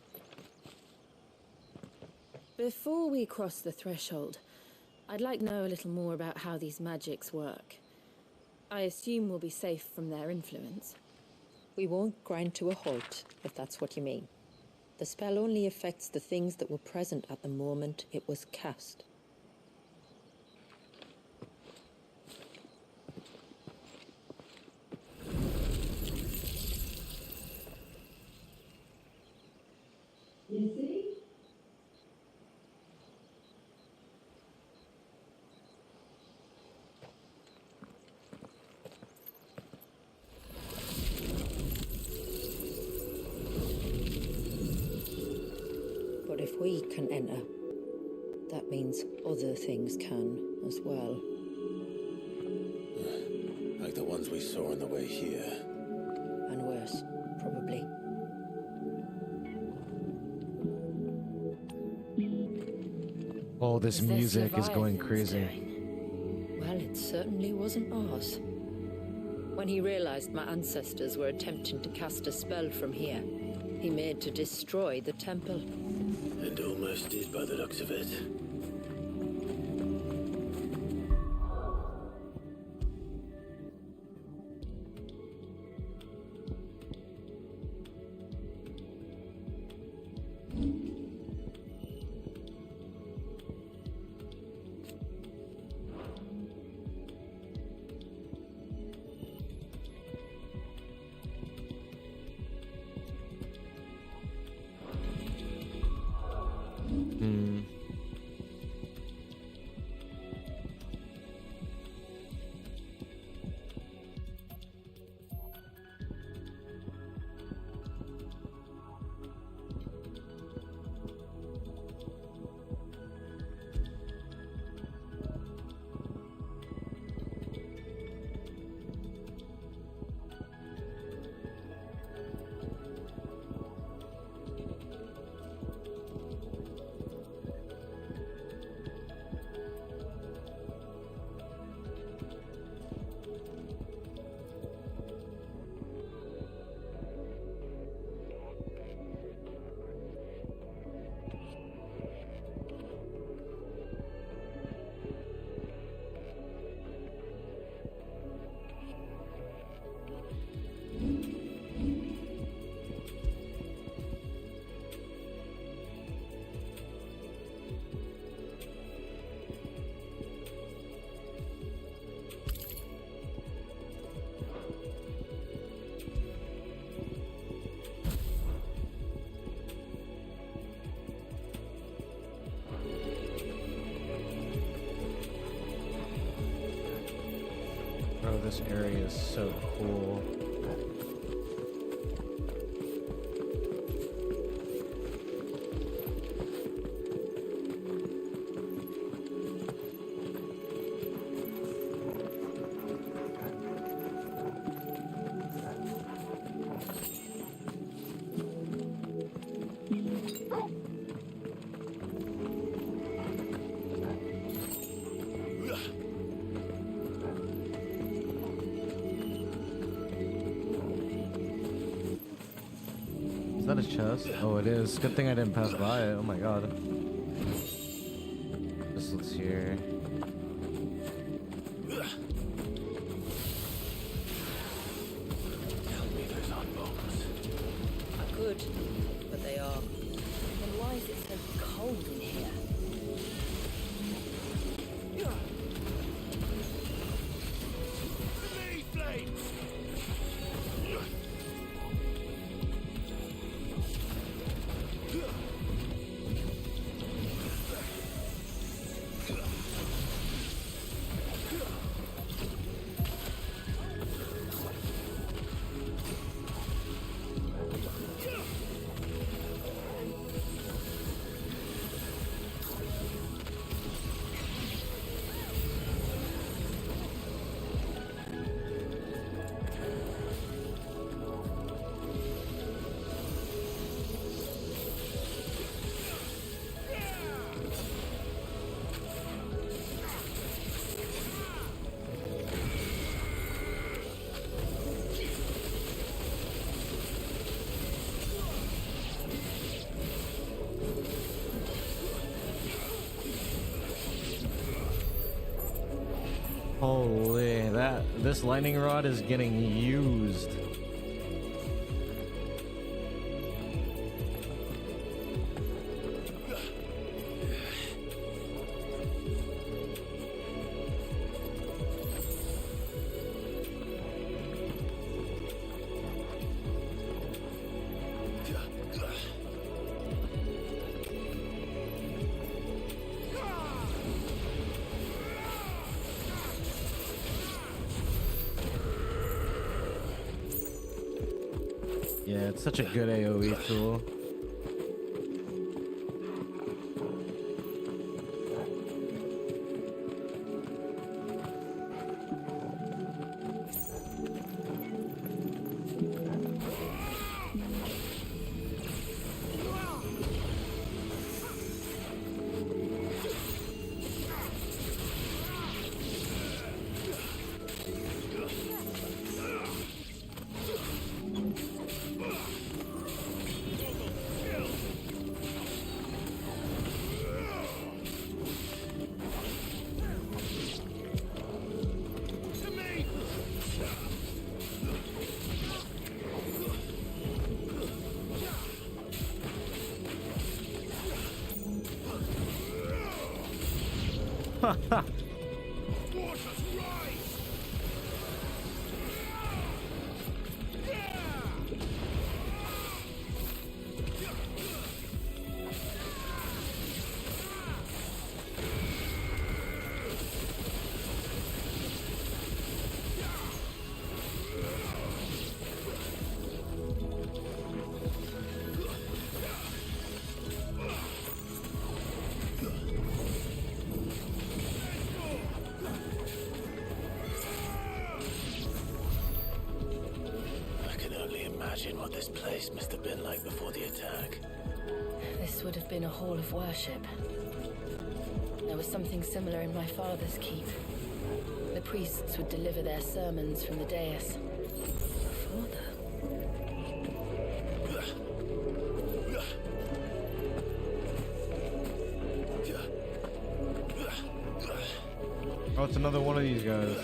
Before we cross the threshold, I'd like to know a little more about how these magics work. I assume we'll be safe from their influence. We won't grind to a halt, if that's what you mean. The spell only affects the things that were present at the moment it was cast. You see? But if we can enter, that means other things can as well. Like the ones we saw on the way here. And worse, probably. Oh, this music is going crazy. Well, it certainly wasn't ours. When he realized my ancestors were attempting to cast a spell from here, he made to destroy the temple. And almost did by the looks of it. Bro, this area is so cool. Is that a chest? Oh, it is. Good thing I didn't pass by it. Oh my god. This looks here. Good, but they are. Then why is it so cold in here? this lightning rod is getting used. Yeah, it's such a good AoE tool. Imagine what this place must have been like before the attack. This would have been a hall of worship. There was something similar in my father's keep. The priests would deliver their sermons from the dais. Father? Oh, it's another one of these guys.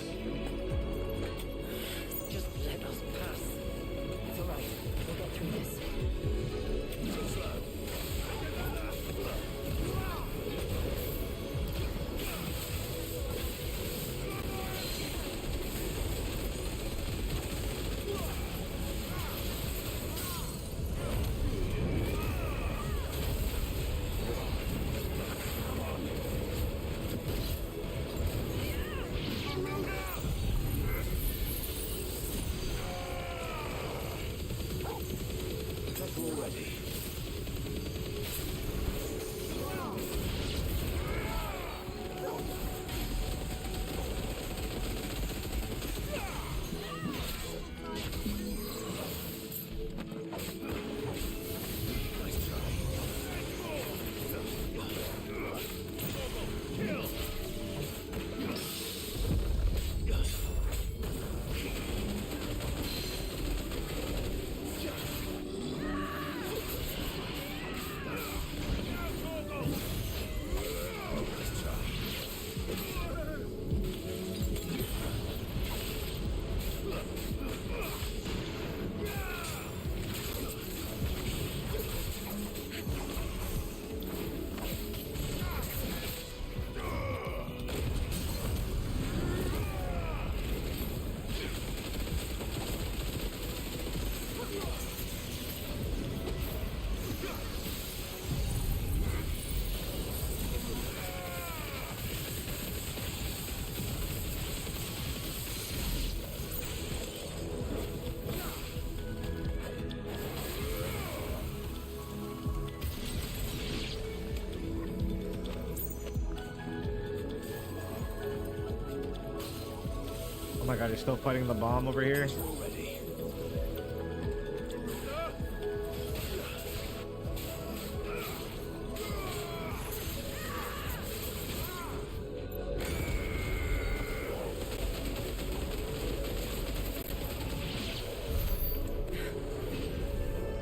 Oh my god, you're still fighting the bomb over here? The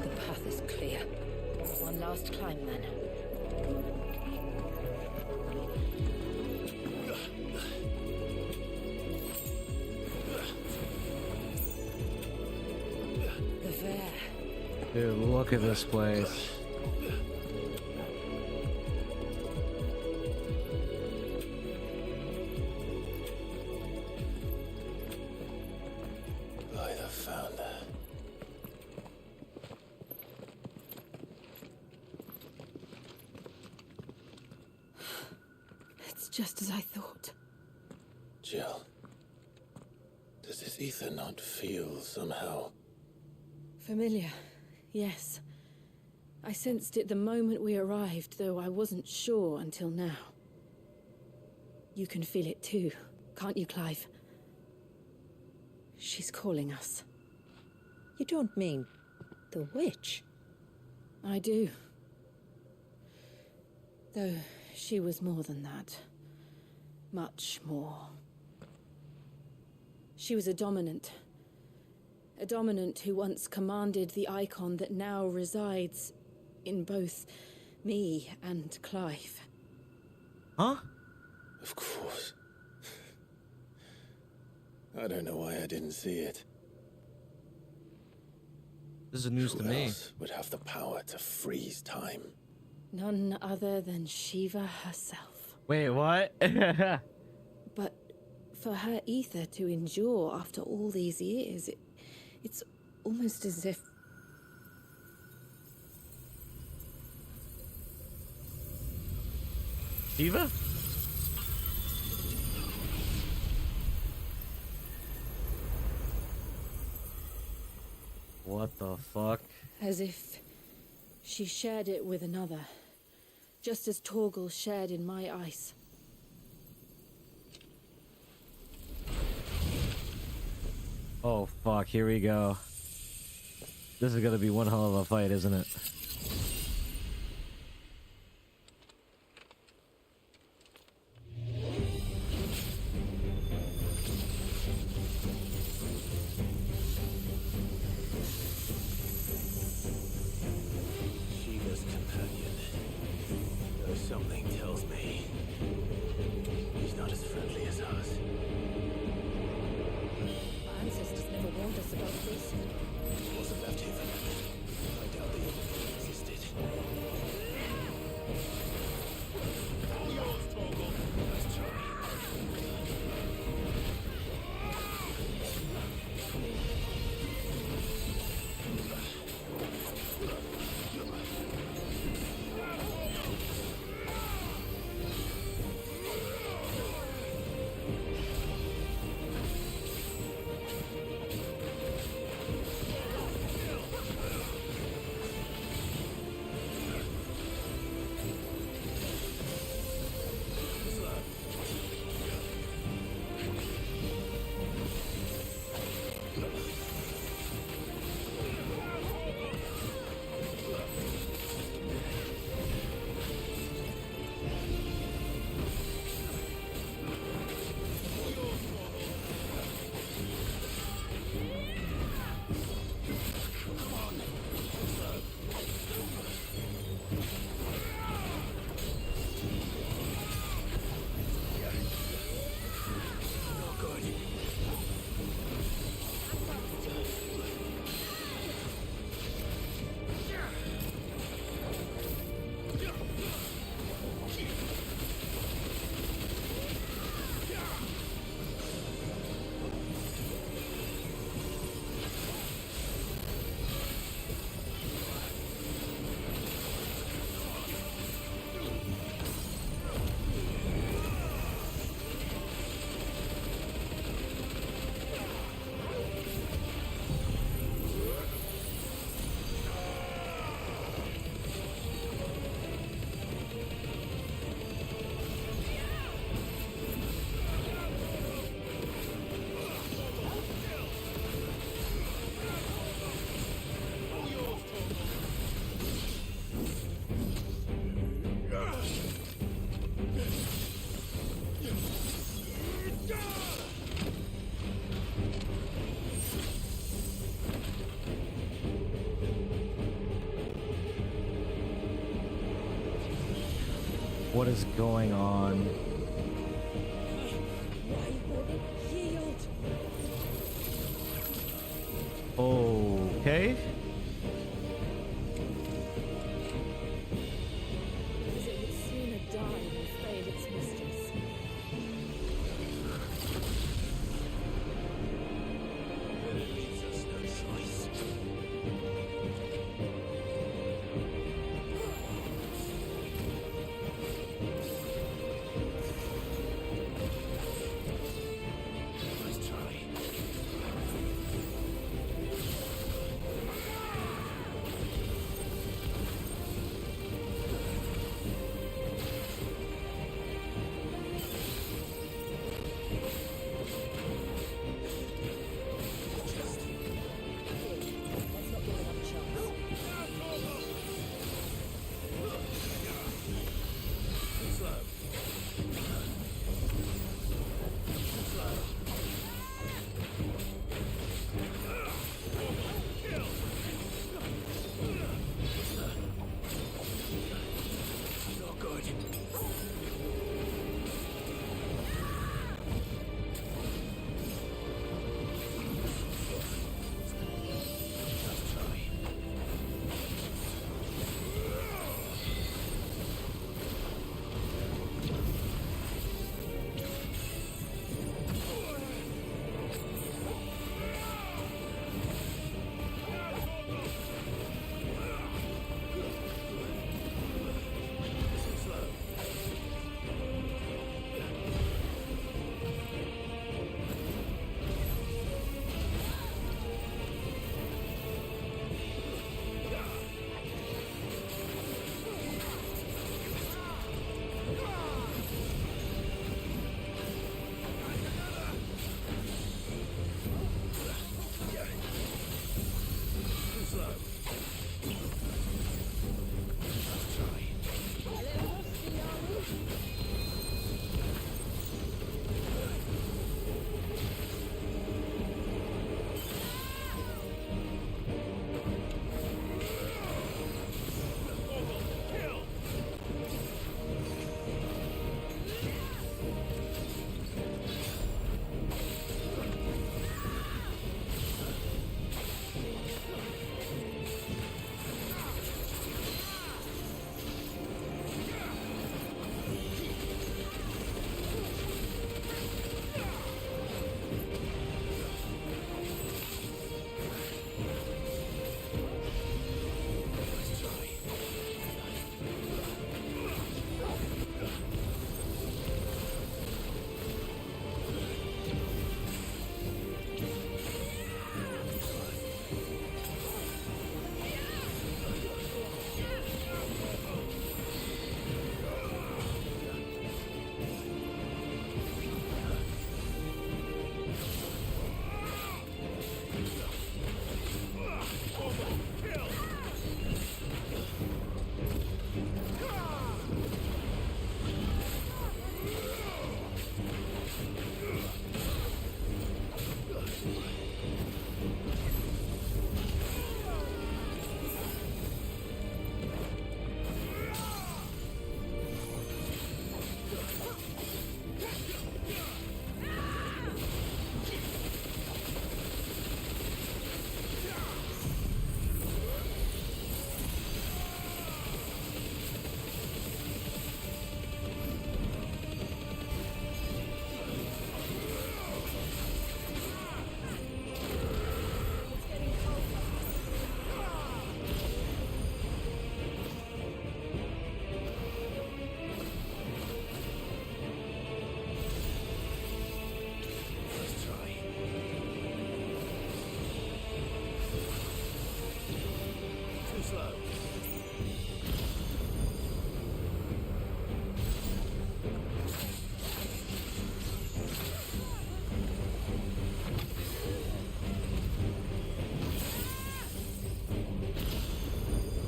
path is clear. One last climb then. fair. Dude, look at this place. By the founder. It's just as I thought. Jill, does this ether not feel somehow? Familiar, yes. I sensed it the moment we arrived, though I wasn't sure until now. You can feel it too, can't you, Clive? She's calling us. You don't mean the witch? I do. Though she was more than that. Much more. She was a dominant. A dominant who once commanded the icon that now resides in both me and Clive. Huh? Of course. I don't know why I didn't see it. This is news to me. Who else would have the power to freeze time? None other than Shiva herself. Wait, what? But for her ether to endure after all these years, it's almost as if... Shiva? What the fuck? As if she shared it with another, just as Torgal shared in my ice. Oh fuck, here we go. This is gonna be one hell of a fight, isn't it? Shiva's companion. Though something tells me he's not as friendly as us. Our ancestors never warned us about this. It wasn't left here for nothing. I doubt they even existed. All yours, Torgal. Let's try. What is going on? Why won't it yield? Oh. Okay. As it would sooner die than fail its mistress. It leaves us no choice. Let's try. Not good. Let's try.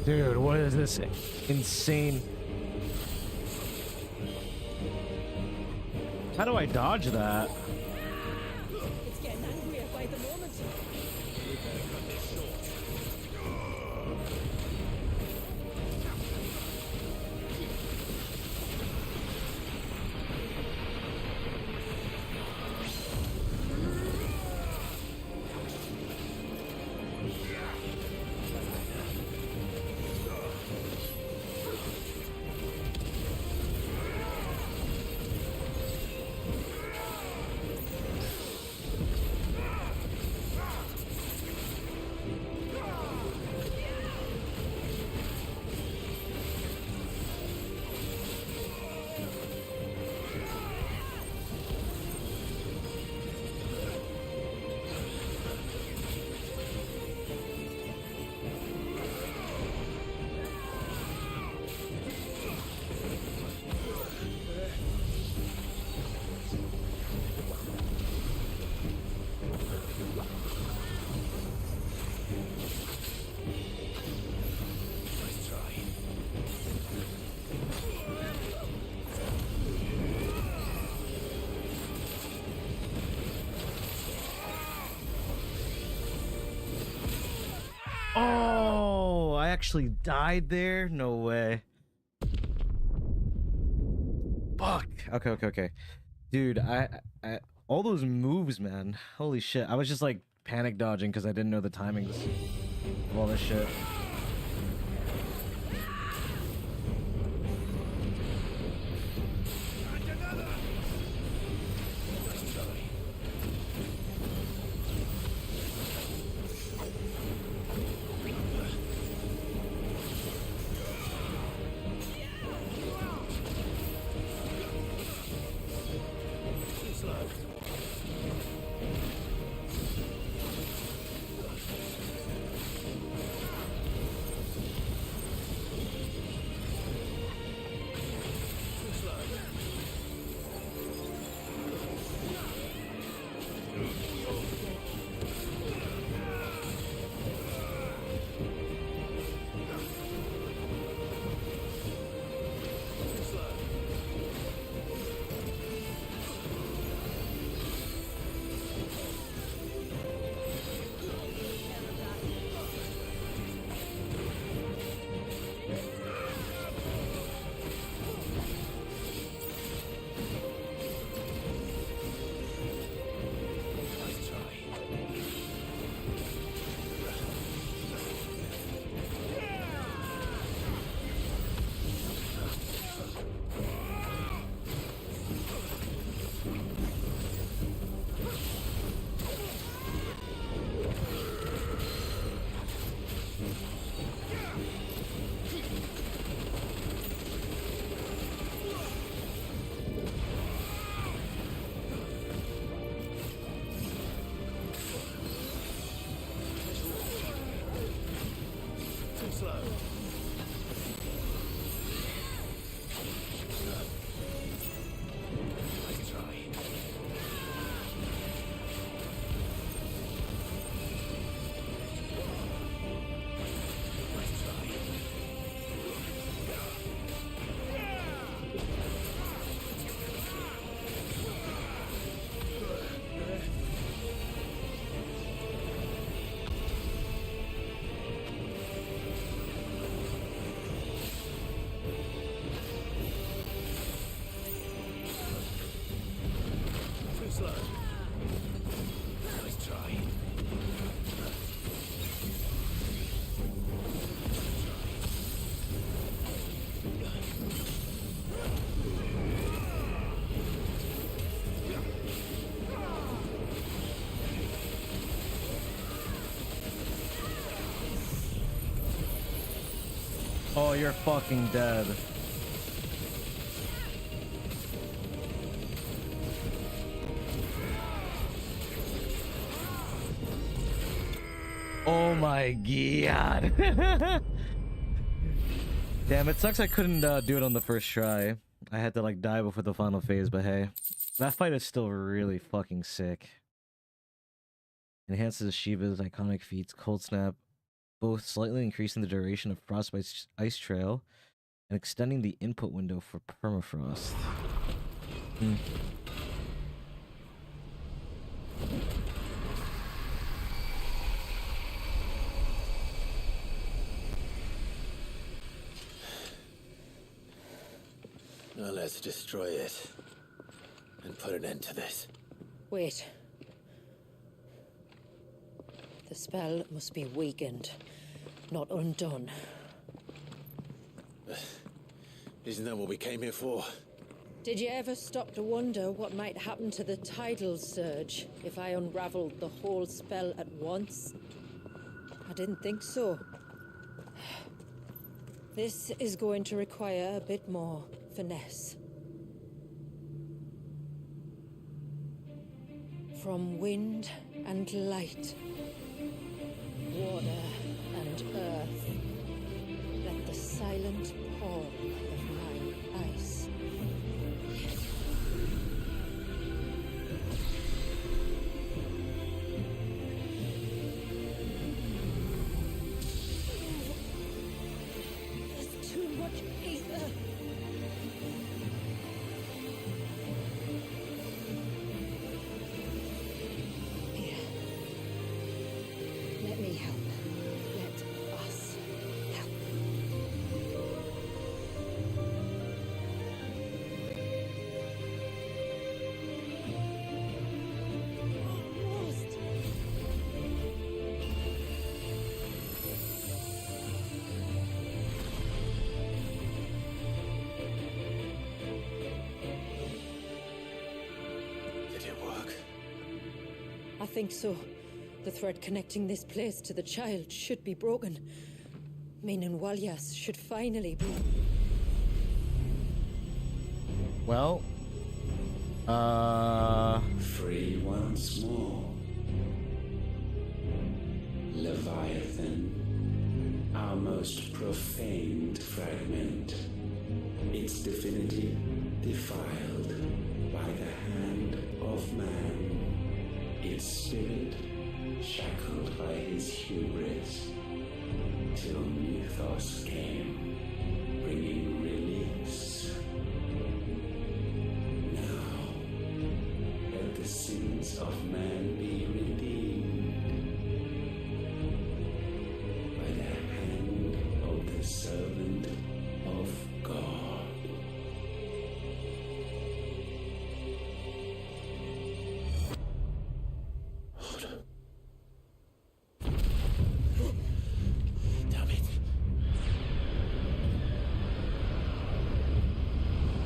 Dude, what is this insane? How do I dodge that? It's getting angrier by the moment. We better cut this short. Oh, I actually died there? No way. Fuck. Okay. Dude, I all those moves, man. Holy shit. I was just like panic dodging because I didn't know the timings of all this shit. Oh, you're fucking dead. Oh my god. Damn, it sucks I couldn't do it on the first try. I had to like die before the final phase, but hey. That fight is still really fucking sick. Enhances Shiva's iconic feats, Cold Snap, both slightly increasing the duration of Frostbite's Ice Trail and extending the input window for Permafrost. Now let's destroy it and put an end to this. Wait. The spell must be weakened, not undone. Isn't that what we came here for? Did you ever stop to wonder what might happen to the tidal surge if I unraveled the whole spell at once? I didn't think so. This is going to require a bit more finesse. From wind and light, water and earth, let the silent pall of my ice. There's too much ether. think so. The thread connecting this place to the child should be broken. Meaning Walyas should finally be... Well... Free once more. Leviathan, our most profaned fragment. Its divinity defiled by the hand of man. Its spirit shackled by his hubris. Till Mythos came, bringing release. Now, let the sins of man be redeemed by the hand of the servant of God.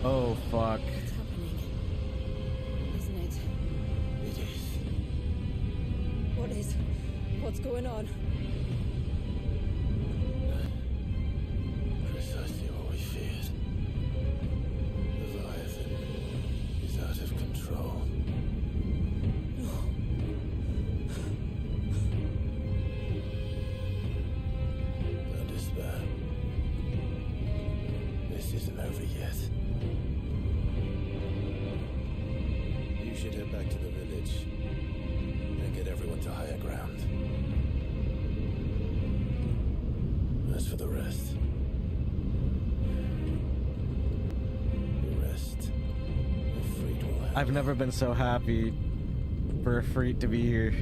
Oh, fuck. It's happening. Isn't it? It is. What is? What's going on? Precisely what we feared. Leviathan is out of control. Don't despair. This isn't over yet. You should head back to the village and get everyone to higher ground. As for the rest, Ifrit will have. I've never been so happy for Ifrit to be here.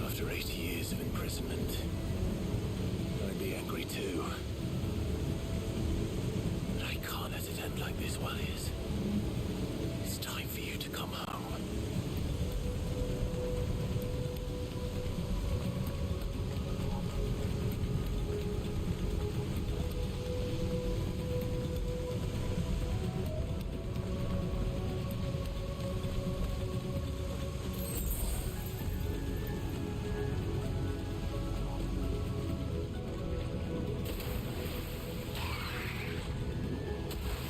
After 80 years of imprisonment, I'd be angry too. But I can't let it end like this, Walyas. It's time for you to come home.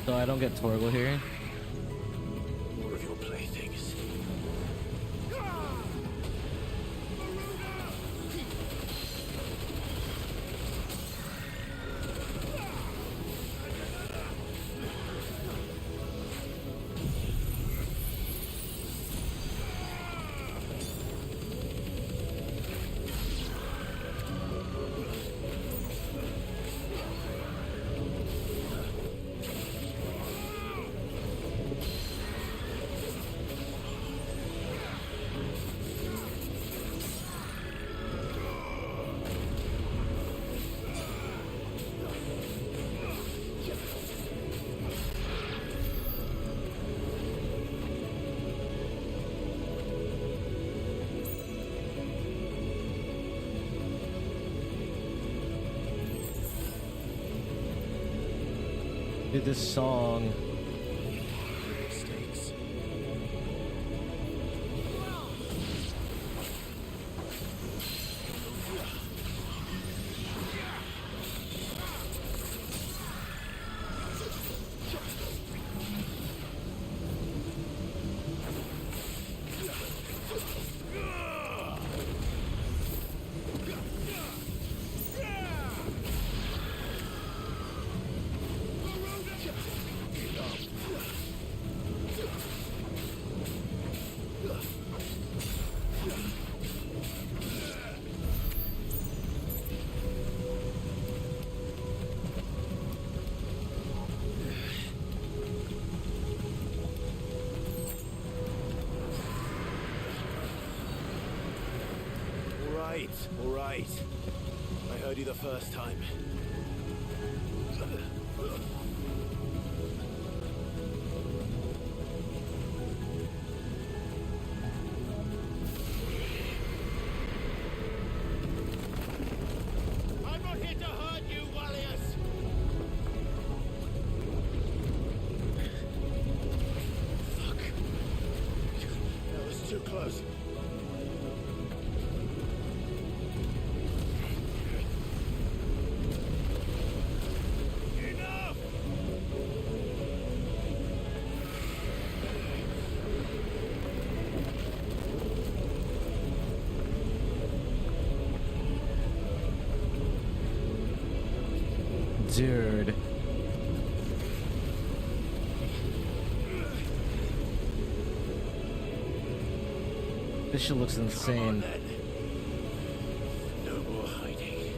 So I don't get Torgal here. More of your playthings. Dude, this song. Mistakes. right, all right. I heard you the first time. I'm not here to hurt you, Wallius! Fuck. That was too close. Dude. This shit looks insane. No more hiding.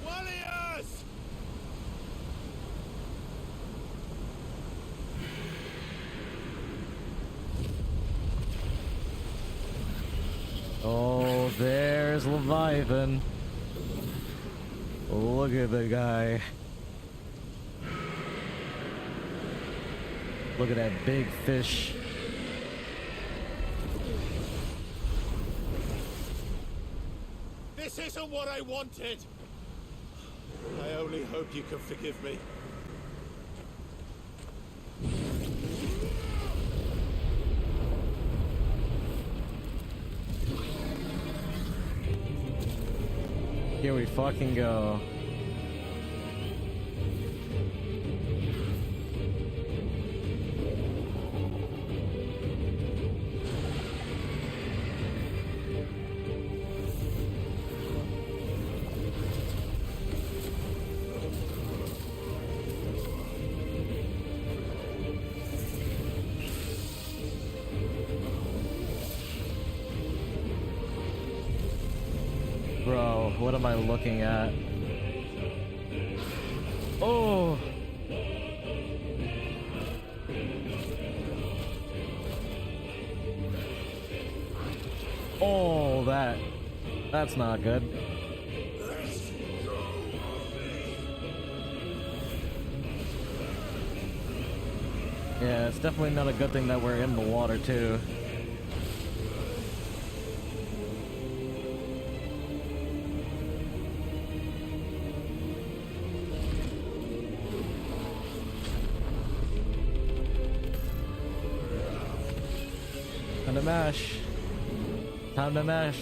Wallius! Oh, there's Leviathan. Look at the guy. Look at that big fish. This isn't what I wanted! I only hope you can forgive me. Here we fucking go. Bro, what am I looking at? Oh! Oh, that's not good. Yeah, it's definitely not a good thing that we're in the water too. Time to mash. Time to mash.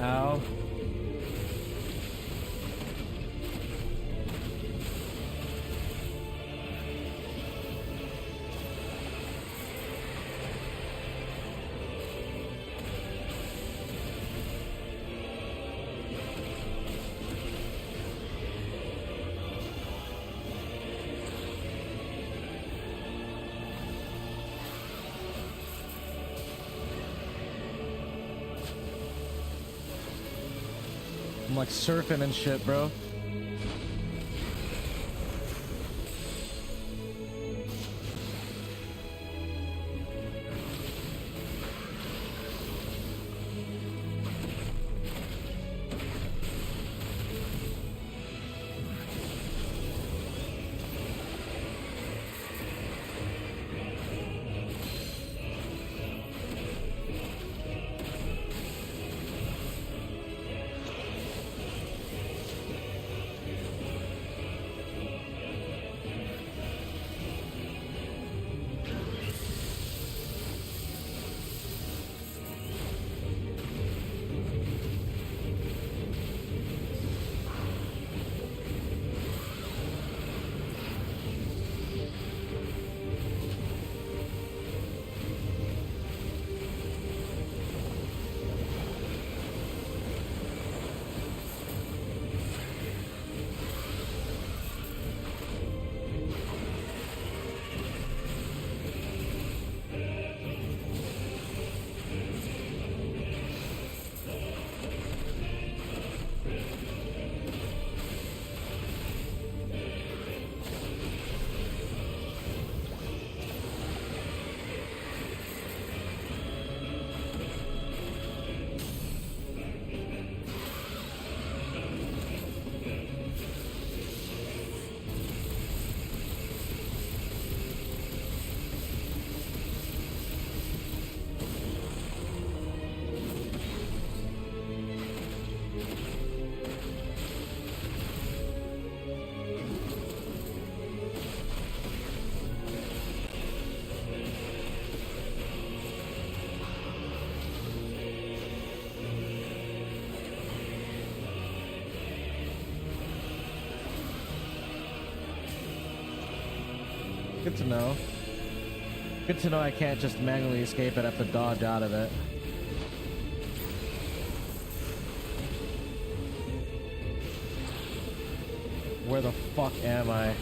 Ow. I'm like surfing and shit, bro. to know. Good to know I can't just manually escape it. I have to dodge out of it. Where the fuck am I?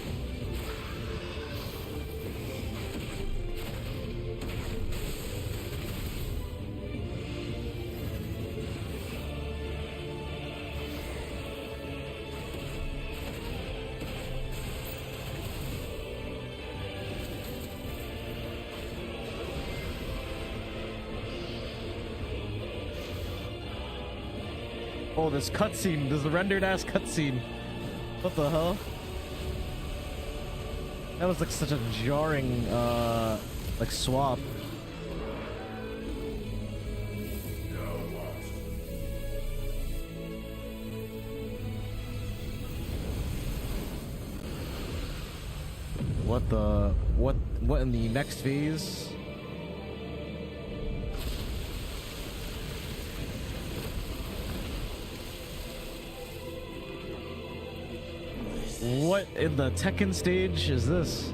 Oh, this cutscene. There's a rendered ass cutscene. What the hell? That was like such a jarring, like swap. What the? What in the next phase? What in the Tekken stage is this?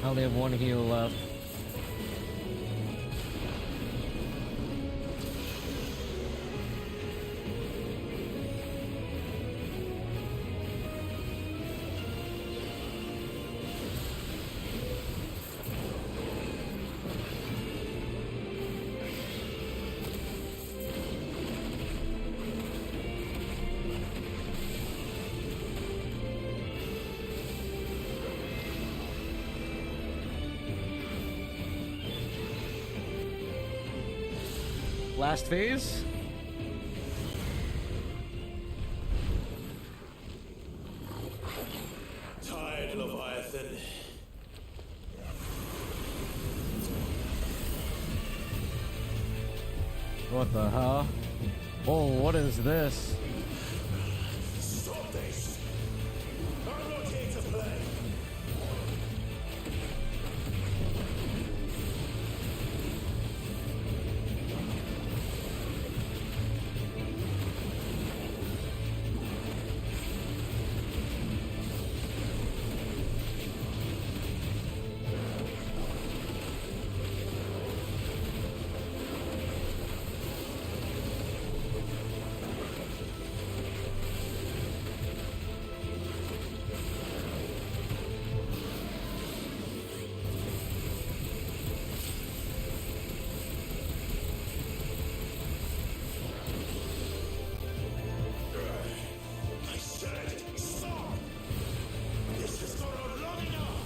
I only have one heal left. Last phase. Tide, Leviathan. What the hell? Oh, what is this? Stop this! I'm not here to play. I said stop! This has gone on long enough!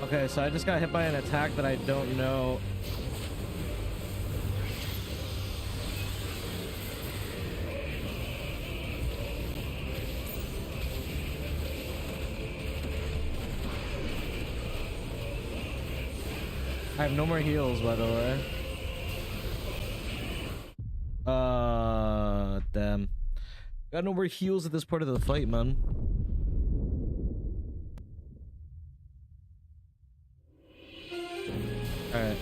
Okay, so I just got hit by an attack that I don't know. I have no more heals, by the way. Damn. Got no more heals at this part of the fight, man. Alright.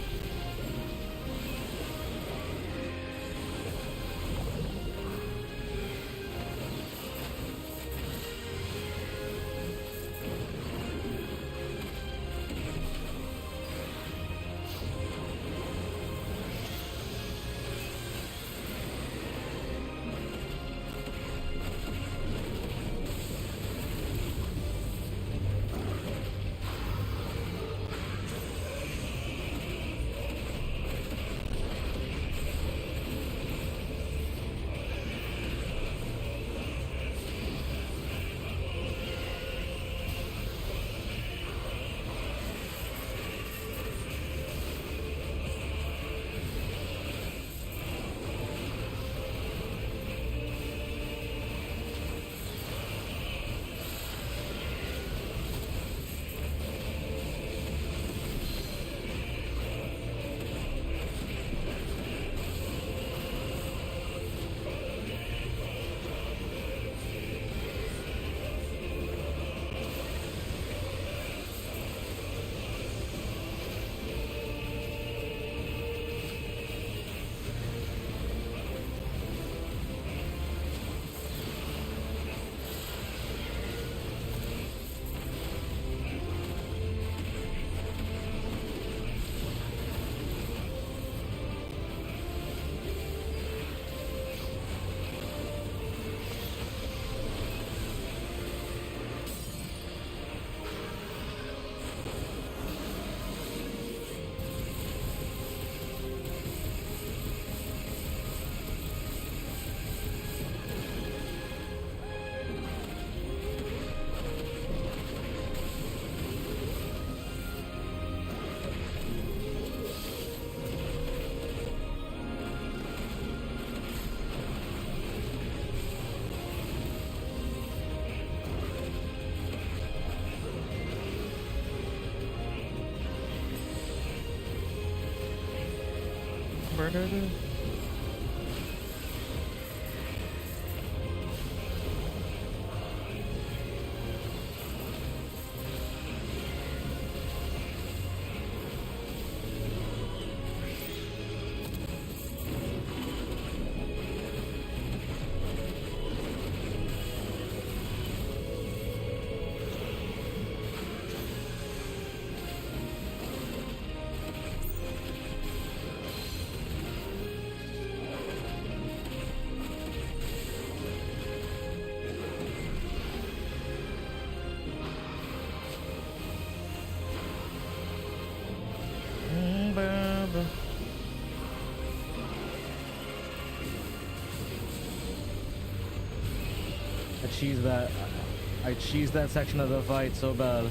I cheesed that section of the fight so bad.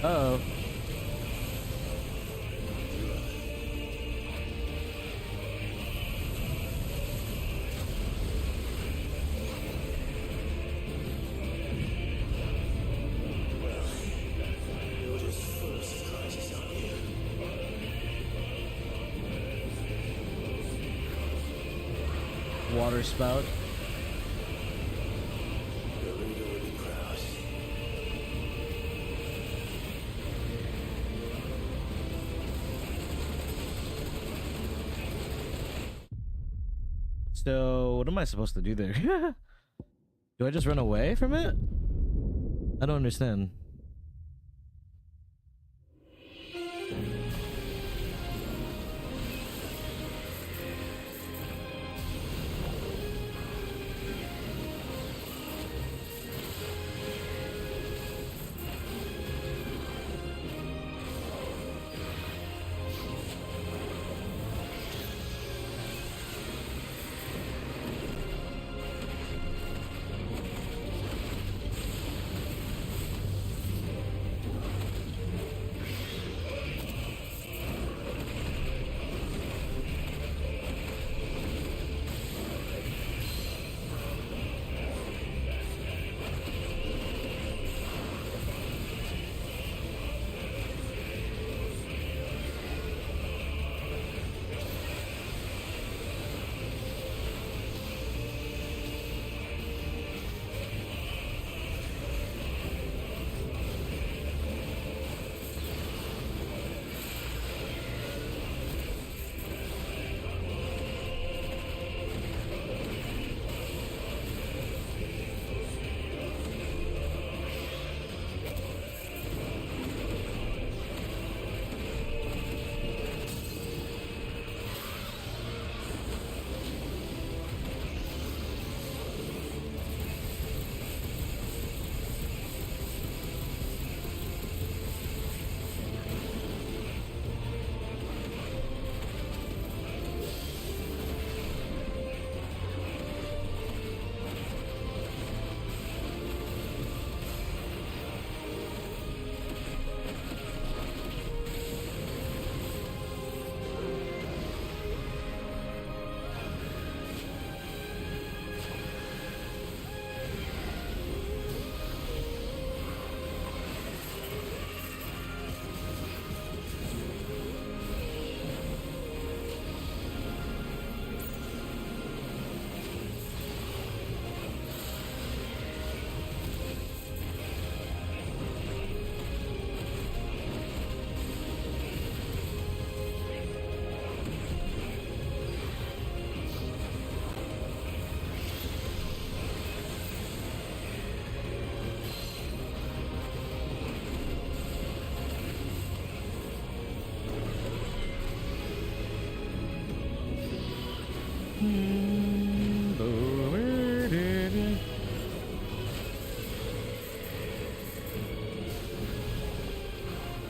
Uh-oh. Water spout. So, what am I supposed to do there? Do I just run away from it? I don't understand.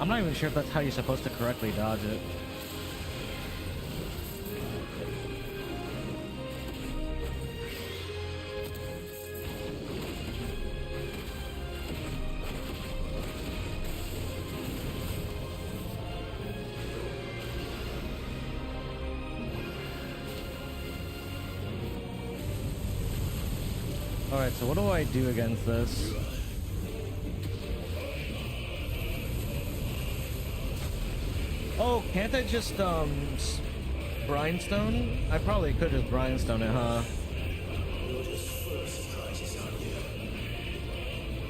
I'm not even sure if that's how you're supposed to correctly dodge it. Alright, so what do I do against this? Oh, can't I just, Grindstone? I probably could just Grindstone it, huh?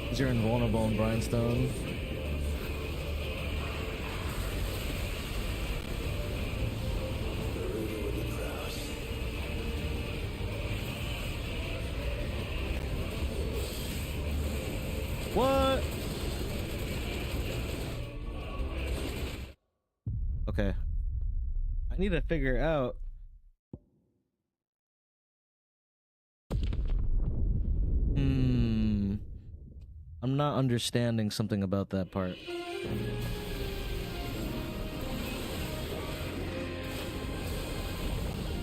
Because you're invulnerable in Grindstone. What? Okay. I need to figure out. I'm not understanding something about that part.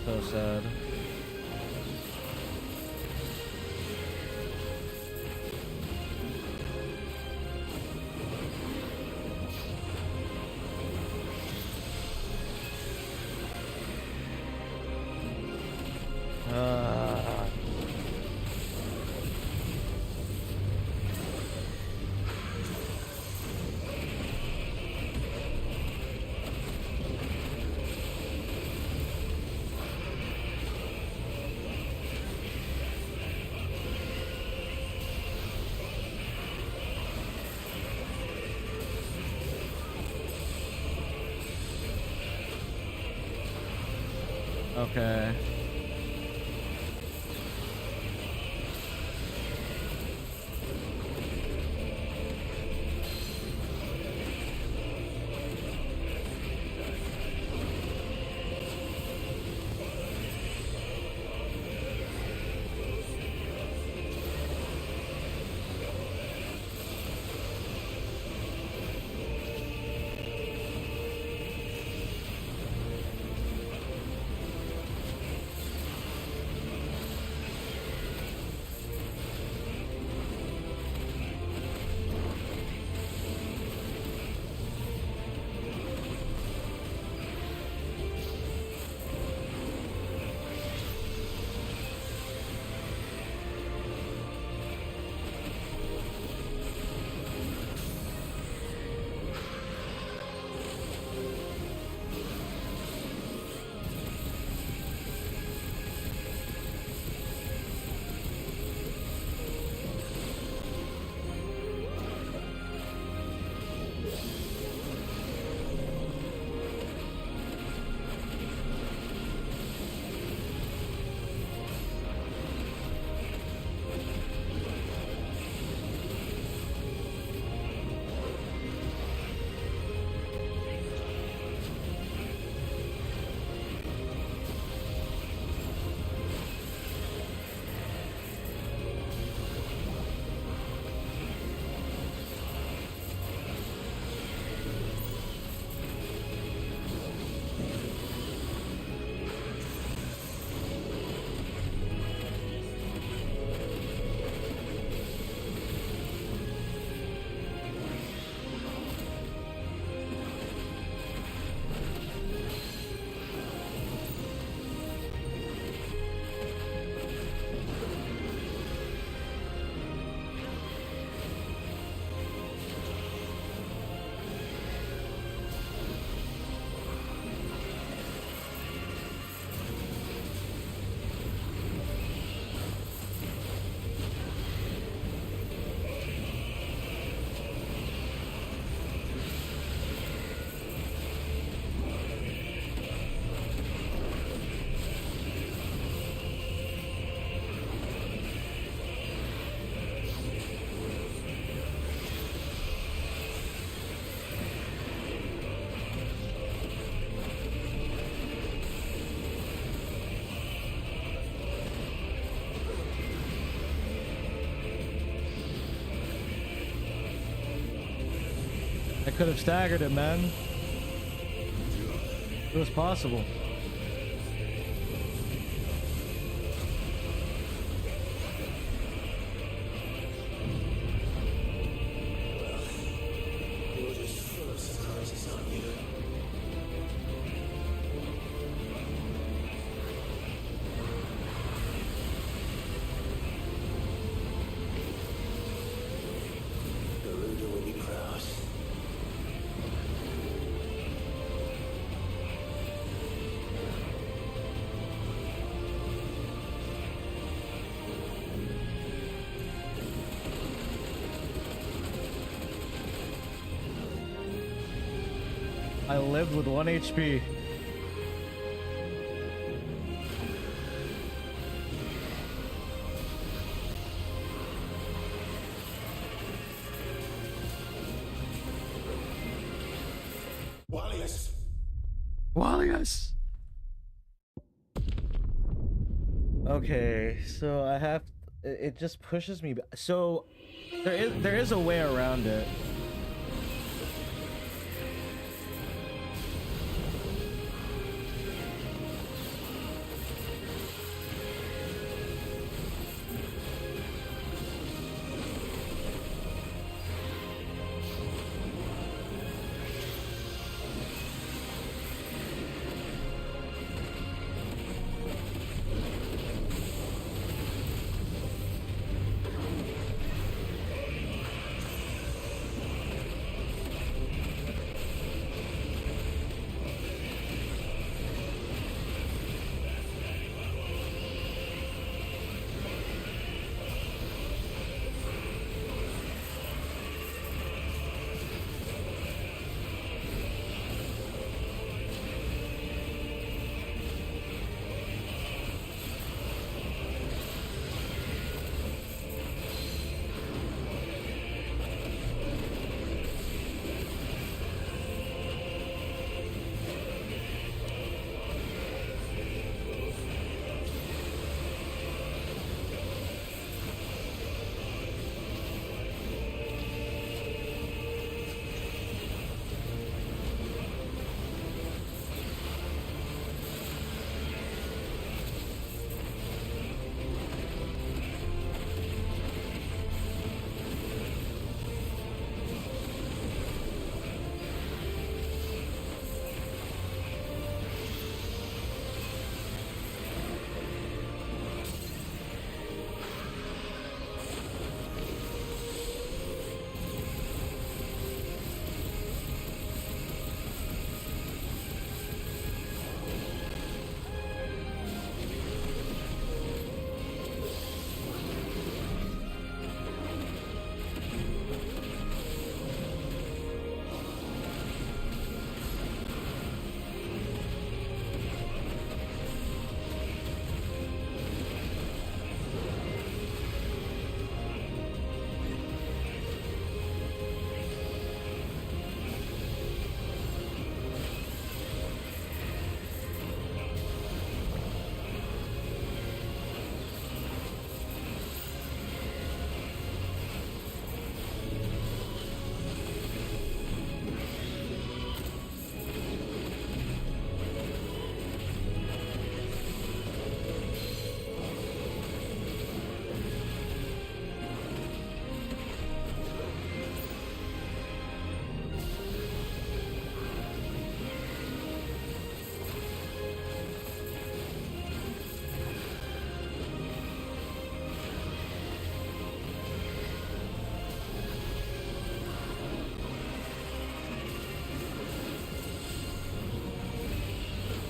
So sad. Okay. I could have staggered it, man. It was possible. I lived with 1 HP. Wallius! Wallius! Okay, so I have... It just pushes me back. So, there is a way around it.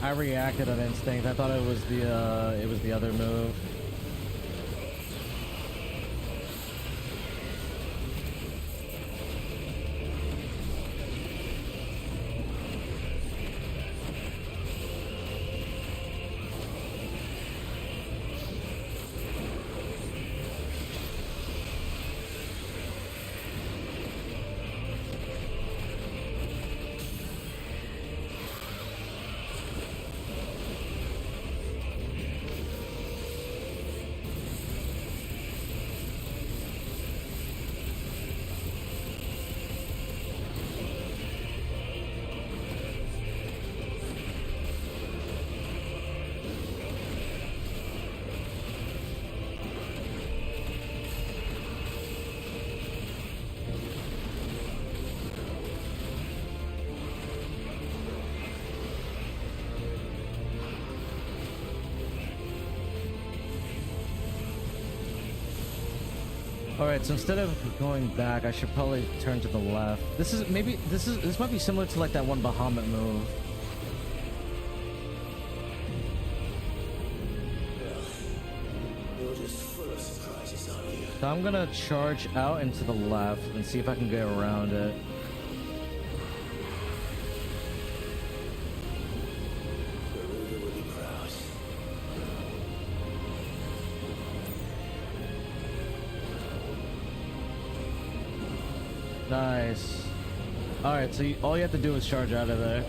I reacted on instinct. I thought it was the other move. Alright, so instead of going back, I should probably turn to the left. This might be similar to like that one Bahamut move. So I'm gonna charge out into the left and see if I can get around it. Nice. Alright, so all you have to do is charge out of there.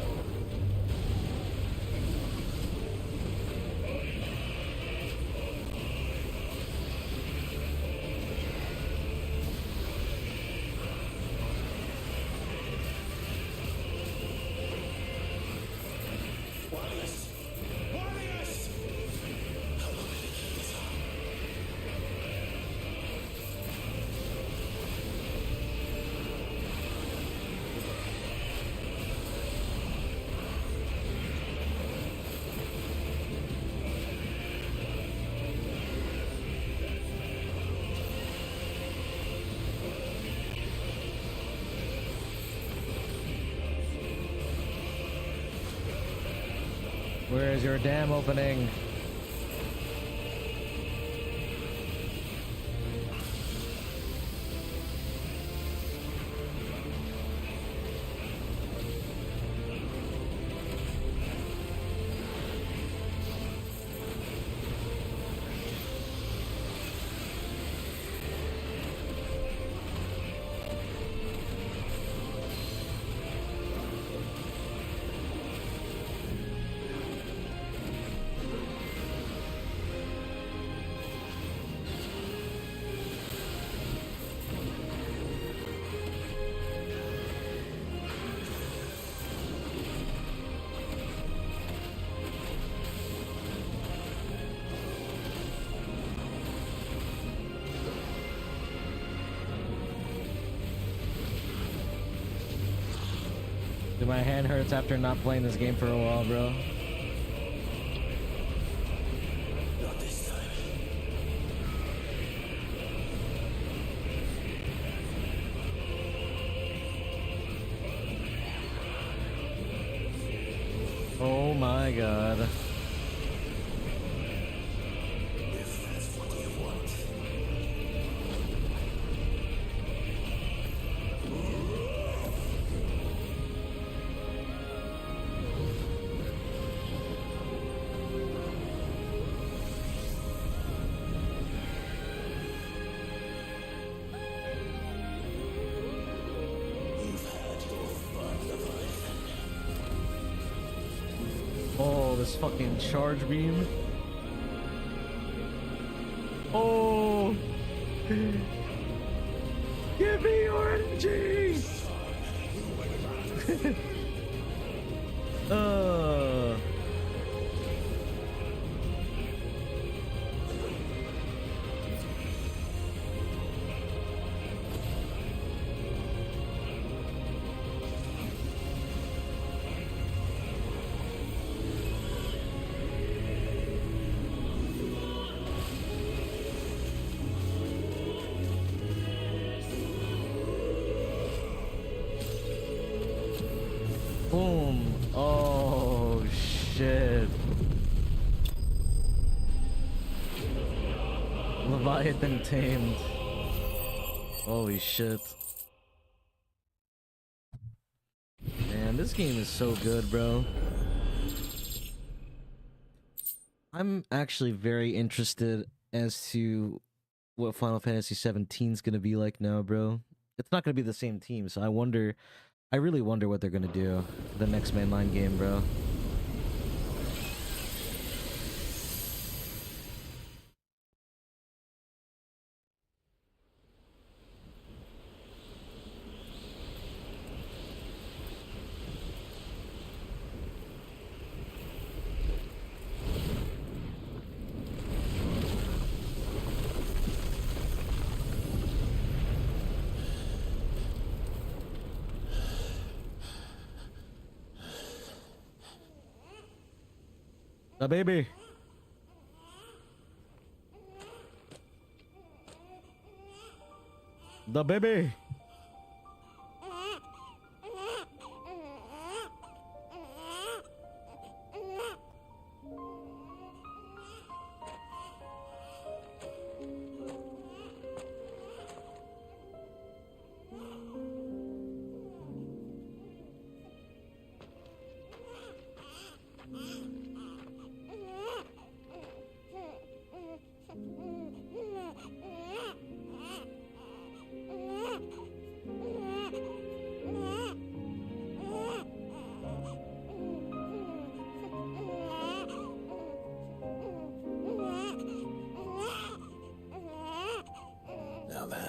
Where is your dam opening? Dude, my hand hurts after not playing this game for a while, bro. Not this time. Oh my god. If that's what you want. You've had your fun, Leviathan. Oh, this fucking charge beam. Oh! Give me your energy! Boom. Oh, shit. Leviathan tamed. Holy shit. Man, this game is so good, bro. I'm actually very interested as to what Final Fantasy XVII is gonna be like now, bro. It's not gonna be the same team, so I really wonder what they're gonna do for the next mainline game, bro. The baby. The baby.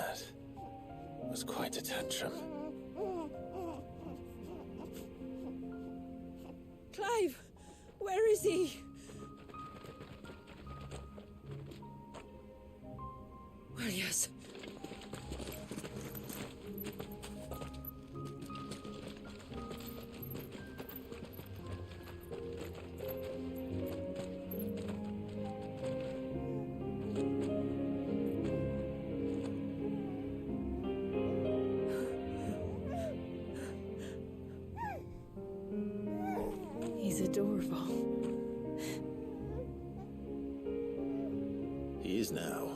That was quite a tantrum. Clive! Where is he? Well, yes. He's adorable. He is now.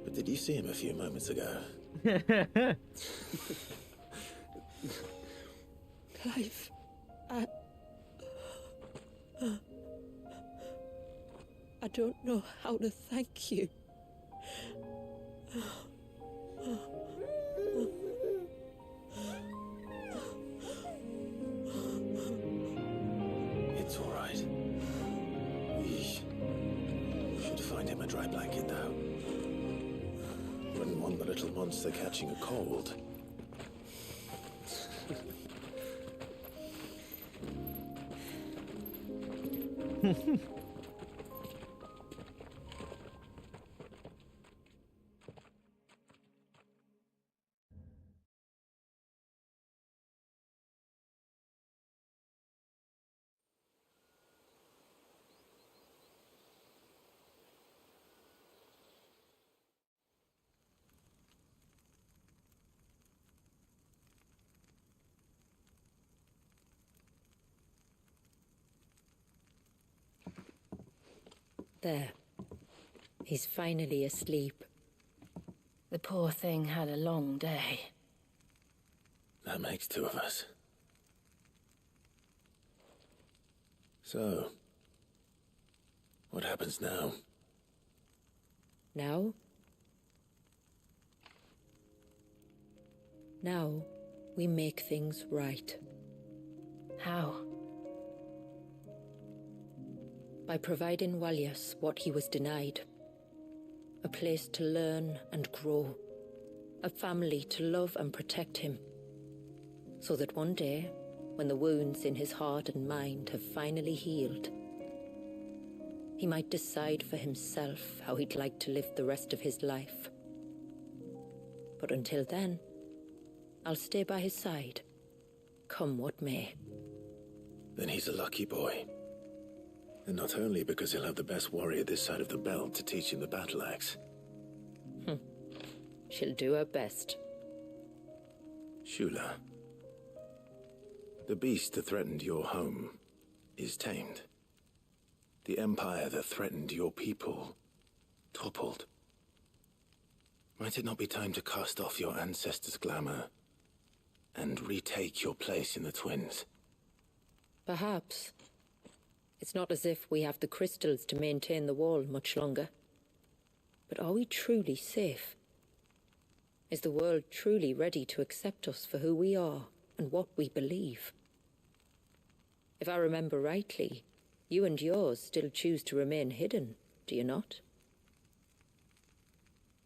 But did you see him a few moments ago? Clive, I don't know how to thank you. It's all right. We should find him a dry blanket now. Wouldn't want the little monster catching a cold. There. He's finally asleep. The poor thing had a long day. That makes two of us. So, what happens now? Now? Now, we make things right. How? By providing Walyas what he was denied. A place to learn and grow. A family to love and protect him. So that one day, when the wounds in his heart and mind have finally healed, he might decide for himself how he'd like to live the rest of his life. But until then, I'll stay by his side, come what may. Then he's a lucky boy. And not only because he'll have the best warrior this side of the belt to teach him the battle axe. She'll do her best. Shula, the beast that threatened your home is tamed. The empire that threatened your people toppled. Might it not be time to cast off your ancestors' glamour and retake your place in the Twins? Perhaps. It's not as if we have the crystals to maintain the wall much longer. But are we truly safe? Is the world truly ready to accept us for who we are and what we believe? If I remember rightly, you and yours still choose to remain hidden, do you not?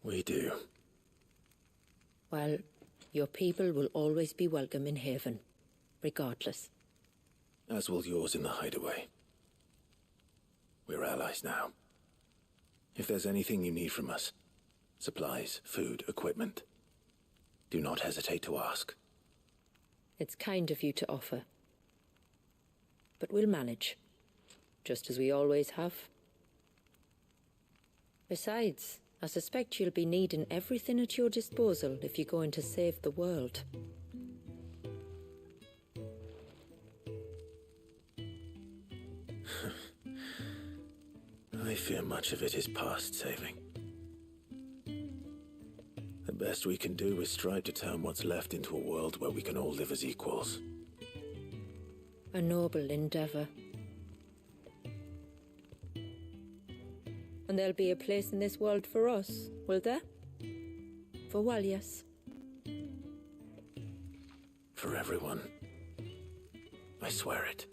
We do. Well, your people will always be welcome in Haven, regardless. As will yours in the hideaway. We're allies now. If there's anything you need from us, supplies, food, equipment, do not hesitate to ask. It's kind of you to offer. But we'll manage, just as we always have. Besides, I suspect you'll be needing everything at your disposal if you're going to save the world. I fear much of it is past saving. The best we can do is strive to turn what's left into a world where we can all live as equals. A noble endeavor. And there'll be a place in this world for us, will there? For Walyas. For everyone. I swear it.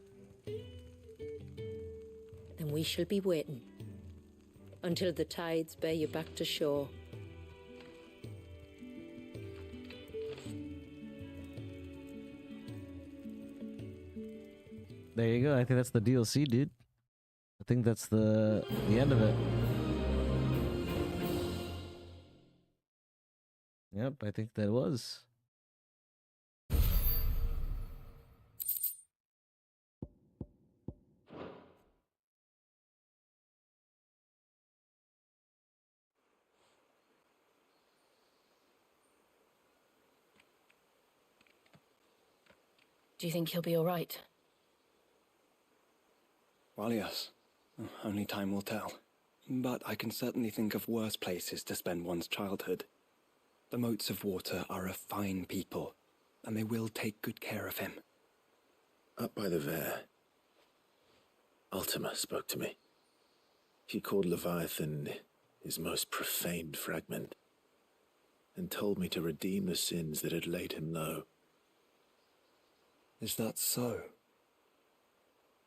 Then we shall be waiting until the tides bear you back to shore, there you go. I think that's the DLC, dude. I think that's the end of it. Yep, I think that was. Do you think he'll be all right? Well, yes. Only time will tell. But I can certainly think of worse places to spend one's childhood. The Moats of Water are a fine people, and they will take good care of him. Up by the Vare, Ultima spoke to me. He called Leviathan his most profaned fragment, and told me to redeem the sins that had laid him low. Is that so?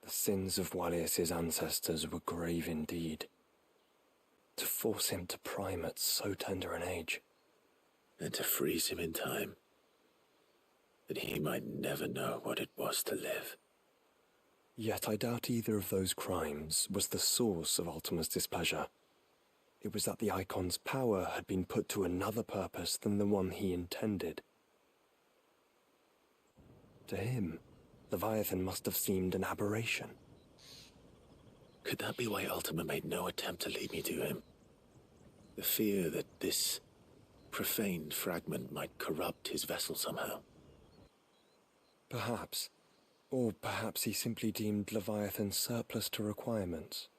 The sins of Wallius's ancestors were grave indeed. To force him to prime at so tender an age. And to freeze him in time, that he might never know what it was to live. Yet I doubt either of those crimes was the source of Ultima's displeasure. It was that the Icon's power had been put to another purpose than the one he intended. To him, Leviathan must have seemed an aberration. Could that be why Ultima made no attempt to lead me to him? The fear that this profaned fragment might corrupt his vessel somehow. Perhaps. Or perhaps he simply deemed Leviathan surplus to requirements.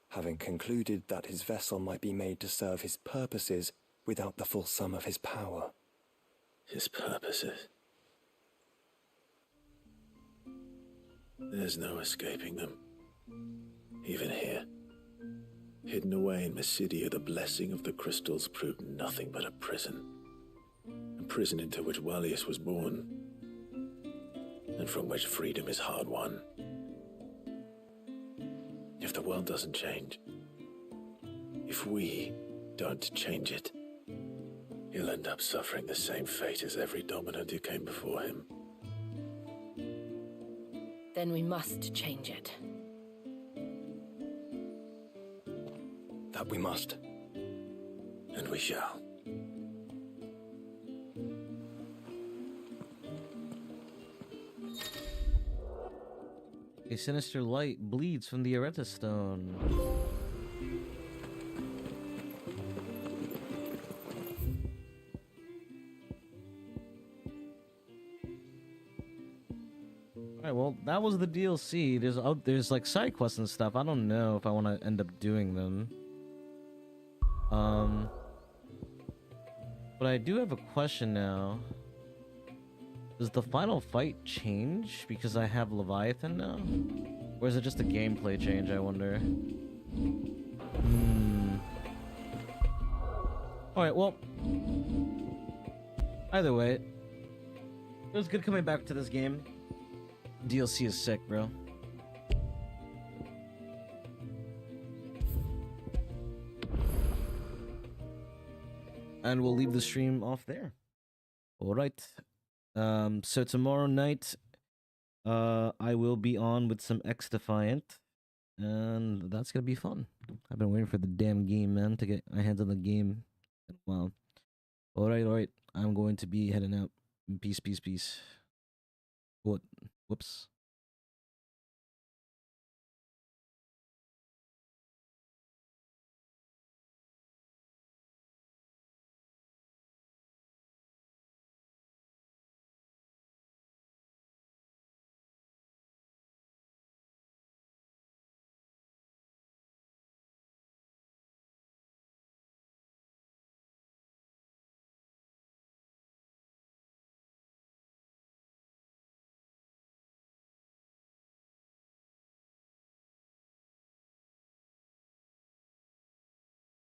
Having concluded that his vessel might be made to serve his purposes without the full sum of his power. His purposes? There's no escaping them. Even here. Hidden away in Mysidia, the blessing of the crystals proved nothing but a prison. A prison into which Wallius was born, and from which freedom is hard won. If the world doesn't change, if we don't change it, he'll end up suffering the same fate as every dominant who came before him. Then we must change it. That we must. And we shall. A sinister light bleeds from the Areta Stone. Alright, well, that was the DLC. There's like side quests and stuff. I don't know if I want to end up doing them. But I do have a question now. Does the final fight change because I have Leviathan now? Or is it just a gameplay change, I wonder? Alright, well. Either way, it was good coming back to this game. DLC is sick, bro. And we'll leave the stream off there. Alright. So tomorrow night, I will be on with some X Defiant, and that's gonna be fun. I've been waiting for the damn game, man, to get my hands on the game. Wow. Alright. I'm going to be heading out. Peace. What? Whoops.